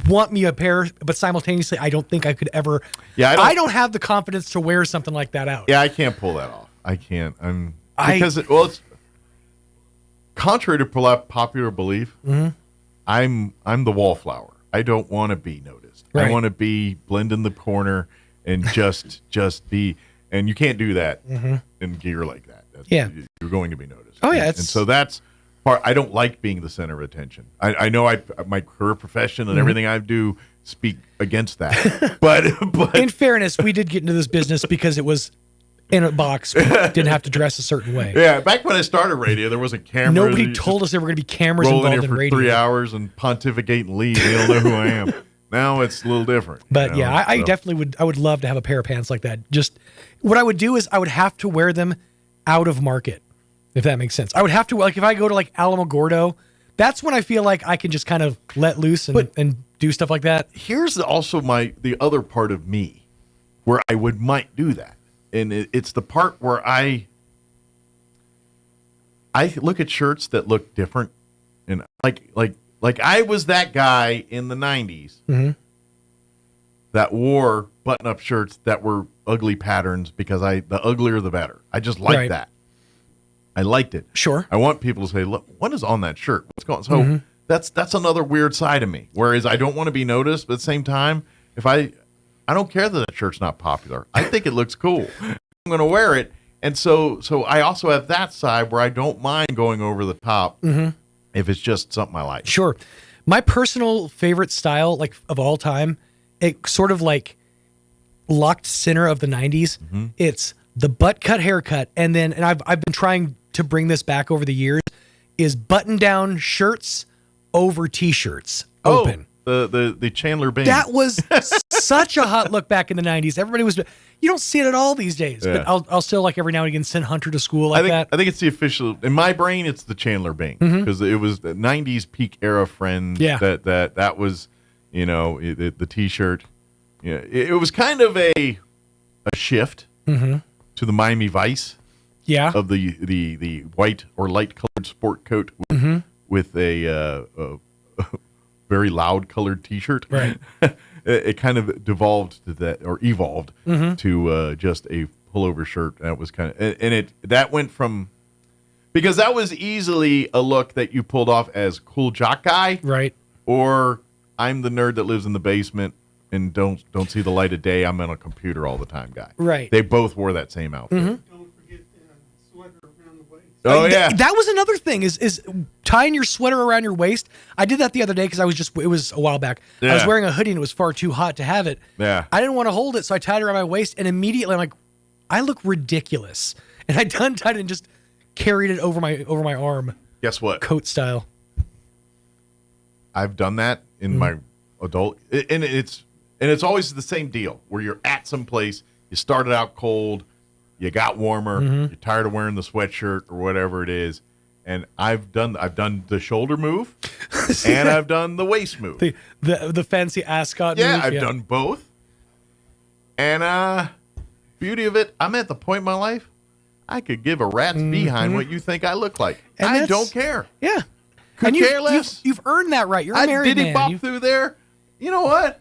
want me a pair, but simultaneously, I don't think I could ever. Yeah, I don't have the confidence to wear something like that out. Yeah, I can't pull that off. I can't. It's contrary to popular belief. I'm the wallflower. I don't want to be noticed. Right. I want to blend in the corner and just be. And you can't do that in gear like that. You're going to be noticed. Oh yeah, and so that's part. I don't like being the center of attention. I know my career profession and everything I do speak against that. but in fairness, we did get into this business because it was in a box. We didn't have to dress a certain way. Yeah, back when I started radio, there wasn't cameras. Nobody told us there were going to be cameras involved in radio. Roll in here for 3 hours and pontificate and leave. They don't know who I am. Now it's a little different. But I definitely would love to have a pair of pants like that. Just what I would do is I would have to wear them out of market, if that makes sense. I would have to, like, if I go to like Alamogordo, that's when I feel like I can just kind of let loose and do stuff like that. Here's also the other part of me where I might do that. And it's the part where I look at shirts that look different, and like I was that guy in the 90s that wore button-up shirts that were ugly patterns because the uglier the better. I just liked that. I liked it. Sure. I want people to say, look, what is on that shirt? What's going on? So that's another weird side of me. Whereas I don't want to be noticed, but at the same time, if I don't care that shirt's not popular. I think it looks cool. I'm going to wear it. And so I also have that side where I don't mind going over the top if it's just something I like. Sure. My personal favorite style, like of all time, it sort of like locked center of the 90s. Mm-hmm. It's the butt cut haircut, and I've been trying to bring this back over the years, is button down shirts over t-shirts open. The Chandler Bing. That was such a hot look back in the 90s. Everybody was, you don't see it at all these days. Yeah. But I'll still like every now and again send Hunter to school like that. I think it's the official, in my brain, it's the Chandler Bing, because it was the 90s peak era friend. Yeah. That was, the t-shirt. Yeah, it was kind of a shift to the Miami Vice. Yeah. Of the white or light colored sport coat with a very loud colored t-shirt. Right. It kind of devolved to that, or evolved to just a pullover shirt. That was kind of, that went from, because that was easily a look that you pulled off as cool jock guy, right? Or I'm the nerd that lives in the basement and don't see the light of day. I'm on a computer all the time guy. Right. They both wore that same outfit. Mm-hmm. Oh yeah, that was another thing is tying your sweater around your waist. I did that the other day because it was a while back. I was wearing a hoodie and it was far too hot to have it. Yeah. I didn't want to hold it, so I tied it around my waist, and immediately I'm like, I look ridiculous. And I untied it and just carried it over my arm. Guess what? Coat style. I've done that in my adult, and it's always the same deal where you're at some place, you started out cold, you got warmer, you're tired of wearing the sweatshirt or whatever it is, and I've done the shoulder move, and I've done the waist move, the fancy ascot move. move. I've done both, and beauty of it, I'm at the point in my life I could give a rat's behind what you think I look like. And I don't care. Yeah, could and care less. You've earned that right. You're a married man. Bop through there. You know what?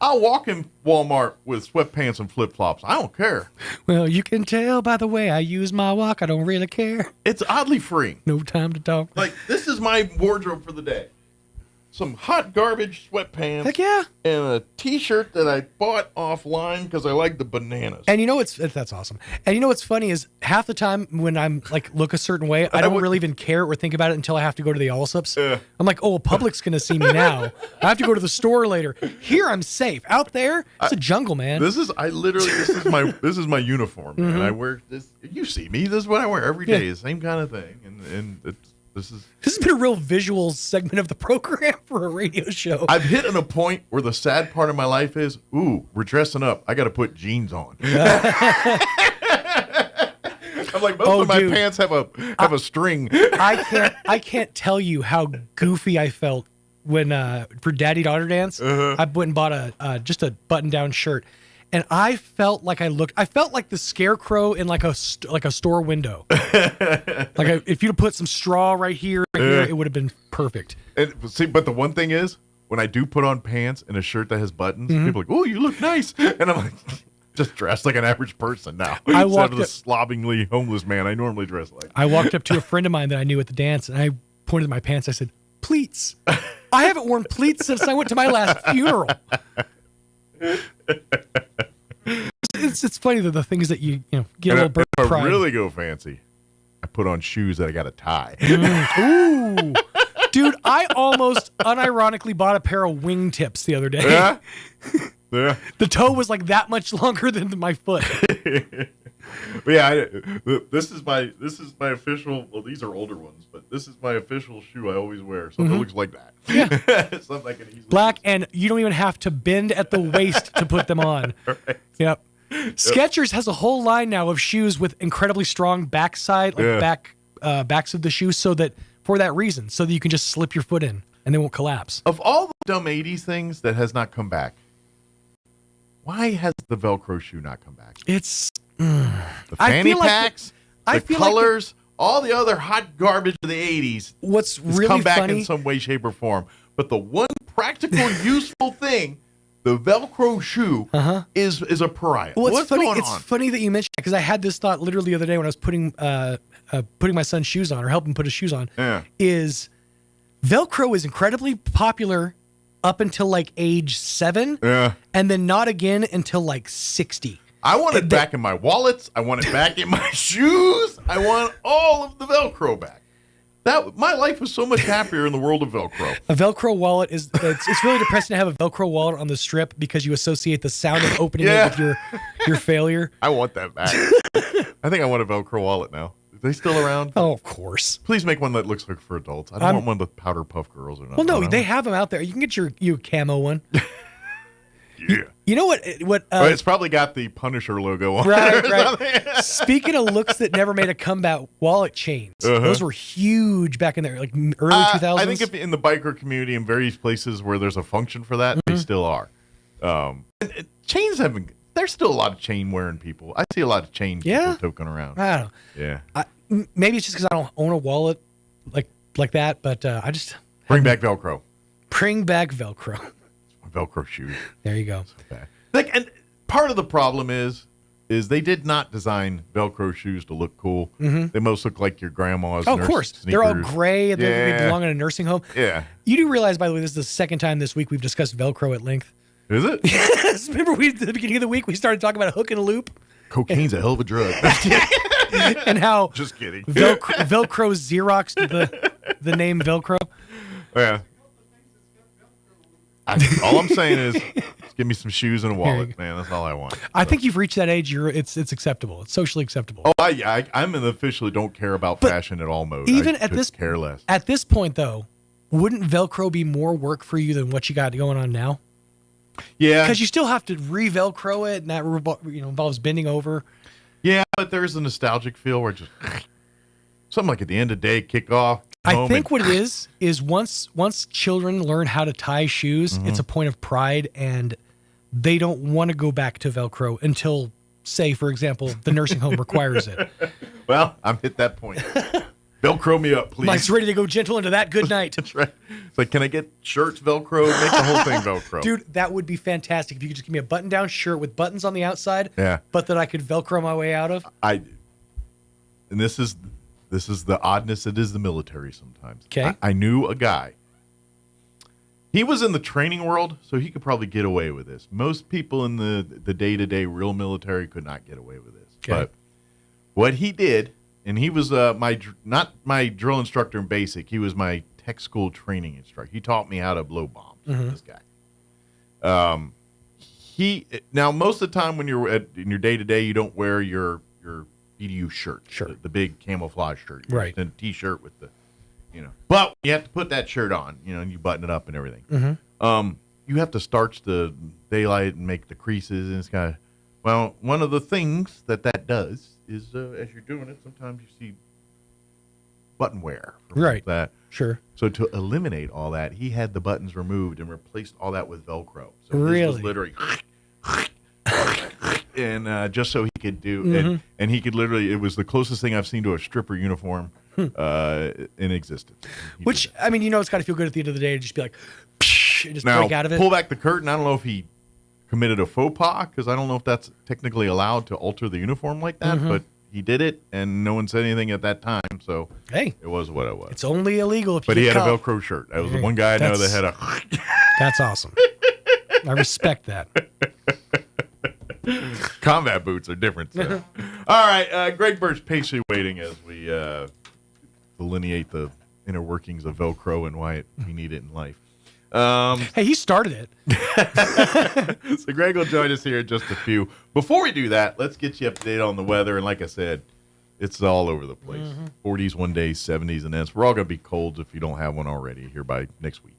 I'll walk in Walmart with sweatpants and flip-flops. I don't care. Well, you can tell by the way I use my walk. I don't really care. It's oddly freeing. No time to talk. Like, this is my wardrobe for the day. Some hot garbage sweatpants. Heck yeah. And a t-shirt that I bought offline because I like the bananas. And that's awesome. And you know what's funny is half the time when I'm like look a certain way, I don't really even care or think about it until I have to go to the Allsups. I'm like, oh, Public's gonna see me now. I have to go to the store later. Here I'm safe. Out there, it's a jungle, man. This is my uniform, and I wear this. You see me. This is what I wear every day. The same kind of thing, and this has been a real visual segment of the program for a radio show. I've hit on a point where the sad part of my life is, we're dressing up. I got to put jeans on. I'm like, most of my pants have a string. I can't tell you how goofy I felt when for Daddy Daughter Dance. I went and bought just a button down shirt. And I felt like I felt like the scarecrow in like a store window. If you'd have put some straw right here, it would have been perfect. And see, but the one thing is, when I do put on pants and a shirt that has buttons, people are like, "Oh, you look nice," and I'm like, just dressed like an average person now. I instead of the slobbingly homeless man I normally dress like. I walked up to a friend of mine that I knew at the dance, and I pointed at my pants. I said, "Pleats." I haven't worn pleats since I went to my last funeral. It's funny that the things that you get a little bird if pride. I really go fancy, I put on shoes that I got to tie. Ooh, dude! I almost unironically bought a pair of wingtips the other day. Yeah, yeah. The toe was like that much longer than my foot. But yeah, this is my official. Well, these are older ones, but this is my official shoe I always wear. Something that looks like that. Yeah, something I can easily black, and you don't even have to bend at the waist to put them on. Right. Yep. Skechers has a whole line now of shoes with incredibly strong backside, backs of the shoe, so that for that reason, so that you can just slip your foot in and they won't collapse. Of all the dumb 80s things that has not come back, why has the Velcro shoe not come back? It's the fanny packs, the colors, all the other hot garbage of the 80s. What's really come back funny in some way, shape, or form. But the one practical, useful thing, the Velcro shoe, is a pariah. Well, What's funny, going it's on? funny that you mentioned that, because I had this thought literally the other day when I was putting my son's shoes on, or helping him put his shoes on. Yeah. Is Velcro is incredibly popular up until like age 7, and then not again until like 60. I want it back in my wallets. I want it back in my shoes. I want all of the Velcro back. My life was so much happier in the world of Velcro. A Velcro wallet it's really depressing to have a Velcro wallet on the strip because you associate the sound of opening it with your failure. I want that back. I think I want a Velcro wallet now. Are they still around? Oh, of course. Please make one that looks like for adults. I don't want one of the Powder Puff Girls or nothing. Well, no, they have them out there. You can get your camo one. Yeah. You know what? It's probably got the Punisher logo on right, it. Right. Speaking of looks that never made a comeback, wallet chains. Those were huge back in there, like early 2000s. I think if in the biker community in various places where there's a function for that, they still are. Chains there's still a lot of chain wearing people. I see a lot of chain people toking around. I don't know. Yeah. Maybe it's just because I don't own a wallet like that, but I just... Bring back Velcro. Bring back Velcro. Velcro shoes. There you go. And part of the problem is they did not design Velcro shoes to look cool. Mm-hmm. They most look like your grandma's. Oh, of course. Sneakers. They're all gray and they belong in a nursing home. Yeah. You do realize, by the way, this is the second time this week we've discussed Velcro at length. Is it? Yes. Remember at the beginning of the week we started talking about a hook and a loop? Cocaine's a hell of a drug. And how just kidding. Velcro Xeroxed the name Velcro. Yeah. All I'm saying is, just give me some shoes and a wallet, man. That's all I want. I think you've reached that age. It's acceptable. It's socially acceptable. Oh, I'm in the officially don't care about fashion at all mode. Even I just care less. At this point, though, wouldn't Velcro be more work for you than what you got going on now? Yeah, because you still have to re-Velcro it, and that involves bending over. Yeah, but there's a nostalgic feel where just something like at the end of the day, kick off. I think what it is once children learn how to tie shoes, it's a point of pride, and they don't want to go back to Velcro until, say, for example, the nursing home requires it. Well, I'm hit that point. Velcro me up, please. Mike's ready to go gentle into that. Good night. That's right. It's like, can I get shirts Velcro? Make the whole thing Velcro. Dude, that would be fantastic if you could just give me a button-down shirt with buttons on the outside, yeah, but that I could Velcro my way out of. And this is the oddness. It is the military sometimes. Okay. I knew a guy. He was in the training world, so he could probably get away with this. Most people in the day-to-day real military could not get away with this. Okay. But what he did, and he was not my drill instructor in basic. He was my tech school training instructor. He taught me how to blow bombs. This guy. Now most of the time when you're in your day-to-day, you don't wear your BDU shirt, the big camouflage shirt, right? And T-shirt with the, But you have to put that shirt on, and you button it up and everything. Mm-hmm. You have to starch the daylight and make the creases, and it's kind of, well, one of the things that does is as you're doing it, sometimes you see button wear, right? That sure. So to eliminate all that, he had the buttons removed and replaced all that with Velcro. So really, this was literally. And just so he could do, and he could literally, it was the closest thing I've seen to a stripper uniform in existence. Which, I mean, it's got to feel good at the end of the day to just be like, psh, and just now, break out of it. Pull back the curtain. I don't know if he committed a faux pas, because I don't know if that's technically allowed to alter the uniform like that, but he did it, and no one said anything at that time, so hey, it was what it was. It's only illegal if but you he had caught. a Velcro shirt. That was the one guy I know that had a... That's awesome. I respect that. Combat boots are different. So. All right, Greg Birch patiently waiting as we delineate the inner workings of Velcro and why we need it in life. Hey, he started it. So Greg will join us here in just a few. Before we do that, let's get you up to date on the weather. And like I said, it's all over the place. 40s one day, 70s, and then we're all going to be colds if you don't have one already here by next week.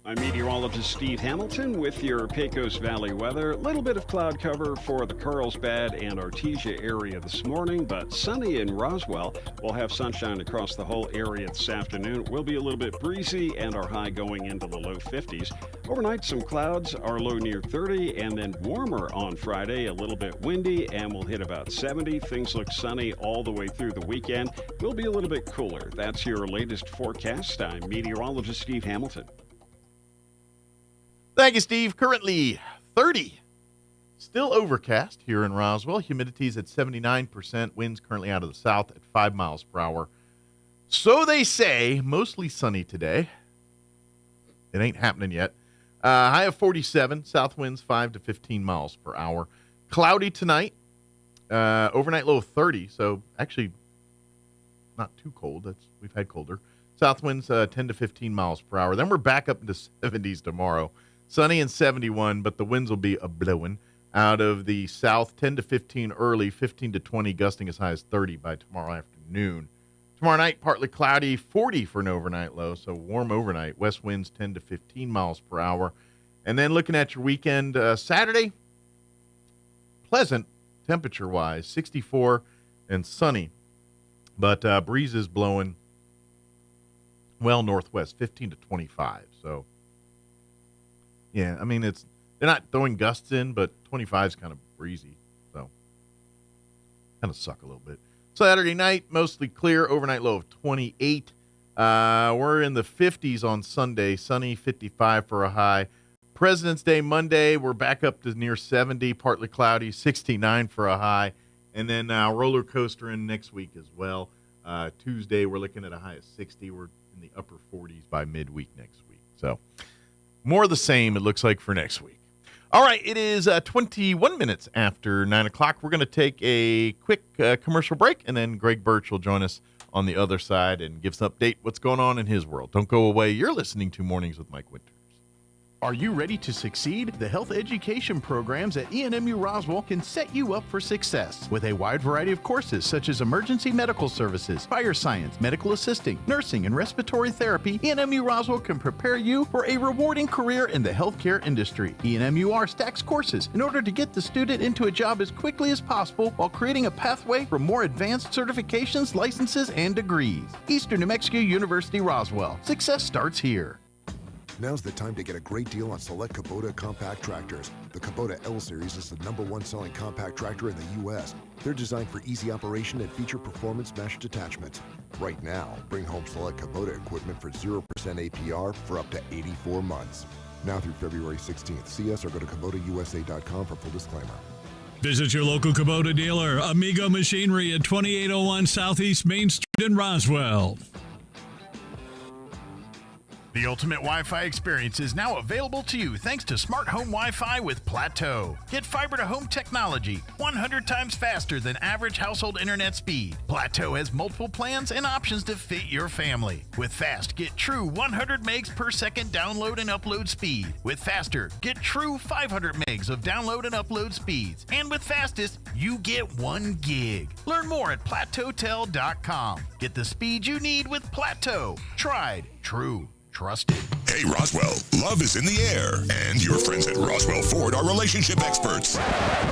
I'm meteorologist Steve Hamilton with your Pecos Valley weather. A little bit of cloud cover for the Carlsbad and Artesia area this morning, but sunny in Roswell. We'll have sunshine across the whole area this afternoon. It will be a little bit breezy and our high going into the low 50s. Overnight, some clouds, our low near 30, and then warmer on Friday, a little bit windy, and we'll hit about 70. Things look sunny all the way through the weekend. We'll be a little bit cooler. That's your latest forecast. I'm meteorologist Steve Hamilton. Thank you, Steve. Currently 30. Still overcast here in Roswell. Humidity's at 79%. Winds currently out of the south at 5 miles per hour. So they say, mostly sunny today. It ain't happening yet. High of 47. South winds 5 to 15 miles per hour. Cloudy tonight. Overnight low of 30. So actually not too cold. We've had colder. South winds 10 to 15 miles per hour. Then we're back up into 70s tomorrow. Sunny and 71, but the winds will be blowing out of the south, 10 to 15 early, 15 to 20, gusting as high as 30 by tomorrow afternoon. Tomorrow night, partly cloudy, 40 for an overnight low, so warm overnight. West winds 10 to 15 miles per hour. And then looking at your weekend, Saturday, pleasant temperature-wise, 64 and sunny, but breezes blowing well northwest, 15 to 25. So, yeah, I mean, they're not throwing gusts in, but 25 is kind of breezy, so kind of suck a little bit. Saturday night, mostly clear, overnight low of 28. We're in the 50s on Sunday, sunny, 55 for a high. President's Day Monday, we're back up to near 70, partly cloudy, 69 for a high. And then roller coaster in next week as well. Tuesday, we're looking at a high of 60. We're in the upper 40s by midweek next week. So more of the same, it looks like, for next week. All right, it is 21 minutes after 9 o'clock. We're going to take a quick commercial break, and then Greg Birch will join us on the other side and give us an update what's going on in his world. Don't go away. You're listening to Mornings with Mike Winters. Are you ready to succeed? The health education programs at ENMU Roswell can set you up for success with a wide variety of courses such as emergency medical services, fire science, medical assisting, nursing, and respiratory therapy. ENMU Roswell can prepare you for a rewarding career in the healthcare industry. ENMUR stacks courses in order to get the student into a job as quickly as possible while creating a pathway for more advanced certifications, licenses, and degrees. Eastern New Mexico University Roswell. Success starts here. Now's the time to get a great deal on select Kubota compact tractors. The Kubota L Series is the #1 selling compact tractor in the U.S. They're designed for easy operation and feature performance meshed attachments. Right now, bring home select Kubota equipment for 0% APR for up to 84 months. Now through February 16th. See us or go to KubotaUSA.com for full disclaimer. Visit your local Kubota dealer, Amigo Machinery at 2801 Southeast Main Street in Roswell. The ultimate Wi-Fi experience is now available to you thanks to Smart Home Wi-Fi with Plateau. Get fiber-to-home technology 100 times faster than average household internet speed. Plateau has multiple plans and options to fit your family. With Fast, get true 100 megs per second download and upload speed. With Faster, get true 500 megs of download and upload speeds. And with Fastest, you get 1 gig. Learn more at plateautel.com. Get the speed you need with Plateau. Tried, true, trusted. Hey, Roswell, love is in the air, and your friends at Roswell Ford are relationship experts.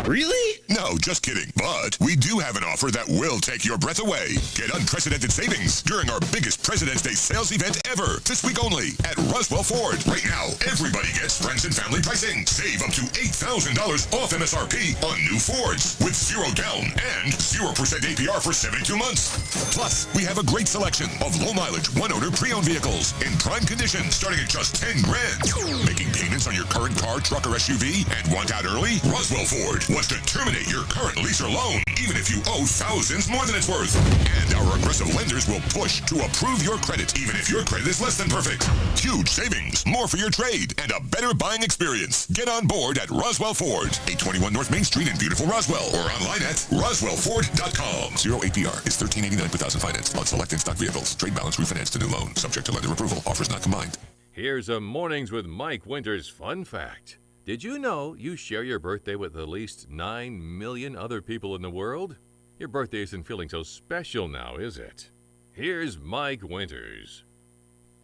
Really? No, just kidding. But we do have an offer that will take your breath away. Get unprecedented savings during our biggest President's Day sales event ever, this week only at Roswell Ford. Right now, everybody gets friends and family pricing. Save up to $8,000 off MSRP on new Fords with 0 down and 0% APR for 72 months. Plus, we have a great selection of low-mileage, one-owner pre-owned vehicles in prime condition starting at just $10,000. Making payments on your current car, truck, or SUV and want out early? Roswell Ford wants to terminate your current lease or loan, even if you owe thousands more than it's worth. And our aggressive lenders will push to approve your credit, even if your credit is less than perfect. Huge savings, more for your trade, and a better buying experience. Get on board at Roswell Ford, 821 North Main Street in beautiful Roswell, or online at roswellford.com. 0 APR is $1,389 per thousand financed on select in-stock vehicles. Trade balance refinanced to new loan, subject to lender approval. Offers not combined. Here's a Mornings with Mike Winters fun fact. Did you know you share your birthday with at least 9 million other people in the world? Your birthday isn't feeling so special now, is it? Here's Mike Winters.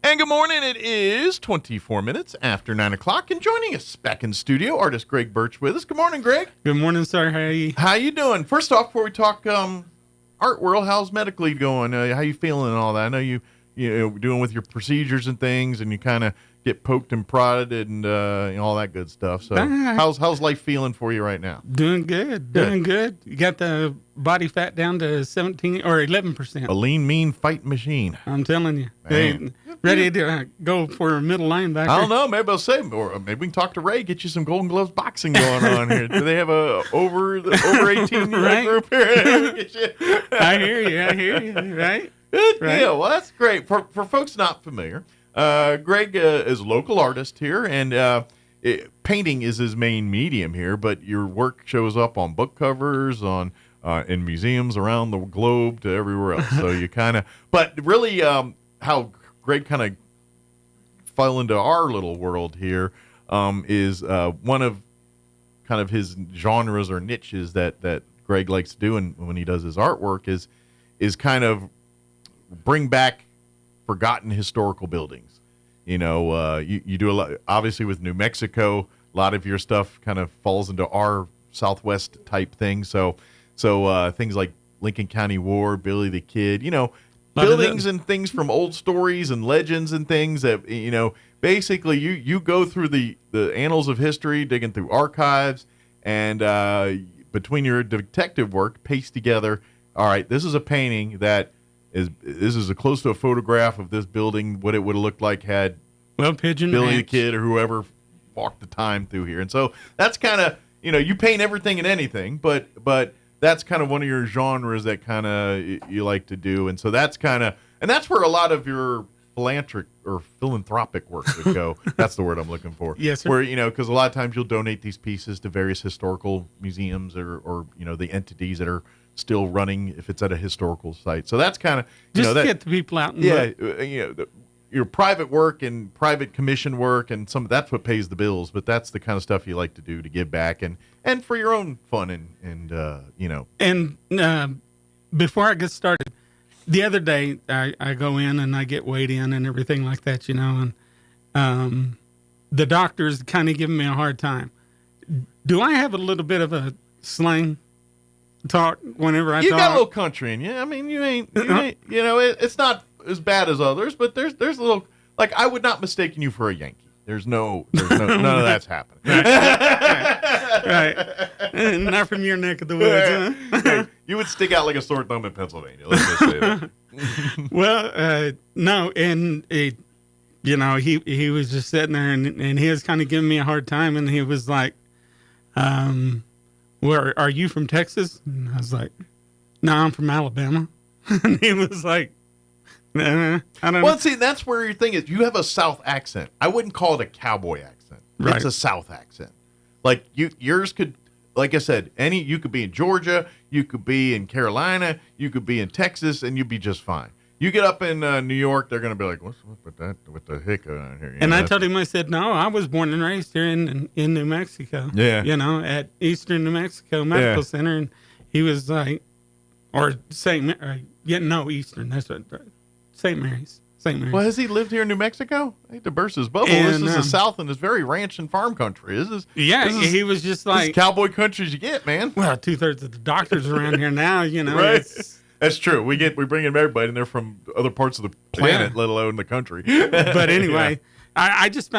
And good morning. It is 24 minutes after 9 o'clock, and joining us back in studio, artist Greg Birch with us. Good morning, Greg. Good morning, sir. How are you? How you doing? First off, before we talk art world, how's medically going? How you feeling and all that? I know you doing with your procedures and things, and you kind of get poked and prodded and all that good stuff. So how's life feeling for you right now? Doing good. Doing good. You got the body fat down to 17 or 11%. A lean, mean fight machine. I'm telling you. Hey, ready to go for a middle linebacker. I don't know. Maybe I'll say, or maybe we can talk to Ray, get you some Golden Gloves boxing going on here. Do they have a over 18 right? group here? I hear you. Right? Good deal. Well, that's great. For folks not familiar, Greg is a local artist here, and painting is his main medium here, but your work shows up on book covers, in museums around the globe to everywhere else. So you kind of, but really how Greg kind of fell into our little world here, is one of kind of his genres or niches that Greg likes to do, and when he does his artwork is kind of bring back forgotten historical buildings. You know, you do a lot, obviously with New Mexico, a lot of your stuff kind of falls into our Southwest type thing. So things like Lincoln County War, Billy the Kid, you know, buildings and things from old stories and legends and things that, you know, basically you go through the annals of history, digging through archives, and between your detective work, paste together, all right, this is a painting this is a close to a photograph of this building, what it would have looked like had Pigeon Billy Ranch. the Kid or whoever walked the time through here. And so that's kind of, you know, you paint everything and anything, but that's kind of one of your genres that kind of you like to do. And so that's kind of, and that's where a lot of your philanthropic work would go. That's the word I'm looking for. Yes, sir. Where, you know, because a lot of times you'll donate these pieces to various historical museums or you know, the entities that are still running if it's at a historical site. So that's kind of, you know, that get the people out. And you know, your private work and private commission work and that's what pays the bills, but that's the kind of stuff you like to do to give back and for your own fun and you know. And before I get started, the other day I go in and I get weighed in and everything like that, you know, and the doctor's kind of giving me a hard time. Do I have a little bit of a slang talk whenever I talk? You got a little country in you. I mean, you ain't you know, it's not as bad as others, but there's a little, like, I would not mistake you for a Yankee. There's no none of that's happening. Right. Not from your neck of the woods, huh? Hey, you would stick out like a sore thumb in Pennsylvania. Let's just say that. Well, no, and you know, he was just sitting there and he was kind of giving me a hard time, and he was like, "Where are you from, Texas?" And I was like, "No, I'm from Alabama." And he was like, I don't know. Well, see, that's where your thing is. You have a South accent. I wouldn't call it a cowboy accent. Right. It's a South accent. Like yours could, like I said, you could be in Georgia, you could be in Carolina, you could be in Texas, and you'd be just fine. You get up in New York, they're going to be like, "What's with that? What the heck out here?" And I told him, I said, "No, I was born and raised here in New Mexico. Yeah. You know, at Eastern New Mexico Medical Center." And he was like, or St. Eastern. That's right. St. Mary's. Well, has he lived here in New Mexico? I hate to burst his bubble. And, this is the South, and it's very ranch and farm country. He was just like, this is cowboy country as you get, man. Well, 2/3 of the doctors around here now, you know. Right. That's true. We bring in everybody, and they're from other parts of the planet, let alone the country. But anyway, I just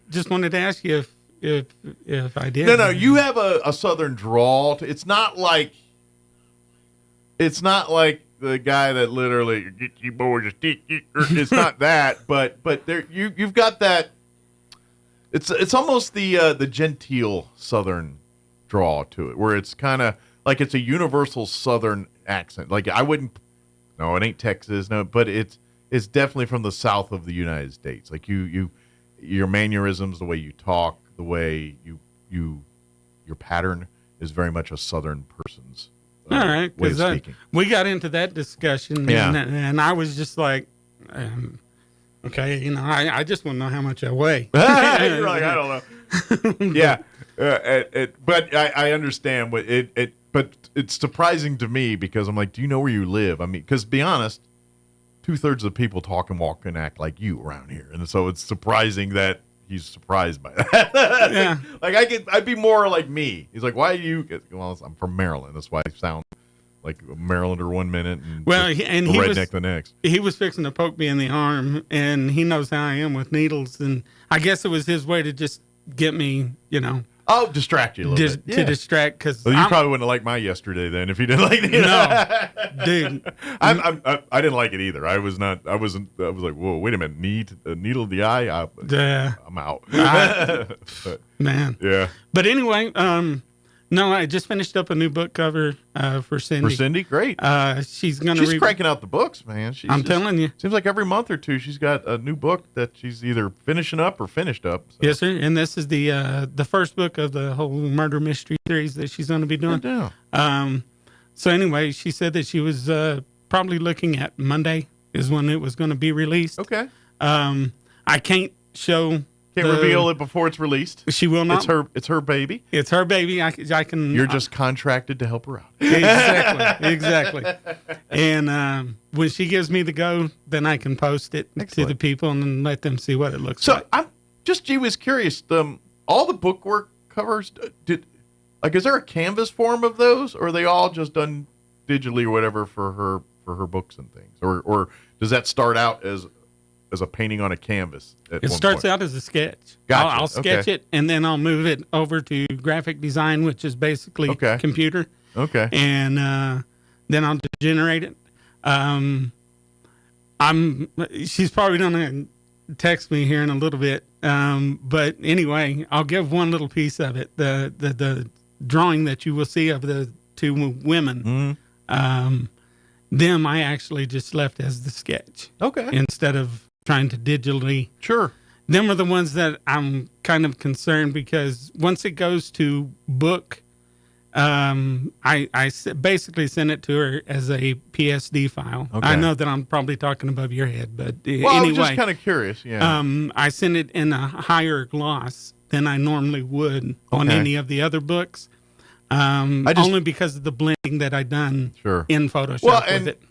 just wanted to ask you if I did. No, you have a Southern drawl. It's not like the guy that literally get you boys a stick. It's not that, but there you've got that. It's almost the genteel Southern drawl to it, where it's kind of like it's a universal Southern accent. Like I wouldn't, no, it ain't Texas, no, but it's definitely from the South of the United States. Like your mannerisms, the way you talk, the way your pattern is very much a Southern person's. All right, because we got into that discussion, and I was just like, okay, you know, I just want to know how much I weigh. You're like, I don't know. Yeah, but I understand what it. But it's surprising to me because I'm like, do you know where you live? I mean, because to be honest, 2/3 of the people talk and walk and act like you around here, and so it's surprising that he's surprised by that. Yeah. Like I'd be more like me. He's like, why are you? Well, I'm from Maryland. That's why I sound like a Marylander one minute and redneck the next. He was fixing to poke me in the arm, and he knows how I am with needles, and I guess it was his way to just get me, you know. Oh, distract you a little bit. To distract, because well, you probably wouldn't have liked my yesterday then if you didn't like it. No, dude. I didn't like it either. I was like, whoa, wait a minute, needle the eye. I'm out. Man. Yeah. But anyway, no, I just finished up a new book cover for Cindy. For Cindy, great. She's cranking out the books, man. I'm telling you. Seems like every month or two she's got a new book that she's either finishing up or finished up. So. Yes, sir. And this is the first book of the whole murder mystery series that she's going to be doing. Yeah. So anyway, she said that she was probably looking at Monday is when it was going to be released. Okay. I can't show. Can't reveal it before it's released. She will not. It's her baby. It's her baby. I can. You're just contracted to help her out. Exactly. And when she gives me the go, then I can post it to the people and let them see what it looks like. So she was curious. All the bookwork covers is there a canvas form of those, or are they all just done digitally or whatever for her books and things, or does that start out as a painting on a canvas? It starts out as a sketch. Gotcha. I'll sketch it, and then I'll move it over to graphic design, which is basically computer. Okay. And then I'll generate it. She's probably going to text me here in a little bit. But anyway, I'll give one little piece of it. The drawing that you will see of the two women. Them I actually just left as the sketch. Okay. Instead of trying to digitally. Sure. Them are the ones that I'm kind of concerned because once it goes to book, I basically send it to her as a PSD file. Okay. I know that I'm probably talking above your head, but anyway. I was just kind of curious. Yeah. I send it in a higher gloss than I normally would on any of the other books. Only because of the blending that I done in Photoshop with it.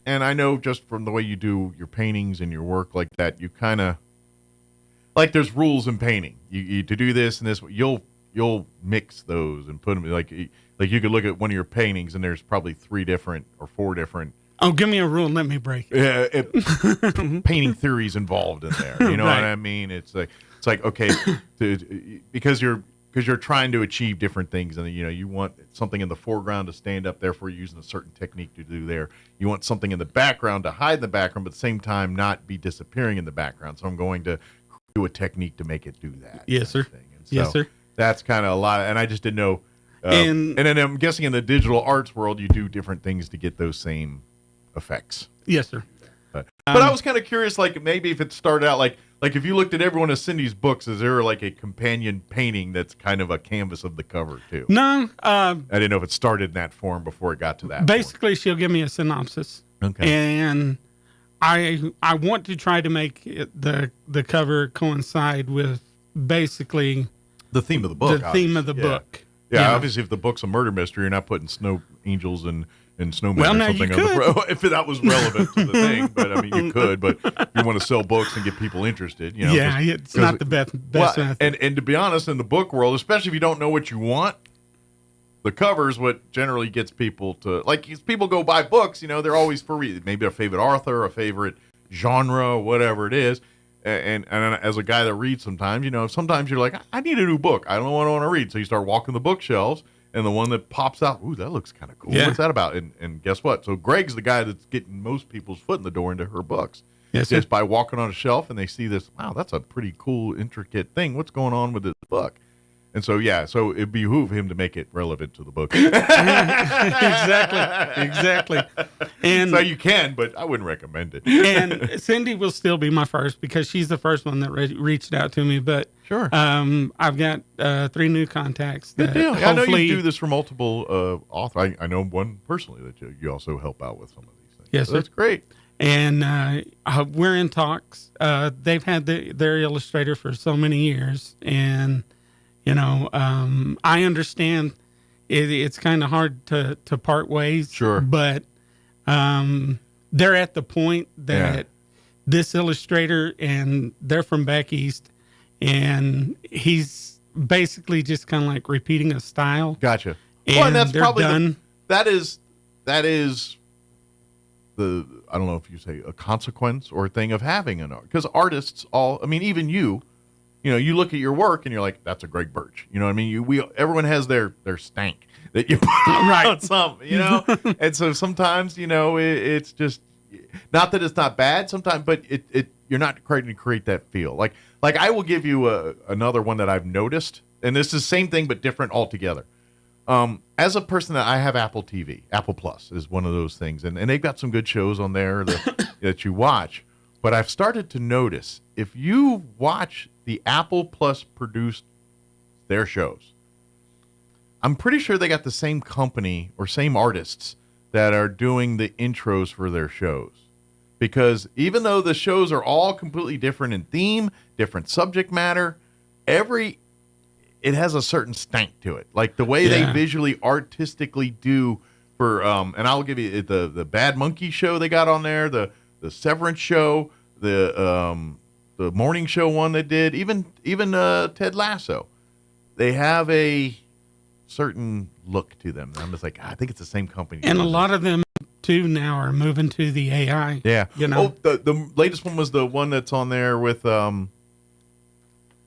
And I know just from the way you do your paintings and your work like that, you kind of like there's rules in painting. You to do this and this, you'll mix those and put them like you could look at one of your paintings and there's probably 3 different or 4 different. Oh, give me a rule and let me break it. Painting theories involved in there. You know what I mean? It's like okay, because you're trying to achieve different things, and you want something in the foreground to stand up, therefore you're using a certain technique to do there. You want something in the background to hide the background, but at the same time not be disappearing in the background. So I'm going to do a technique to make it do that. Yes, sir. Yes, sir. That's kind of a lot, and I just didn't know. And then I'm guessing in the digital arts world, you do different things to get those same effects. Yes, sir. But I was kind of curious, like maybe if it started out like if you looked at every one of Cindy's books, is there like a companion painting that's kind of a canvas of the cover too? No. I didn't know if it started in that form before it got to that. Basically, she'll give me a synopsis. Okay. And I want to try to make the cover coincide with basically the theme of the book. The theme of the book. Yeah, obviously, if the book's a murder mystery, you're not putting snow angels and snowmen well, or something on the front. If that was relevant to the thing, but I mean, you could. But you want to sell books and get people interested, Yeah, it's not the best method. And to be honest, in the book world, especially if you don't know what you want, the cover's what generally gets people to like. If people go buy books, they're always for maybe a favorite author, a favorite genre, whatever it is. And as a guy that reads sometimes, sometimes you're like, I need a new book. I don't know what I want to read. So you start walking the bookshelves, and the one that pops out, ooh, that looks kind of cool. Yeah. What's that about? And guess what? So Greg's the guy that's getting most people's foot in the door into her books. Yes, just by walking on a shelf, and they see this, wow, that's a pretty cool, intricate thing. What's going on with this book? And so, so it behooved him to make it relevant to the book. Exactly. And so you can, but I wouldn't recommend it. And Cindy will still be my first because she's the first one that reached out to me. But sure, I've got 3 new contacts. Good deal. I know you do this for multiple authors. I know one personally that you also help out with some of these things. Yes, so that's great. And we're in talks. They've had their illustrator for so many years, and I understand it's kind of hard to part ways. Sure. But they're at the point that this illustrator, and they're from back east, and he's basically just kind of like repeating a style. Gotcha. And that's probably done. That is the, I don't know if you say a consequence or a thing of having an art. Because artists even you look at your work and you're like, that's a Greg Birch. You know what I mean? Everyone has their stank that you put on something, And so sometimes, it's just, not that it's not bad sometimes, but you're not trying to create that feel. Like I will give you another one that I've noticed, and this is the same thing but different altogether. As a person that I have Apple TV, Apple Plus is one of those things, and they've got some good shows on there that you watch. But I've started to notice if you watch the Apple Plus produced their shows, I'm pretty sure they got the same company or same artists that are doing the intros for their shows. because even though the shows are all completely different in theme, different subject matter, it has a certain stank to it. Like the way they visually, artistically do for, and I'll give you the Bad Monkey show they got on there, the Severance show, the morning show one they did, even Ted Lasso. They have a certain look to them. I'm just like, I think it's the same company. And a lot of them too now are moving to the AI. Yeah. You know, the latest one was the one that's on there with Palm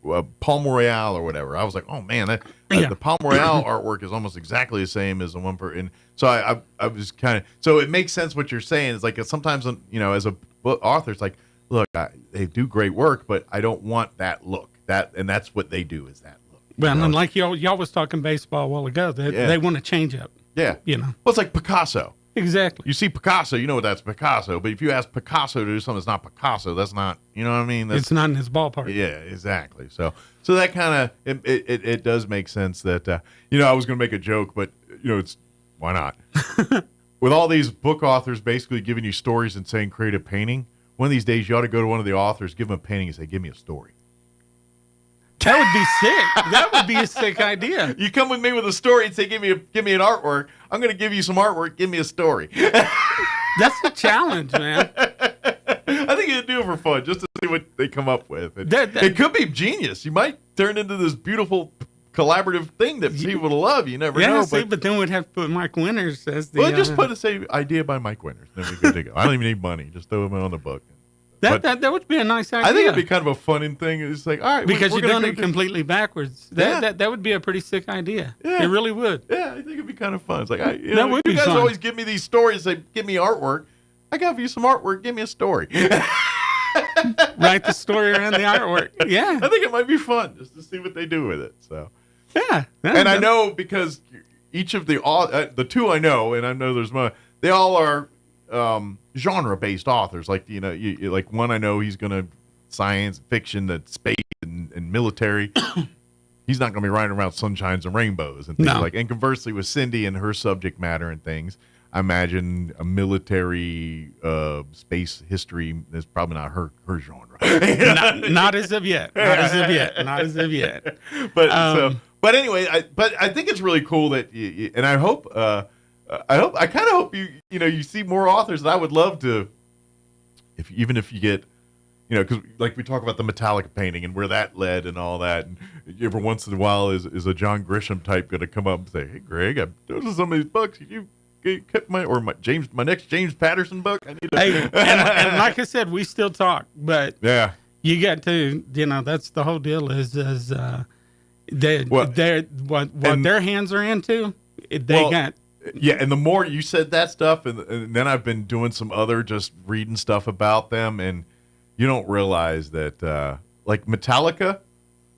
Royale or whatever. I was like, oh man, the Palm Royale artwork is almost exactly the same as the one and so I was kind of, so it makes sense what you're saying. It's like sometimes, as a book author, it's like, look, they do great work, but I don't want that look. And that's what they do, is that look. Well, and like y'all was talking baseball a while ago, they want to change up. Yeah. Well, it's like Picasso. Exactly. You see Picasso, you know that's Picasso. But if you ask Picasso to do something that's not Picasso, that's not, you know what I mean? It's not in his ballpark. Yeah, exactly. So that kind of, it does make sense that, I was going to make a joke, but, it's, why not? With all these book authors basically giving you stories and saying create a painting, one of these days you ought to go to one of the authors, give them a painting and say, give me a story. That would be sick. That would be a sick idea. You come with me with a story and say, give me an artwork. I'm going to give you some artwork. Give me a story. That's a challenge, man. I think you'd do it for fun, just to see what they come up with. It could be genius. You might turn into this beautiful collaborative thing that people will love. You never know. But then we'd have to put Mike Winters as the... Well, just put idea by Mike Winters. Then we're good to go. I don't even need money. Just throw them on the book. That would be a nice idea. I think it'd be kind of a fun thing. It's like, all right, because you're doing it completely backwards. That would be a pretty sick idea. Yeah. It really would. Yeah, I think it'd be kind of fun. It's like, you guys fun. Always give me these stories. Say, give me artwork. I got you some artwork. Give me a story. Write the story around the artwork. Yeah, I think it might be fun just to see what they do with it. So yeah, and I know because each of the two I know, and I know there's more. They all are. Genre-based authors, like like one I know he's gonna science fiction, that space and military. He's not gonna be writing around sunshines and rainbows and things like. And conversely, with Cindy and her subject matter and things, I imagine a military space history is probably not her genre. not as of yet. Not as of yet. But anyway, I think it's really cool that and I hope. I kind of hope you see more authors. And I would love to, even if you get, because like we talk about the Metallica painting and where that led and all that. And every once in a while, is a John Grisham type going to come up and say, "Hey, Greg, those are some of these books. You kept my next James Patterson book. I need to." Hey, and like I said, we still talk, but yeah, you got to, that's the whole deal. What their hands are into, they got. Yeah, and the more you said that stuff, and then I've been doing some other just reading stuff about them, and you don't realize that, like Metallica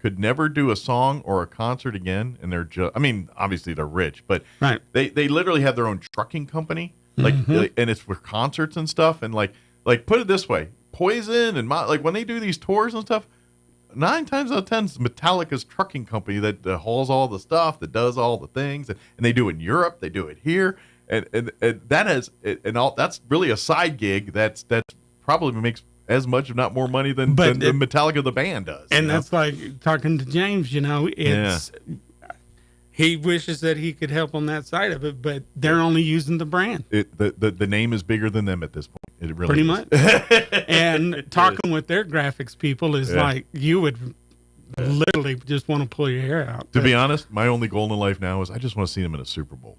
could never do a song or a concert again, and they're just, obviously they're rich, but they literally have their own trucking company, like, and it's for concerts and stuff, and like put it this way, Poison and like when they do these tours and stuff, 9 times out of 10 is Metallica's trucking company that hauls all the stuff, that does all the things, and they do it in Europe, they do it here, and that has and all that's really a side gig that probably makes as much, if not more money than Metallica the band does. And that's like talking to James. It's he wishes that he could help on that side of it, but they're only using the brand. The name is bigger than them at this point. It really pretty is. Much. And talking with their graphics people is like you would literally just want to pull your hair out. To be honest, my only goal in life now is I just want to see them in a Super Bowl.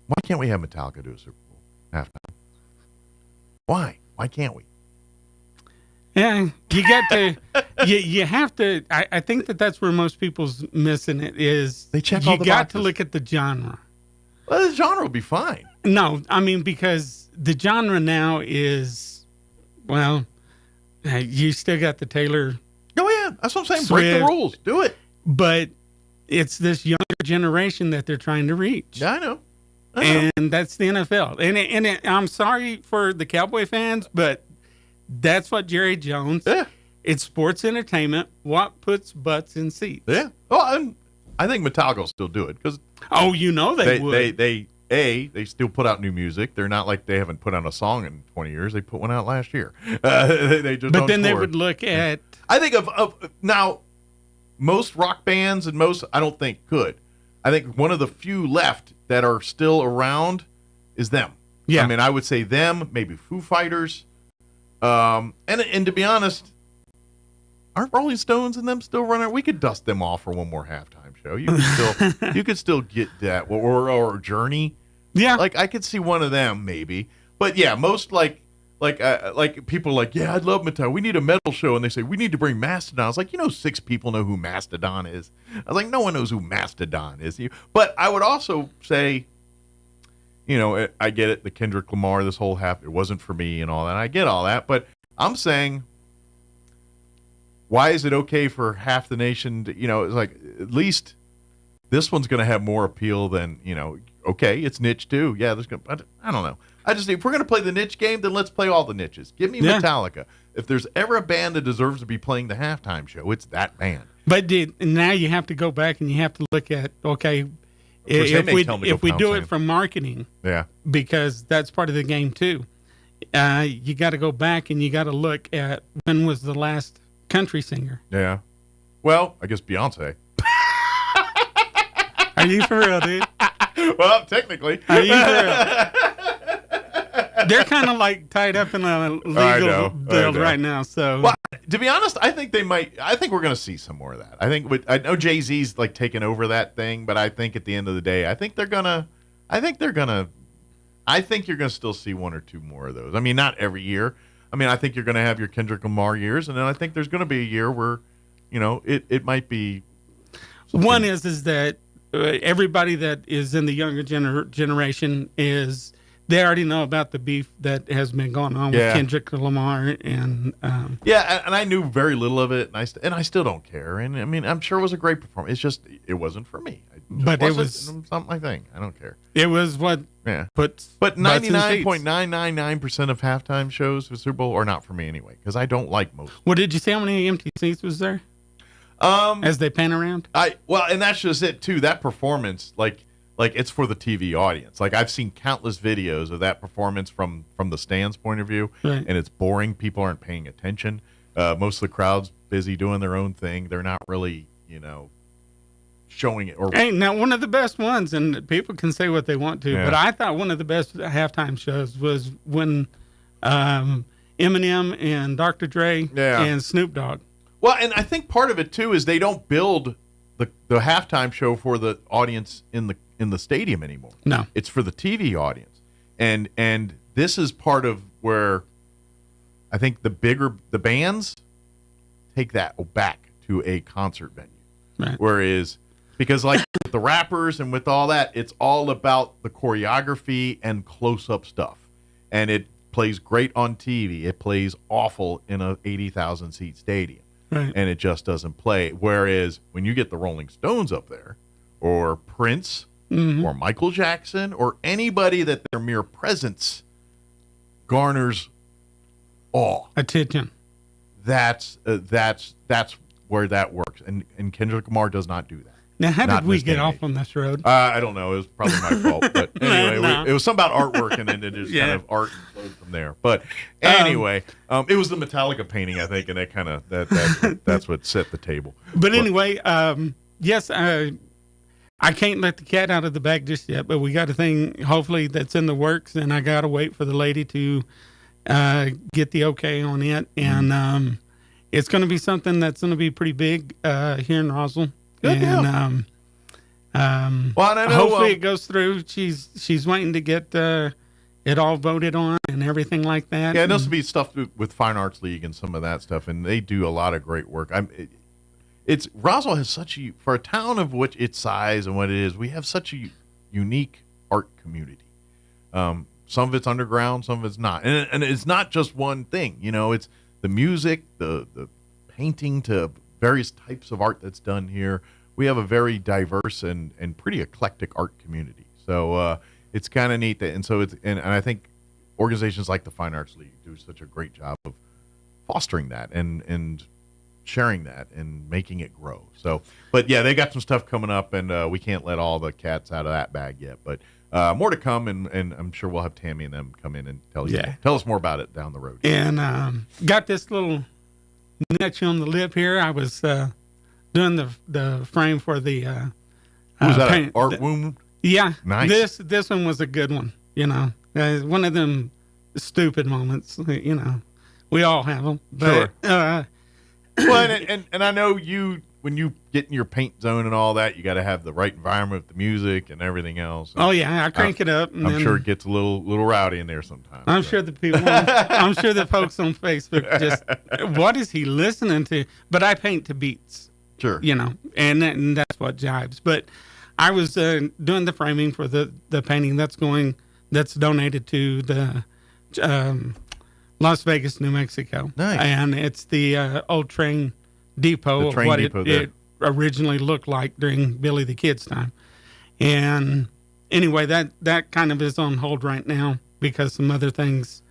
Why can't we have Metallica do a Super Bowl halftime? Why? Why can't we? Yeah, you got to. you have to. I think that's where most people's missing it is. They check all the boxes. You got to look at the genre. Well, the genre will be fine. No, because the genre now is, you still got the Taylor. Oh yeah, that's what I'm saying. Swift, break the rules. Do it. But it's this younger generation that they're trying to reach. Yeah, I know. And that's the NFL. And I'm sorry for the Cowboy fans, but that's what Jerry Jones. Yeah. It's sports entertainment. What puts butts in seats? Yeah. Well, I think Metallica will still do it because. Oh, they would. they still put out new music. They're not like they haven't put out a song in 20 years. They put one out last year. They just But don't then they tour. would look at. I think of now, most rock bands and most, I don't think could. I think one of the few left that are still around is them. Yeah. I mean, I would say them, maybe Foo Fighters. And to be honest, aren't Rolling Stones and them still running? We could dust them off for one more halftime show. You could still get that, or Journey. Yeah, like I could see one of them maybe. But yeah, most like people are like, yeah, I'd love Metallica. We need a metal show, and they say we need to bring Mastodon. I was like, 6 people know who Mastodon is. I was like, no one knows who Mastodon is. But I would also say, I get it. The Kendrick Lamar, this whole it wasn't for me and all that. I get all that, but I'm saying, why is it okay for half the nation to, it's like, at least this one's going to have more appeal than, okay, it's niche too. Yeah, I don't know. If we're going to play the niche game, then let's play all the niches. Give me Metallica. If there's ever a band that deserves to be playing the halftime show, it's that band. But now you have to go back and you have to look at, okay, if we do it from marketing, yeah, because that's part of the game too. You got to go back and you got to look at when was the last country singer. Yeah. Well, I guess Beyonce. Are you for real, dude? Well, technically. Are you for real? They're kind of like tied up in a legal deal right now. So, well, to be honest, I think they might. I think we're going to see some more of that. I know Jay-Z's like taking over that thing, but I think at the end of the day, I think you're going to still see one or two more of those. I mean, not every year. I mean, I think you're going to have your Kendrick Lamar years, and then I think there's going to be a year where, it might be. Something. One is that everybody that is in the younger generation they already know about the beef that has been going on with Kendrick Lamar and and I knew very little of it, and I still don't care. And I mean, I'm sure it was a great performance. It's just it wasn't for me. But it was not my thing. I don't care. It was what. Yeah. But 99.999% of halftime shows for Super Bowl are not for me anyway, because I don't like most. Well, did you see how many empty seats was there? As they pan around. And that's just it too. That performance, like it's for the TV audience. Like I've seen countless videos of that performance from the stands point of view, right. And it's boring. People aren't paying attention. Most of the crowd's busy doing their own thing. They're not really, showing it. Hey, now one of the best ones, and people can say what they want to, but I thought one of the best halftime shows was when Eminem and Dr. Dre and Snoop Dogg. Well, and I think part of it too is they don't build the halftime show for the audience in the stadium anymore. No, it's for the TV audience, and this is part of where I think the bands take that back to a concert venue, right. Whereas because like with the rappers and with all that, it's all about the choreography and close-up stuff, and it plays great on TV. It plays awful in a 80,000 seat stadium. Right. And it just doesn't play. Whereas when you get the Rolling Stones up there, or Prince, or Michael Jackson, or anybody that their mere presence garners awe, attention, that's where that works. And Kendrick Lamar does not do that. Now, how did we get off on this road? I don't know. It was probably my fault. But anyway, it was something about artwork, and then it just kind of art flowed from there. But anyway, it was the Metallica painting, I think, and that kind of that's what set the table. But anyway, yes, I can't let the cat out of the bag just yet. But we got a thing, hopefully, that's in the works, and I got to wait for the lady to get the okay on it, and it's going to be something that's going to be pretty big here in Roswell. Good and well, and I know, hopefully it goes through. She's waiting to get it all voted on and everything like that. Yeah, there's to be stuff with Fine Arts League and some of that stuff, and they do a lot of great work. It's Roswell has for a town of which its size and what it is, we have such a unique art community. Some of it's underground, some of it's not, and it's not just one thing. It's the music, the painting to various types of art that's done here. We have a very diverse and pretty eclectic art community. So it's kind of neat and I think organizations like the Fine Arts League do such a great job of fostering that and sharing that and making it grow. So, but yeah, they got some stuff coming up, and we can't let all the cats out of that bag yet. But more to come, and I'm sure we'll have Tammy and them come in and tell us more about it down the road. And got this little niche on the lip here. I was doing the frame for the was that an art wound? Yeah, nice. This one was a good one. You know, one of them stupid moments. You know, we all have them. But, sure. Well, and I know when you get in your paint zone and all that, you got to have the right environment with the music and everything else. Oh yeah, I crank it up. And I'm sure it gets a little rowdy in there sometimes. I'm sure the people. I'm sure the folks on Facebook just, what is he listening to? But I paint to beats. Sure. You know, and that's what jives. But I was doing the framing for the painting that's donated to the Las Vegas, New Mexico. Nice. And it's the old train depot of what it originally looked like during Billy the Kid's time. And anyway, that kind of is on hold right now because some other things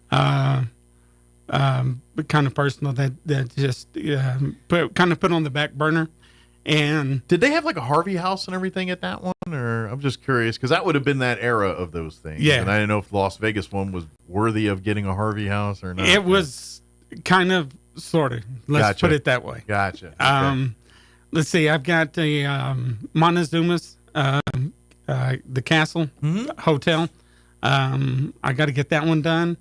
kind of personal that just put on the back burner. And did they have like a Harvey house and everything at that one? Or I'm just curious because that would have been that era of those things. Yeah. And I didn't know if the Las Vegas one was worthy of getting a Harvey house or not. It was kind of, sort of. Let's put it that way. Gotcha. Okay. Let's see. I've got the Montezuma's, the Castle Hotel. I got to get that one done.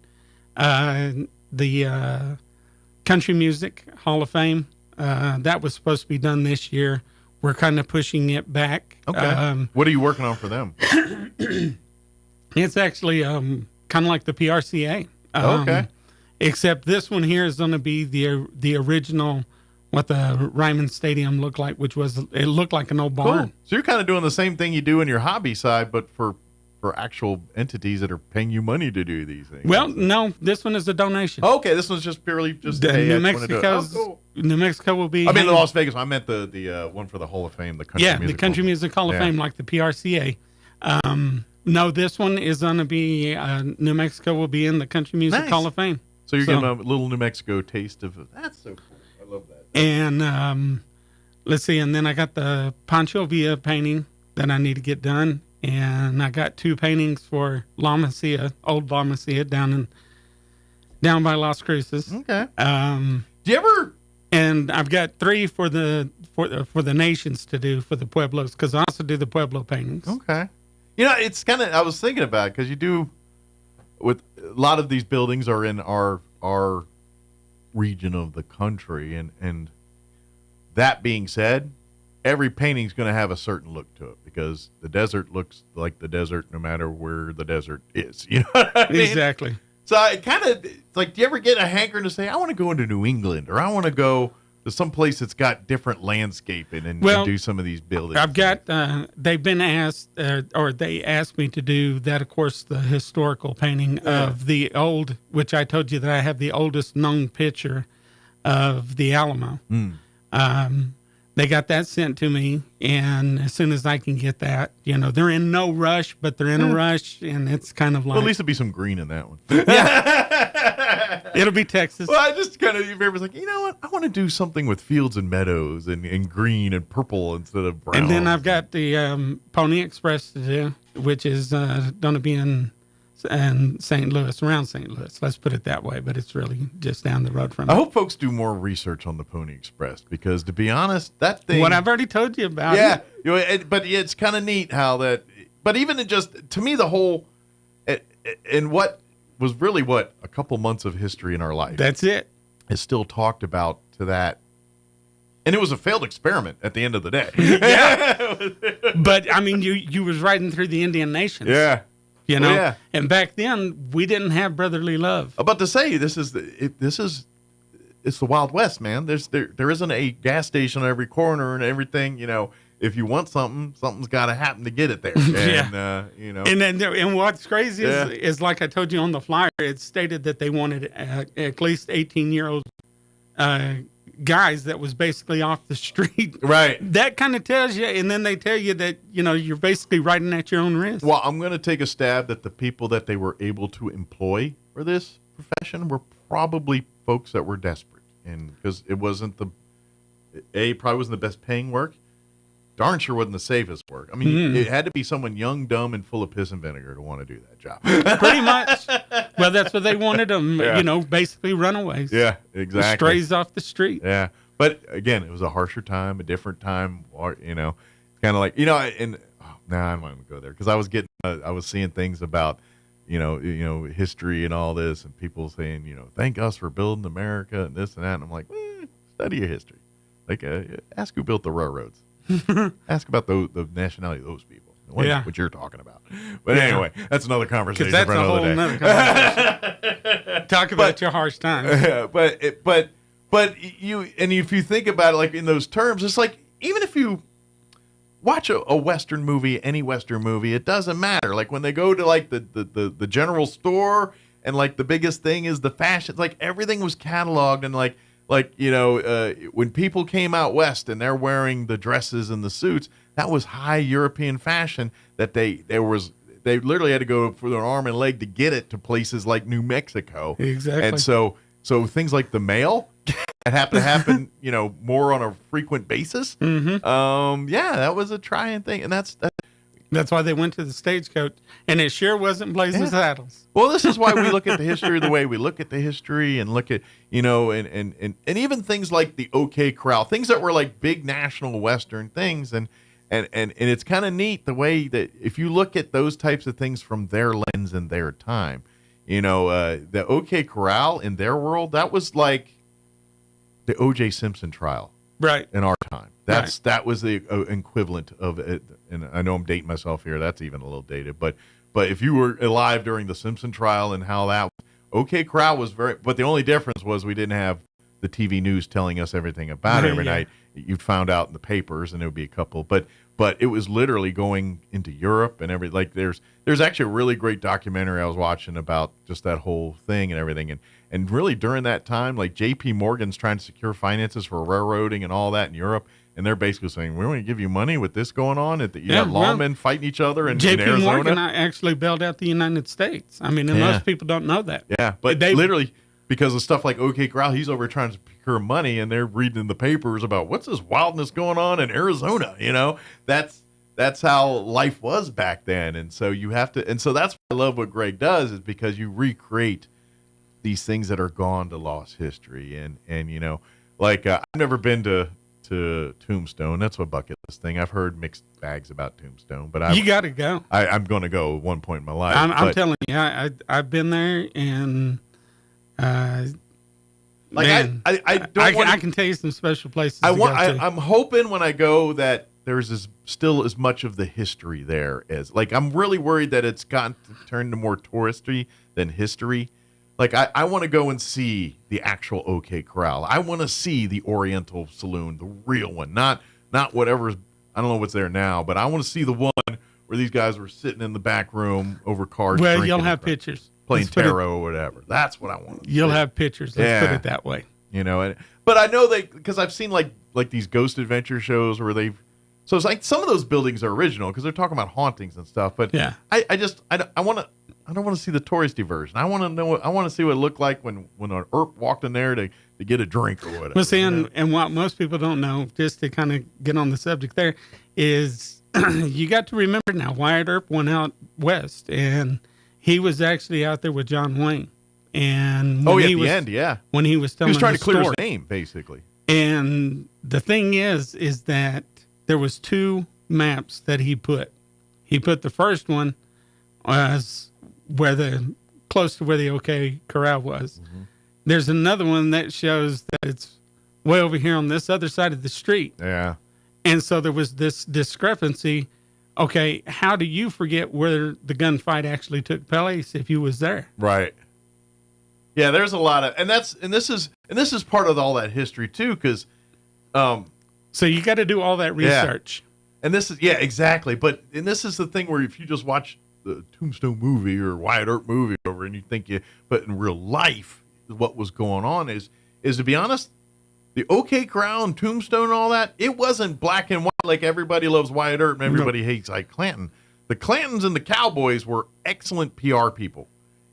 The Country Music Hall of Fame. That was supposed to be done this year. We're kind of pushing it back. Okay. What are you working on for them? It's actually kind of like the PRCA. Okay. Except this one here is going to be the original, what the Ryman Stadium looked like, which was, it looked like an old barn. Cool. So you're kind of doing the same thing you do in your hobby side, but for actual entities that are paying you money to do these things. Well, no, this one is a donation. Okay, this one's just purely just New Mexico will be. I mean, the Las Vegas. I meant the one for the Hall of Fame, the Country Music. The Country Music Hall of Fame, like the PRCA. No, this one is going to be New Mexico will be in the Country Music Hall of Fame. So you're getting a little New Mexico taste of it. That's so cool. I love that. And let's see, and then I got the Pancho Villa painting that I need to get done. And I got 2 paintings for La Masia, old La Masia down by Las Cruces. Okay. Do you ever? And I've got 3 for the nations to do for the Pueblos because I also do the Pueblo paintings. Okay. You know, it's kind of, I was thinking about it because you do, with a lot of these buildings are in our region of the country, and that being said, every painting's going to have a certain look to it because the desert looks like the desert no matter where the desert is. You know what I mean? Exactly. So it kind of, it's like, do you ever get a hankering to say, I want to go into New England or I want to go to some place that's got different landscaping and do some of these buildings? I've got, they've been asked, or they asked me to do that, of course, the historical painting of the old, which I told you that I have the oldest known picture of the Alamo. They got that sent to me, and as soon as I can get that, you know, they're in no rush, but they're in a rush, and it's kind of like... Well, at least there'll be some green in that one. It'll be Texas. Well, I just kind of, everybody's like, you know what? I want to do something with fields and meadows and green and purple instead of brown. And then I've got the Pony Express to do, which is going to be in St. Louis, around St. Louis. Let's put it that way, but it's really just down the road from I it. hope folks do more research on the Pony Express because, to be honest, that thing... What I've already told you about. Yeah, you know, but it's kind of neat how that... But even it just, to me, the whole... And what was really, a couple months of history in our life. That's it. Is still talked about to that. And it was a failed experiment at the end of the day. Yeah. But, I mean, you was riding through the Indian nations. Yeah. You know, and back then we didn't have brotherly love. About to say it's the Wild West, man. There isn't a gas station on every corner and everything. You know, if you want something's got to happen to get it there. And, you know, and what's crazy is like I told you on the flyer, it stated that they wanted at least 18-year-old guys that was basically off the street. Right. That kind of tells you, and then they tell you that, you know, you're basically riding at your own risk. Well, I'm going to take a stab that the people that they were able to employ for this profession were probably folks that were desperate. and because it wasn't probably wasn't the best paying work. Darn sure wasn't the safest work. I mean, it had to be someone young, dumb, and full of piss and vinegar to want to do that job. Pretty much. Well, that's what they wanted them, basically runaways. Yeah, exactly. Strays off the street. Yeah. But again, it was a harsher time, a different time, or, kind of like, I'm not going to go there because I was seeing things about, history and all this and people saying, thank us for building America and this and that. And I'm like, study your history. Like, ask who built the railroads. Ask about the nationality of those people. What you're talking about. But anyway, that's another conversation that's for another day. Conversation. Talk about your harsh time. But if you think about it like in those terms, it's like even if you watch a Western movie, any Western movie, it doesn't matter. Like when they go to like the general store and like the biggest thing is the fashion, like everything was cataloged and when people came out west and they're wearing the dresses and the suits, that was high European fashion that they literally had to go for their arm and leg to get it to places like New Mexico. Exactly. And so things like the mail that happen, more on a frequent basis. That was a trying thing. And that's why they went to the stagecoach, and it sure wasn't blazing saddles. Well, this is why we look at the history the way we look at the history and look at, and even things like the OK Corral, things that were like big national Western things. And it's kind of neat the way that if you look at those types of things from their lens and their time, the OK Corral in their world, that was like the O.J. Simpson trial. Right. In our time. That was the equivalent of it. And I know I'm dating myself here. That's even a little dated. But if you were alive during the Simpson trial and how that OK Corral was but the only difference was we didn't have the TV news telling us everything about it every night. You'd found out in the papers and there would be a couple. But it was literally going into Europe and there's actually a really great documentary I was watching about just that whole thing and everything. And really during that time, like J.P. Morgan's trying to secure finances for railroading and all that in Europe. And they're basically saying, we're going to give you money with this going on. You got lawmen fighting each other in Arizona. J.P. Morgan actually bailed out the United States. I mean, and most people don't know that. Yeah, but literally because of stuff like OK Corral, he's over trying to procure money, and they're reading in the papers about what's this wildness going on in Arizona. That's how life was back then. And so you have to, and so that's why I love what Greg does is because you recreate these things that are gone to lost history. And I've never been to Tombstone. That's a bucket list thing. I've heard mixed bags about Tombstone, but you got to go. I'm going to go at one point in my life. I'm telling you, I've been there, and I can tell you some special places. I'm hoping when I go that there's still as much of the history there as I'm really worried that it's gotten turned to more touristy than history. Like, I want to go and see the actual OK Corral. I want to see the Oriental Saloon, the real one, not whatever's, I don't know what's there now, but I want to see the one where these guys were sitting in the back room over cards. Well, you'll have pictures. Playing tarot or whatever. That's what I want. You'll have pictures. Let's put it that way. But I know because I've seen like these ghost adventure shows where so it's like some of those buildings are original because they're talking about hauntings and stuff. But yeah, I don't want to see the touristy version. I want to see what it looked like when an Earp walked in there to get a drink or whatever. Well, see, and what most people don't know, just to kind of get on the subject there, is you got to remember now, Wyatt Earp went out west, and he was actually out there with John Wayne. And when he was telling he was trying to clear story, his name, basically. And the thing is that there was two maps that he put. He put the first one as close to where the OK Corral was. Mm-hmm. There's another one that shows that it's way over here on this other side of the street. Yeah. And so there was this discrepancy. Okay, how do you forget where the gunfight actually took place if you was there? Right. Yeah, there's a lot of, and this is part of all that history too, because so you got to do all that research. Yeah. And this is exactly. But this is the thing where if you just watch the Tombstone movie or Wyatt Earp movie over and you think but in real life what was going on is to be honest, the OK Corral and Tombstone and all that, it wasn't black and white like everybody loves Wyatt Earp and everybody hates Ike Clanton. The Clantons and the Cowboys were excellent PR people.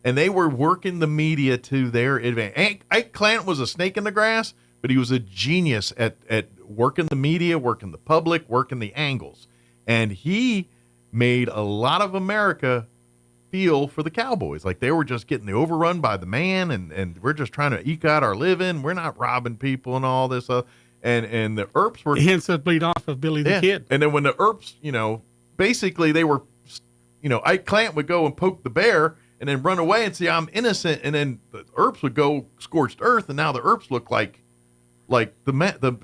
and they were working the media to their advantage. Ike Clant was a snake in the grass, but he was a genius at working the media, working the public, working the angles. And he made a lot of America feel for the Cowboys. Like they were just getting overrun by the man, and we're just trying to eke out our living. We're not robbing people and all this. And the Earps were... Hence the bleed off of Billy the Kid. And then when the Earps, basically they were, Ike Clant would go and poke the bear and then run away and say, I'm innocent. And then the Earps would go scorched earth, and now the Earps look like the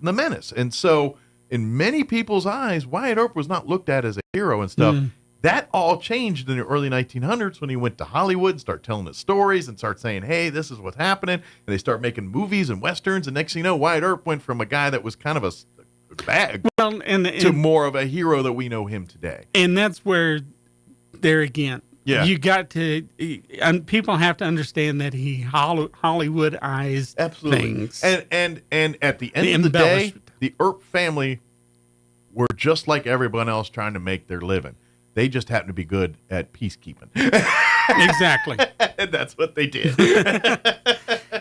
menace. And so in many people's eyes, Wyatt Earp was not looked at as a hero and stuff. That all changed in the early 1900s when he went to Hollywood and started telling his stories and started saying, hey, this is what's happening. And they start making movies and Westerns. And next thing you know, Wyatt Earp went from a guy that was kind of a bag to more of a hero that we know him today. And that's where, there again, you got to, and people have to understand that he Hollywoodized things. And at the end of the day, the Earp family were just like everyone else trying to make their living. They just happen to be good at peacekeeping. Exactly. And that's what they did.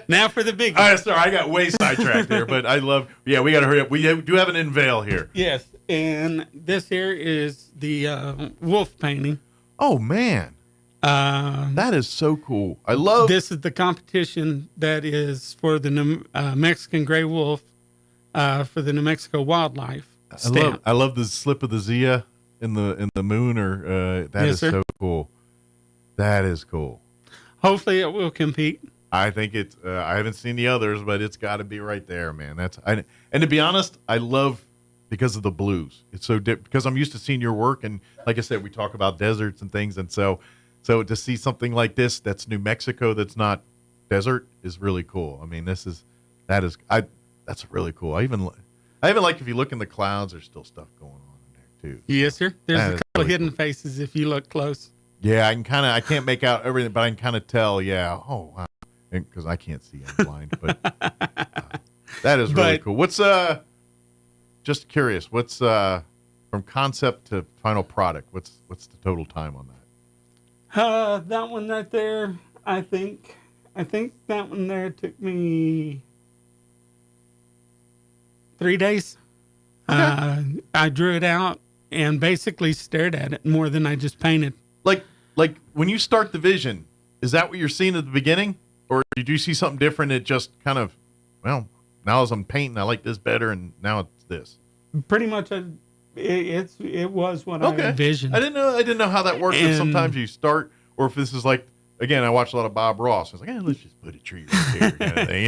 Now for the big. All right, sorry, I got way sidetracked there, but we got to hurry up. We do have an unveil here. Yes, and this here is the wolf painting. Oh, man. That is so cool. I love... This is the competition that is for the Mexican gray wolf for the New Mexico wildlife stamp. I love the slip of the Zia in the moon, or that is so cool. That is cool. Hopefully it will compete. I think it's I haven't seen the others, but it's got to be right there, man. And to be honest, I love, because of the blues. It's so because I'm used to seeing your work, and like I said, we talk about deserts and things, and so to see something like this that's New Mexico that's not desert is really cool. I mean, that's really cool. I even like, if you look in the clouds, there's still stuff going on in there too. Yes, sir. There's a couple of hidden faces if you look close. Yeah, I can't make out everything, but I can kind of tell. Yeah. Oh, wow. Because I can't see, I'm blind. But that is really cool. What's just curious? What's from concept to final product? What's the total time on that? That one right there, I think that one there took me 3 days. Okay. I drew it out and basically stared at it more than I just painted. Like when you start the vision, is that what you're seeing at the beginning? Or did you see something different? It just kind of, well, now as I'm painting, I like this better, and now it's this. Pretty much, it was what I envisioned. I didn't know how that works. If sometimes you start, or if this is like, again, I watch a lot of Bob Ross. I was like, let's just put a tree right here, kind of thing,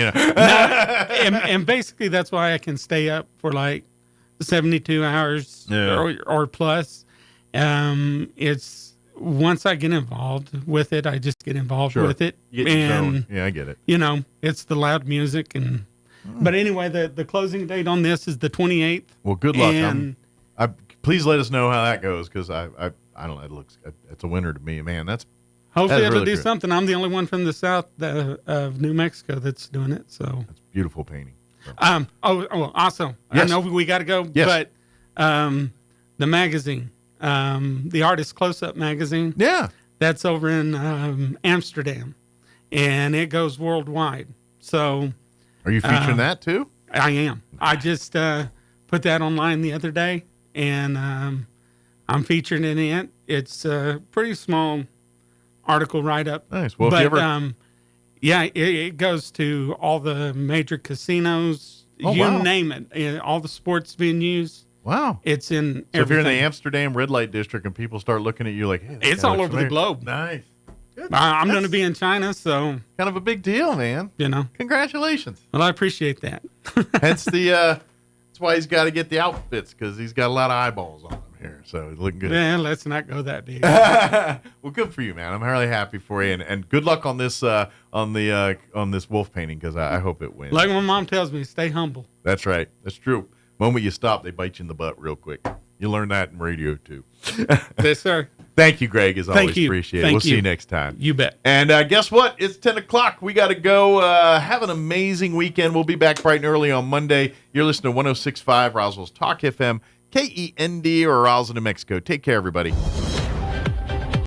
and basically, that's why I can stay up for like 72 hours or plus. It's once I get involved with it, I just get involved with it. And I get it. It's the loud music and. But anyway, the closing date on this is the 28th. Well, good luck. Please let us know how that goes, because I don't know. It's a winner to me, man. Hopefully it'll really do something. I'm the only one from the south of New Mexico that's doing it. So it's beautiful painting. So. Awesome. Yes. I know we got to go, but the magazine, the Artist Close-Up magazine. Yeah, that's over in Amsterdam, and it goes worldwide. So. Are you featuring that too? I am. I just put that online the other day, and I'm featuring in it. It's a pretty small article write-up. Nice. Well, but it goes to all the major casinos. Name it. All the sports venues. Wow. It's in. So if you're in the Amsterdam red light district and people start looking at you like, hey, it's all over the globe. Nice. I'm going to be in China, so kind of a big deal, man. Congratulations. Well, I appreciate that. Hence that's why he's got to get the outfits, because he's got a lot of eyeballs on him here, so he's looking good. Man, let's not go that big. Well, good for you, man. I'm really happy for you, and good luck on this on this wolf painting, because I hope it wins. Like my mom tells me, stay humble. That's right. That's true. The moment you stop, they bite you in the butt real quick. You learn that in radio too. Yes, sir. Thank you, Greg, as always. Appreciate it. We'll see you next time. You bet. And guess what? It's 10 o'clock. We got to go. Have an amazing weekend. We'll be back bright and early on Monday. You're listening to 106.5 Roswell's Talk FM, KEND, or Roswell, New Mexico. Take care, everybody.